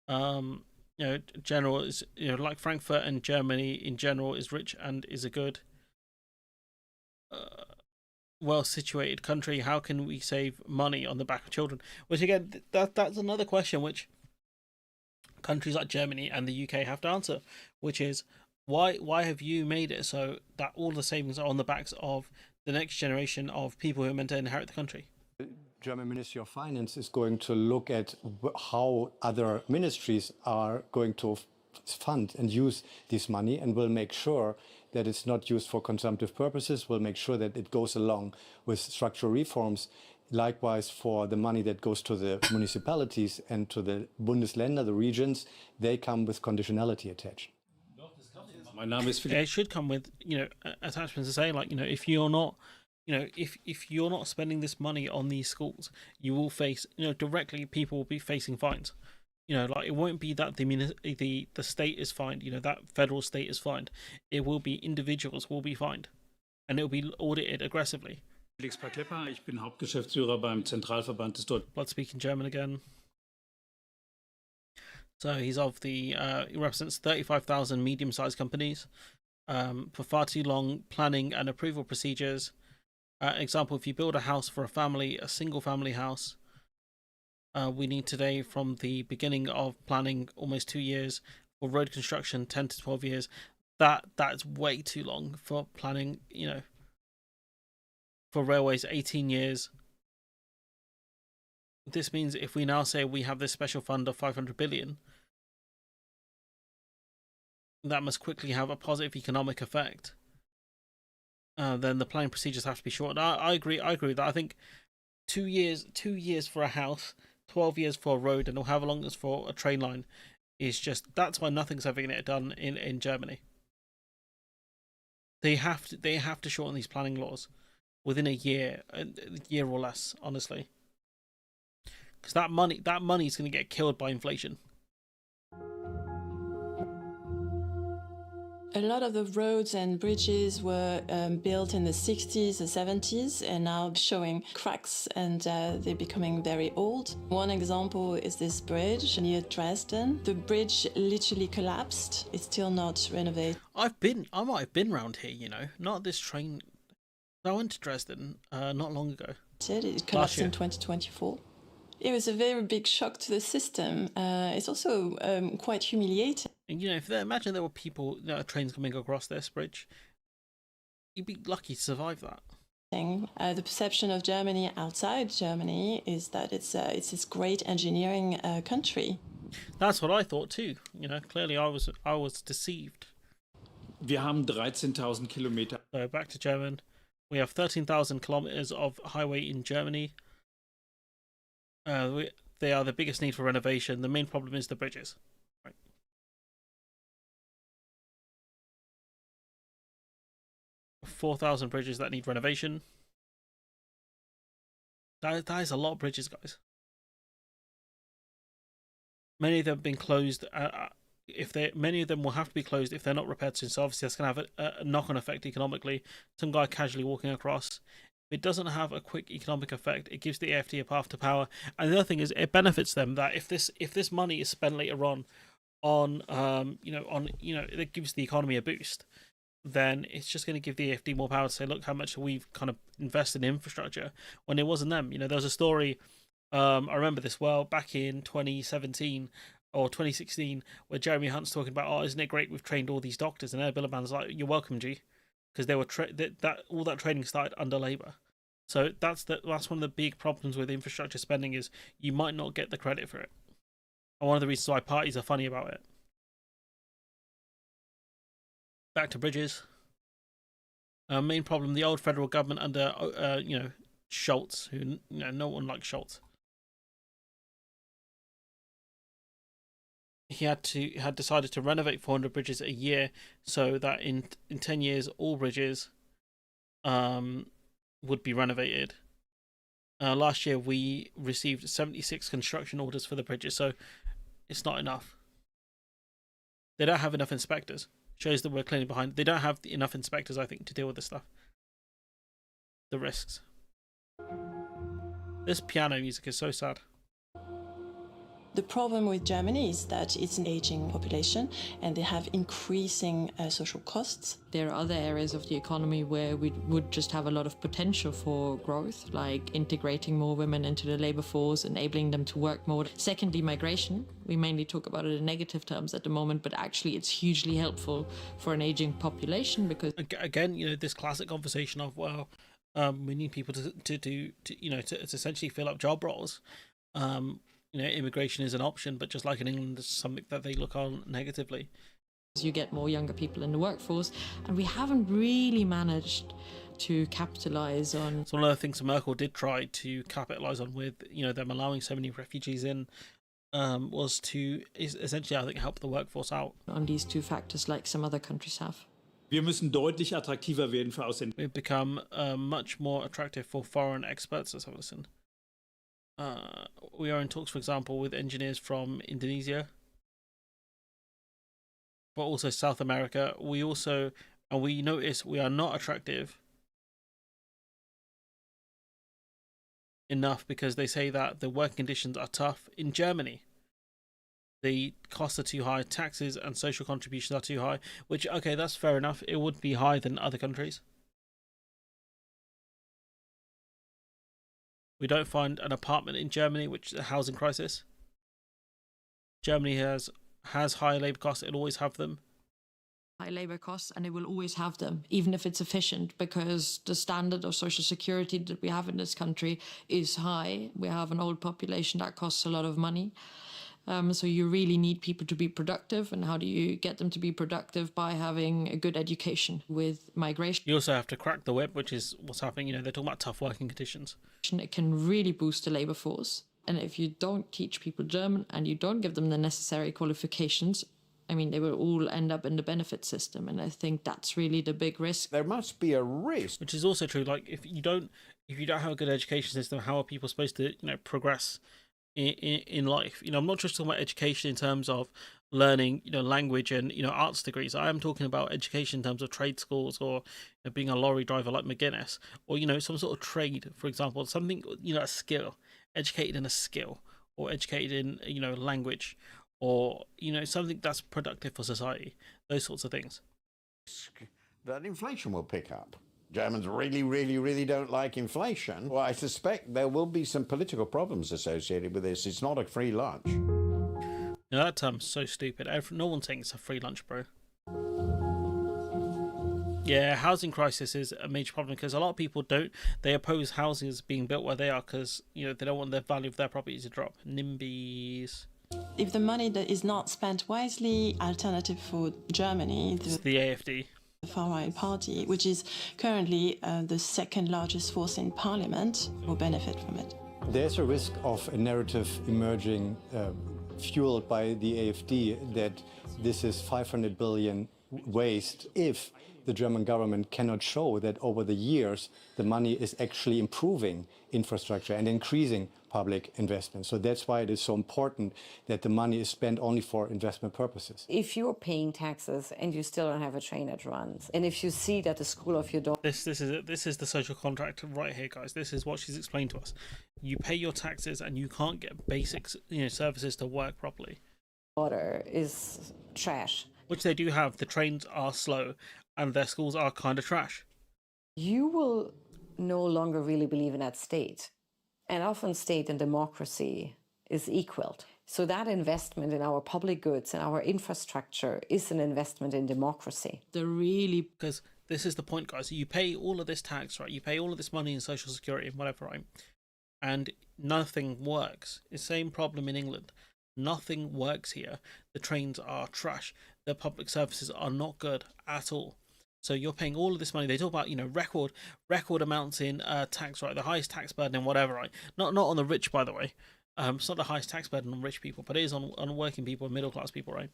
okay. General is, like Frankfurt and Germany in general is rich and is a good, well-situated country. How can we save money on the back of children? Which again, that's another question which countries like Germany and the UK have to answer, which is why have you made it so that all the savings are on the backs of the next generation of people who are meant to inherit the country? The German Ministry of Finance is going to look at how other ministries are going to fund and use this money, and will make sure that it's not used for consumptive purposes. Will make sure that it goes along with structural reforms. Likewise, for the money that goes to the municipalities and to the Bundesländer, the regions, they come with conditionality attached. Yeah, it should come with attachments to say, like, if you're not if you're not spending this money on these schools, you will face, directly, people will be facing fines. Like, it won't be that the state is fined, that federal state is fined. It will be individuals will be fined, and it will be audited aggressively. Felix Parklepper, ich bin Hauptgeschäftsführer beim Zentralverband des Let's speak in German again. So he represents 35,000 medium-sized companies. For far too long, planning and approval procedures. Example, if you build a house for a family, a single-family house, we need today, from the beginning of planning, almost 2 years. For road construction, 10 to 12 years. That's way too long for planning, For railways, 18 years. This means if we now say we have this special fund of 500 billion, that must quickly have a positive economic effect. Then the planning procedures have to be shortened. I agree with that. I think 2 years for a house, 12 years for a road, and however long it's for a train line is just, that's why nothing's ever going to get done in Germany. They have to shorten these planning laws within a year or less, honestly. Because that money is going to get killed by inflation. A lot of the roads and bridges were built in the 60s and 70s and now showing cracks, and they're becoming very old. One example is this bridge near Dresden. The bridge literally collapsed. It's still not renovated. I might have been around here, not this train. I went to Dresden not long ago. It collapsed in 2024. It was a very big shock to the system. It's also quite humiliating. And, imagine there were people, trains coming across this bridge, you'd be lucky to survive that. The perception of Germany outside Germany is that it's this great engineering country. That's what I thought too. Clearly I was deceived. Wir haben 13,000 Kilometer. So back to German. We have 13,000 kilometers of highway in Germany. They are the biggest need for renovation. The main problem is the bridges. 4,000 bridges that need renovation. That is a lot of bridges, guys. Many of them have been closed. Many of them will have to be closed if they're not repaired soon. So obviously that's going to have a knock-on effect economically. Some guy casually walking across. If it doesn't have a quick economic effect, it gives the AFD a path to power. And the other thing is, it benefits them that if this money is spent later on it gives the economy a boost, then it's just going to give the AFD more power to say, look how much we've kind of invested in infrastructure when it wasn't them. There was a story, I remember this well, back in 2017 or 2016, where Jeremy Hunt's talking about, oh, isn't it great we've trained all these doctors? And Ed Miliband's like, you're welcome, G, because they were all that training started under Labour. So that's one of the big problems with infrastructure spending is you might not get the credit for it. And one of the reasons why parties are funny about it. Back to bridges. Main problem: the old federal government under Schultz, who no one likes Schultz. He had decided to renovate 400 bridges a year, so that in 10 years all bridges would be renovated. Last year we received 76 construction orders for the bridges, so it's not enough. They don't have enough inspectors. Shows that we're clearly behind. They don't have enough inspectors, I think, to deal with this stuff. The risks. This piano music is so sad. The problem with Germany is that it's an aging population and they have increasing social costs. There are other areas of the economy where we would just have a lot of potential for growth, like integrating more women into the labour force, enabling them to work more. Secondly, migration. We mainly talk about it in negative terms at the moment, but actually it's hugely helpful for an aging population because... Again, this classic conversation of, well, we need people to essentially fill up job roles. Immigration is an option, but just like in England, it's something that they look on negatively. You get more younger people in the workforce, and we haven't really managed to capitalise on... So one of the things Merkel did try to capitalise on with, them allowing so many refugees in, was to essentially, I think, help the workforce out. On these two factors, like some other countries have. Wir müssen deutlich attraktiver werden für Ausländer. We've become much more attractive for foreign experts. Let's have a listen. We are in talks, for example, with engineers from Indonesia, but also South America. We notice we are not attractive enough because they say that the working conditions are tough in Germany. The costs are too high, taxes and social contributions are too high, which, okay, that's fair enough. It would be higher than other countries. We don't find an apartment in Germany, which is a housing crisis. Germany has high labour costs. It'll always have them. High labour costs, and it will always have them, even if it's efficient, because the standard of social security that we have in this country is high. We have an old population that costs a lot of money. So you really need people to be productive. And how do you get them to be productive? By having a good education. With migration, you also have to crack the whip, which is what's happening. They're talking about tough working conditions. It can really boost the labour force. And if you don't teach people German and you don't give them the necessary qualifications, they will all end up in the benefit system. And I think that's really the big risk. There must be a risk. Which is also true. Like if you don't have a good education system, how are people supposed to progress in life? I'm not just talking about education in terms of learning language and arts degrees. I am talking about education in terms of trade schools or being a lorry driver like McGuinness, or some sort of trade, for example, something, a skill, educated in a skill, or educated in language, or something that's productive for society. Those sorts of things. That inflation will pick up. Germans really, really, really don't like inflation. Well, I suspect there will be some political problems associated with this. It's not a free lunch. That term's so stupid. No one's saying it's a free lunch, bro. Yeah, housing crisis is a major problem because a lot of people they oppose houses being built where they are because, they don't want the value of their property to drop. NIMBYs. If the money that is not spent wisely, alternative for Germany... It's the AFD. The far-right party, which is currently the second largest force in parliament, will benefit from it. There's a risk of a narrative emerging fueled by the AFD that this is 500 billion waste if the German government cannot show that over the years the money is actually improving infrastructure and increasing public investment. So that's why it is so important that the money is spent only for investment purposes. If you're paying taxes and you still don't have a train that runs, and if you see that the school of your daughter... This is the social contract right here, guys. This is what she's explained to us. You pay your taxes and you can't get basic, services to work properly. Daughter is trash. Which they do have. The trains are slow and their schools are kind of trash. You will no longer really believe in that state. And often state and democracy is equaled. So that investment in our public goods and our infrastructure is an investment in democracy. Because this is the point, guys. You pay all of this tax, right? You pay all of this money in social security and whatever, right? And nothing works. It's the same problem in England. Nothing works here. The trains are trash. The public services are not good at all. So you're paying all of this money. They talk about, record amounts in tax, right? The highest tax burden and whatever, right? Not on the rich, by the way. It's not the highest tax burden on rich people, but it is on working people and middle class people, right?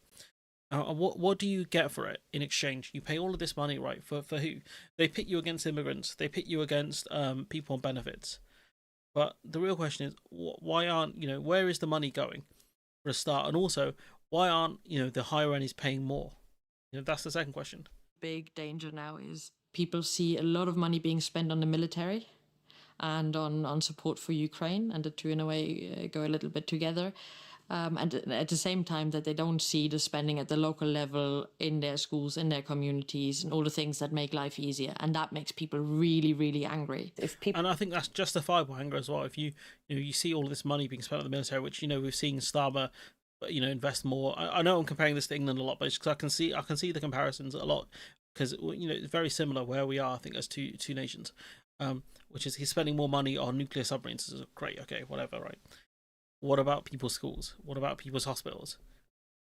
What do you get for it in exchange? You pay all of this money, right? For who? They pit you against immigrants. They pit you against people on benefits. But the real question is, why aren't, where is the money going for a start? And also, why aren't, the higher earners paying more? That's the second question. Big danger now is people see a lot of money being spent on the military and on support for Ukraine, and the two in a way go a little bit together. And at the same time that they don't see the spending at the local level in their schools, in their communities, and all the things that make life easier. And that makes people really, really angry. And I think that's justifiable anger as well. If you see all of this money being spent on the military, which we've seen Starmer invest more. I know I'm comparing this to England a lot, but it's because I can see the comparisons a lot, because it's very similar where we are, I think, as two nations. Which is he's spending more money on nuclear submarines. So great, okay, whatever, right? What about people's schools? What about people's hospitals?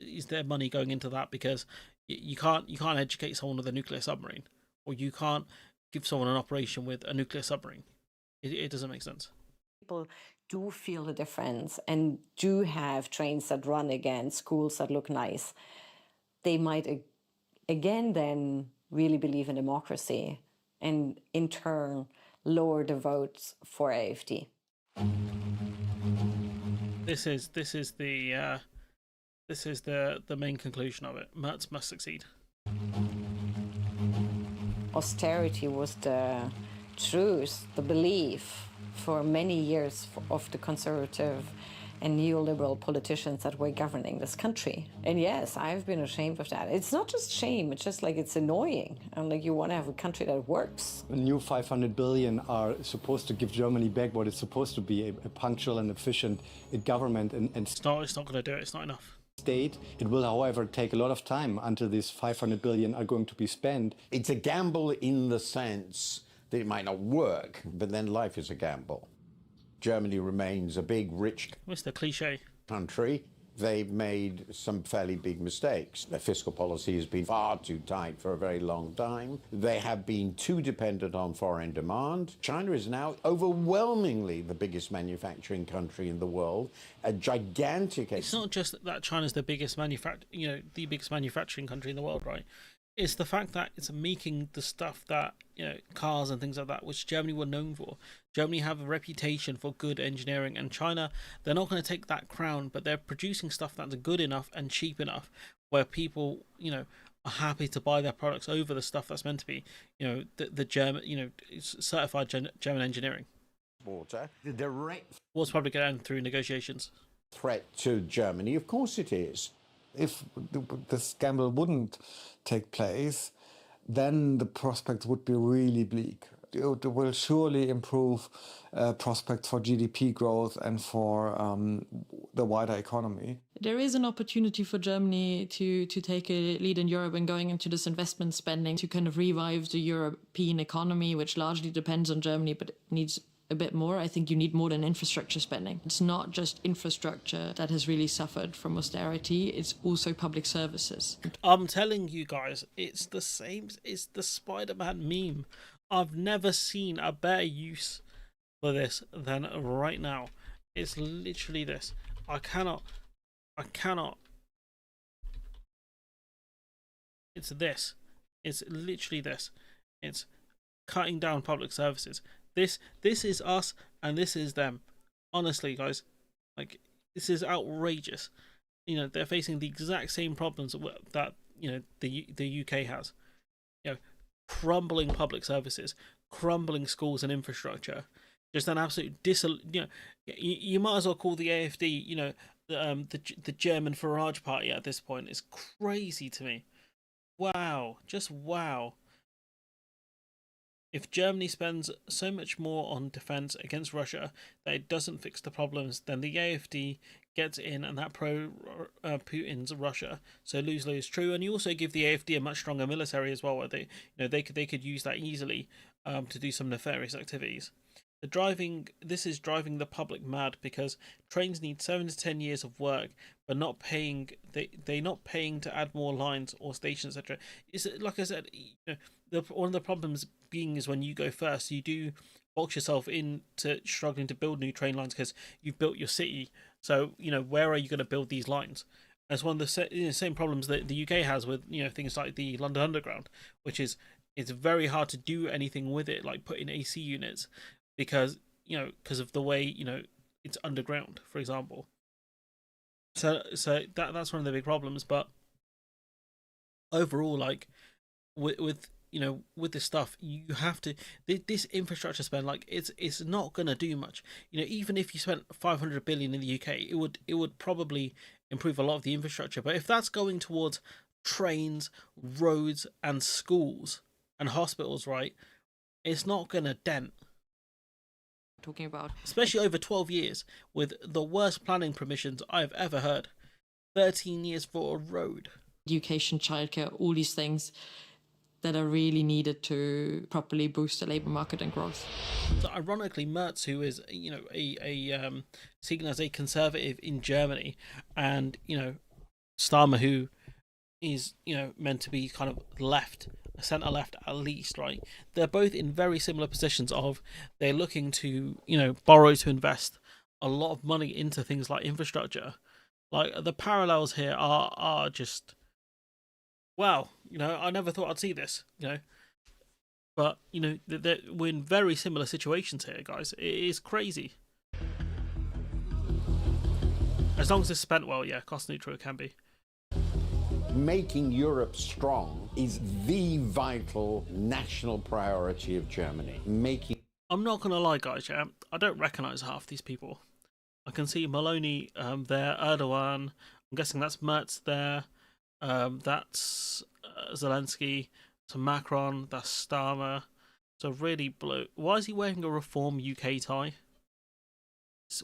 Is there money going into that? Because you can't educate someone with a nuclear submarine, or you can't give someone an operation with a nuclear submarine. It doesn't make sense. People do feel the difference and do have trains that run again, schools that look nice. They might again then really believe in democracy and in turn lower the votes for AfD. This is the main conclusion of it. Merz must succeed. Austerity was the truth, the belief for many years of the conservative and neoliberal politicians that were governing this country. And yes, I've been ashamed of that. It's not just shame, it's just like it's annoying. And like you want to have a country that works. The new 500 billion are supposed to give Germany back what it's supposed to be, a punctual and efficient government and It's not going to do it, it's not enough. State. It will, however, take a lot of time until these 500 billion are going to be spent. It's a gamble in the sense that it might not work, but then life is a gamble. Germany remains a big, rich Mr. Cliche country. They've made some fairly big mistakes. Their fiscal policy has been far too tight for a very long time. They have been too dependent on foreign demand. China is now overwhelmingly the biggest manufacturing country in the world, a gigantic... It's not just that China's the biggest the biggest manufacturing country in the world, right? It's the fact that it's making the stuff that, cars and things like that, which Germany were known for. Germany have a reputation for good engineering, and China, they're not going to take that crown, but they're producing stuff that's good enough and cheap enough where people, are happy to buy their products over the stuff that's meant to be, the German, certified German engineering. Water, the direct War's probably going to end through negotiations. threat to Germany, of course it is. If this gamble wouldn't take place, then the prospects would be really bleak. It will surely improve prospects for GDP growth and for the wider economy. There is an opportunity for Germany to take a lead in Europe and going into this investment spending to kind of revive the European economy, which largely depends on Germany, but it needs a bit more. I think you need more than infrastructure spending. It's not just infrastructure that has really suffered from austerity, it's also public services. I'm telling you guys, it's the same, it's the Spider-Man meme. I've never seen a better use for this than right now. It's literally this. I cannot. It's this. It's literally this. It's cutting down public services. This is us and this is them. Honestly, guys, like, this is outrageous. You know, they're facing the exact same problems that you know the UK has. You know, crumbling public services, crumbling schools and infrastructure. Just an absolute you know, you might as well call the AfD, you know, the German Farage party at this point. It's crazy to me. Wow, just wow. If Germany spends so much more on defense against Russia that it doesn't fix the problems, then the AfD gets in, and that Putin's Russia. So lose-lose. True, and you also give the AfD a much stronger military as well, where they could use that easily to do some nefarious activities. This is driving the public mad, because trains need 7 to 10 years of work, but not paying. They're not paying to add more lines or stations, etc. It's like I said, you know, one of the problems being is when you go first, you do box yourself into struggling to build new train lines because you've built your city. So you know, where are you going to build these lines? That's one of the same problems that the UK has with, you know, things like the London Underground, which is it's very hard to do anything with it, like put in AC units, because of the way, you know, it's underground, for example. So that's one of the big problems. But overall, like with you know, with this stuff, you have to this infrastructure spend, like it's not gonna do much. You know, even if you spent 500 billion in the UK, it would probably improve a lot of the infrastructure. But if that's going towards trains, roads, and schools and hospitals, right, it's not gonna dent. Talking about, especially over 12 years with the worst planning permissions I've ever heard. 13 years for a road. Education, childcare, all these things that are really needed to properly boost the labour market and growth. So ironically, Merz, who is, you know, a seen as a conservative in Germany, and, you know, Starmer, who is, you know, meant to be kind of left, centre left at least, right? They're both in very similar positions of they're looking to, you know, borrow to invest a lot of money into things like infrastructure. Like, the parallels here are just, wow, you know, I never thought I'd see this, you know. But, you know, we're in very similar situations here, guys. It is crazy. As long as it's spent well, yeah, cost neutral it can be. Making Europe strong is the vital national priority of Germany. I'm not going to lie, guys, yeah, I don't recognise half these people. I can see Maloney there, Erdogan, I'm guessing that's Merz there, that's Zelensky, so Macron, that's Starmer. So really blue. Why is he wearing a Reform UK tie?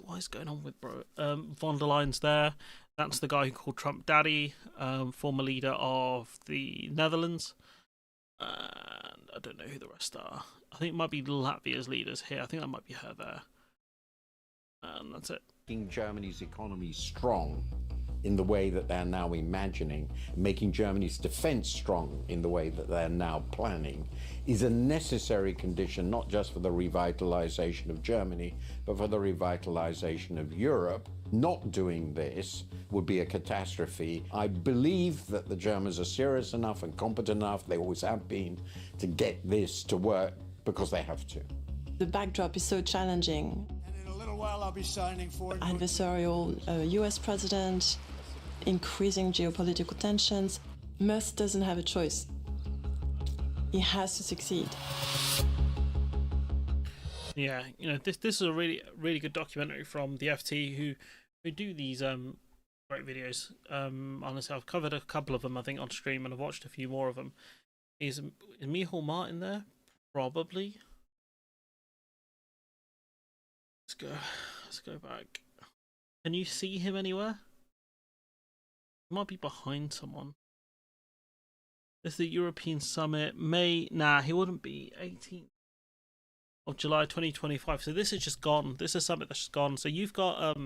What is going on with bro? Von der Leyen's there. That's the guy who called Trump daddy, former leader of the Netherlands. And I don't know who the rest are. I think it might be Latvia's leaders here. I think that might be her there. And that's it. Making Germany's economy strong in the way that they're now imagining, making Germany's defense strong in the way that they're now planning, is a necessary condition, not just for the revitalization of Germany, but for the revitalization of Europe. Not doing this would be a catastrophe. I believe that the Germans are serious enough and competent enough, they always have been, to get this to work because they have to. The backdrop is so challenging. And in a little while I'll be signing for Adversarial US president, increasing geopolitical tensions. Merz doesn't have a choice. He has to succeed. Yeah, you know, this is a really good documentary from the FT who do these great videos. Honestly, I've covered a couple of them, I think, on stream, and I've watched a few more of them. Is Micheal Martin there? Probably. Let's go back. Can you see him anywhere? He might be behind someone. This is the European Summit. Nah, he wouldn't be. 18th of July 2025. So this is just gone. This is a summit that's just gone. So you've got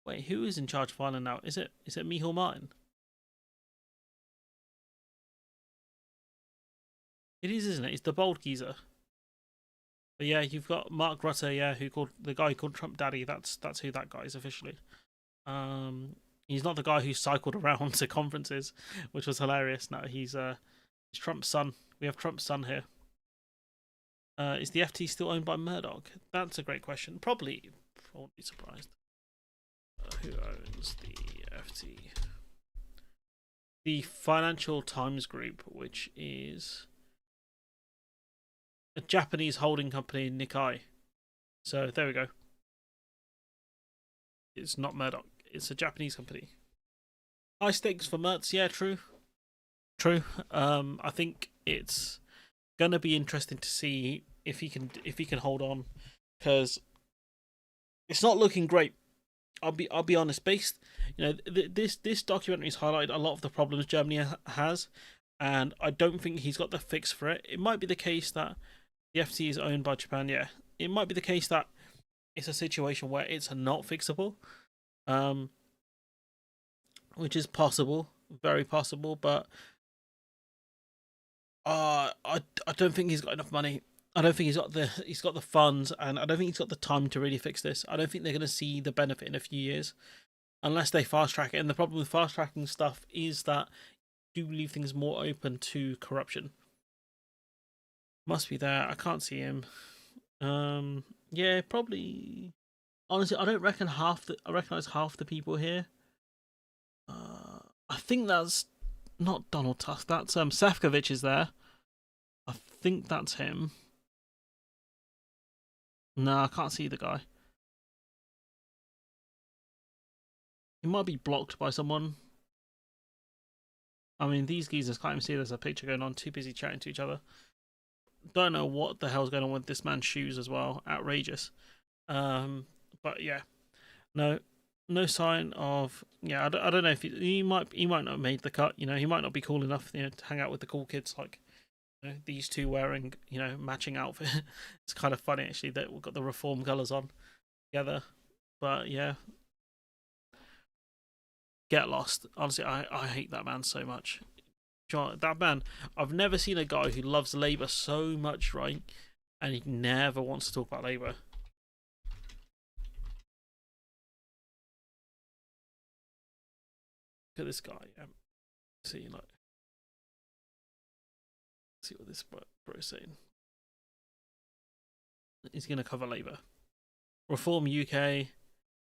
wait, who is in charge of Ireland now? Is it Micheal Martin? It is, isn't it? It's the bald geezer. But yeah, you've got Mark Rutte, yeah, the guy called Trump Daddy. That's who that guy is officially. He's not the guy who cycled around to conferences, which was hilarious. No, he's Trump's son. We have Trump's son here. Is the FT still owned by Murdoch? That's a great question. Probably. I won't be surprised. Who owns the FT? The Financial Times Group, which is a Japanese holding company, Nikkei. So there we go. It's not Murdoch. It's a Japanese company. High stakes for Mertz. Yeah, true. True. I think it's gonna be interesting to see if he can hold on, because it's not looking great. I'll be honest. Based, this documentary has highlighted a lot of the problems Germany has, and I don't think he's got the fix for it. It might be the case that the FT is owned by Japan. Yeah, it might be the case that it's a situation where it's not fixable, which is possible, very possible. But I don't think he's got enough money. I don't think he's got the funds, and I don't think he's got the time to really fix this. I don't think they're going to see the benefit in a few years, unless they fast track it. And the problem with fast tracking stuff is that you do leave things more open to corruption. Must be there. I can't see him. Yeah, probably. Honestly, I don't reckon I recognize half the people here. I think that's not Donald Tusk. That's Sefcovic is there. I think that's him. No, I can't see the guy. He might be blocked by someone. I mean, these geezers can't even see there's a picture going on. Too busy chatting to each other. Don't know what the hell's going on with this man's shoes as well. Outrageous. But yeah, no sign of. Yeah, I don't know if he might not have made the cut. He might not be cool enough, to hang out with the cool kids like. These two wearing, matching outfit. It's kind of funny actually that we've got the Reform colours on together. But yeah, get lost. Honestly, I hate that man so much. That man, I've never seen a guy who loves Labour so much, right? And he never wants to talk about Labour. Look at this guy. See, like. See what this bro is saying. He's going to cover Labour. Reform UK.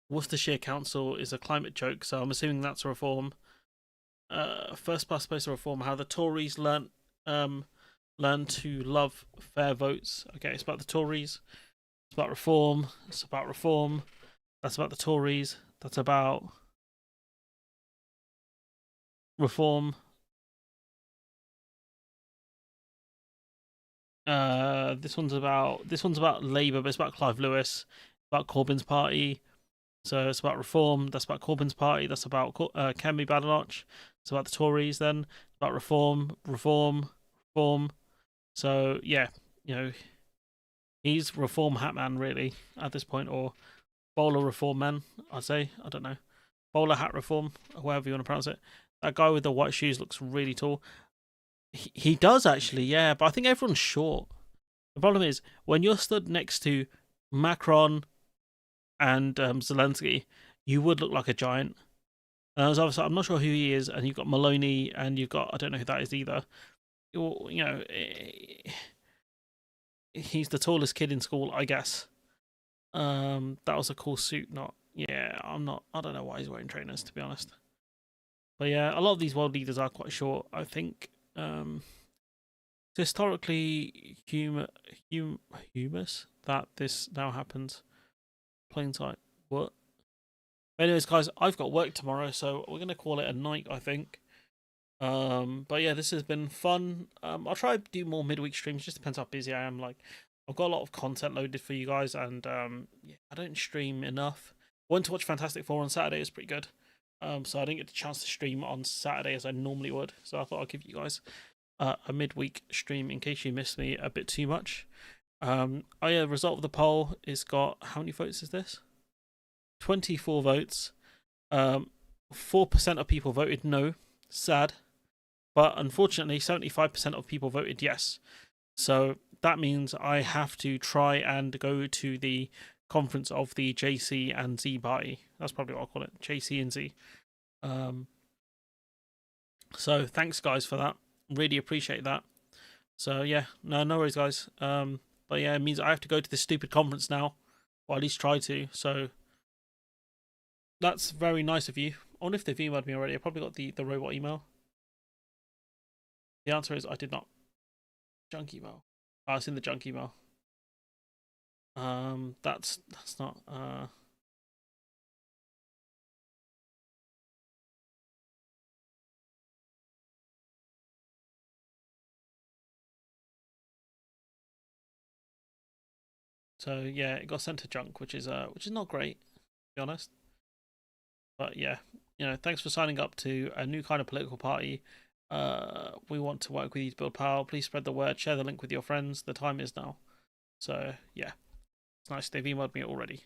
Worcestershire Council is a climate joke, so I'm assuming that's a reform. First past post reform. How the Tories learn to love fair votes. Okay, it's about the Tories. It's about reform. It's about reform. That's about the Tories. That's about reform. This one's about Labour, but it's about Clive Lewis, about Corbyn's party. So it's about reform. That's about Corbyn's party. That's about Kemi Badenoch. It's about the Tories. Then it's about reform. So yeah, he's reform hat man really at this point, or bowler reform man. I'd say. I don't know, bowler hat reform, or however you want to pronounce it. That guy with the white shoes looks really tall. He does actually, yeah, but I think everyone's short. The problem is when you're stood next to Macron and Zelensky, you would look like a giant. And obviously, I'm not sure who he is, and you've got Maloney, and you've got I don't know who that is either. He's the tallest kid in school, I guess. That was a cool suit. I don't know why he's wearing trainers, to be honest. But yeah, a lot of these world leaders are quite short, I think. Historically humorous that this now happens. Plain sight. What? Anyways, guys, I've got work tomorrow, so we're gonna call it a night, I think. But yeah, this has been fun. I'll try to do more midweek streams. Just depends how busy I am. Like, I've got a lot of content loaded for you guys, and yeah, I don't stream enough. I went to watch Fantastic Four on Saturday. It was pretty good. So I didn't get the chance to stream on Saturday as I normally would. So I thought I'd give you guys a midweek stream in case you missed me a bit too much. Oh yeah, the result of the poll is got, how many votes is this? 24 votes. 4% of people voted no. Sad. But unfortunately, 75% of people voted yes. So that means I have to try and go to the conference of the JC and Z party. That's probably what I'll call it. JC and Z. So thanks guys for that. Really appreciate that. So yeah, no worries guys. But yeah, it means I have to go to this stupid conference now, or at least try to. So that's very nice of you. I wonder if they've emailed me already. I probably got the robot email. The answer is I did not. Junk email. Oh, it's in the junk email. That's not So yeah, it got sent to junk, which is not great, to be honest. But yeah, thanks for signing up to a new kind of political party. We want to work with you to build power. Please spread the word, share the link with your friends. The time is now. So yeah, it's nice. They've emailed me already.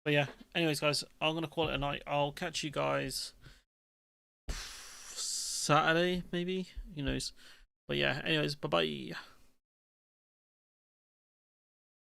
But yeah, anyways guys, I'm gonna call it a night. I'll catch you guys Saturday, maybe. Who knows? But yeah, anyways, bye bye.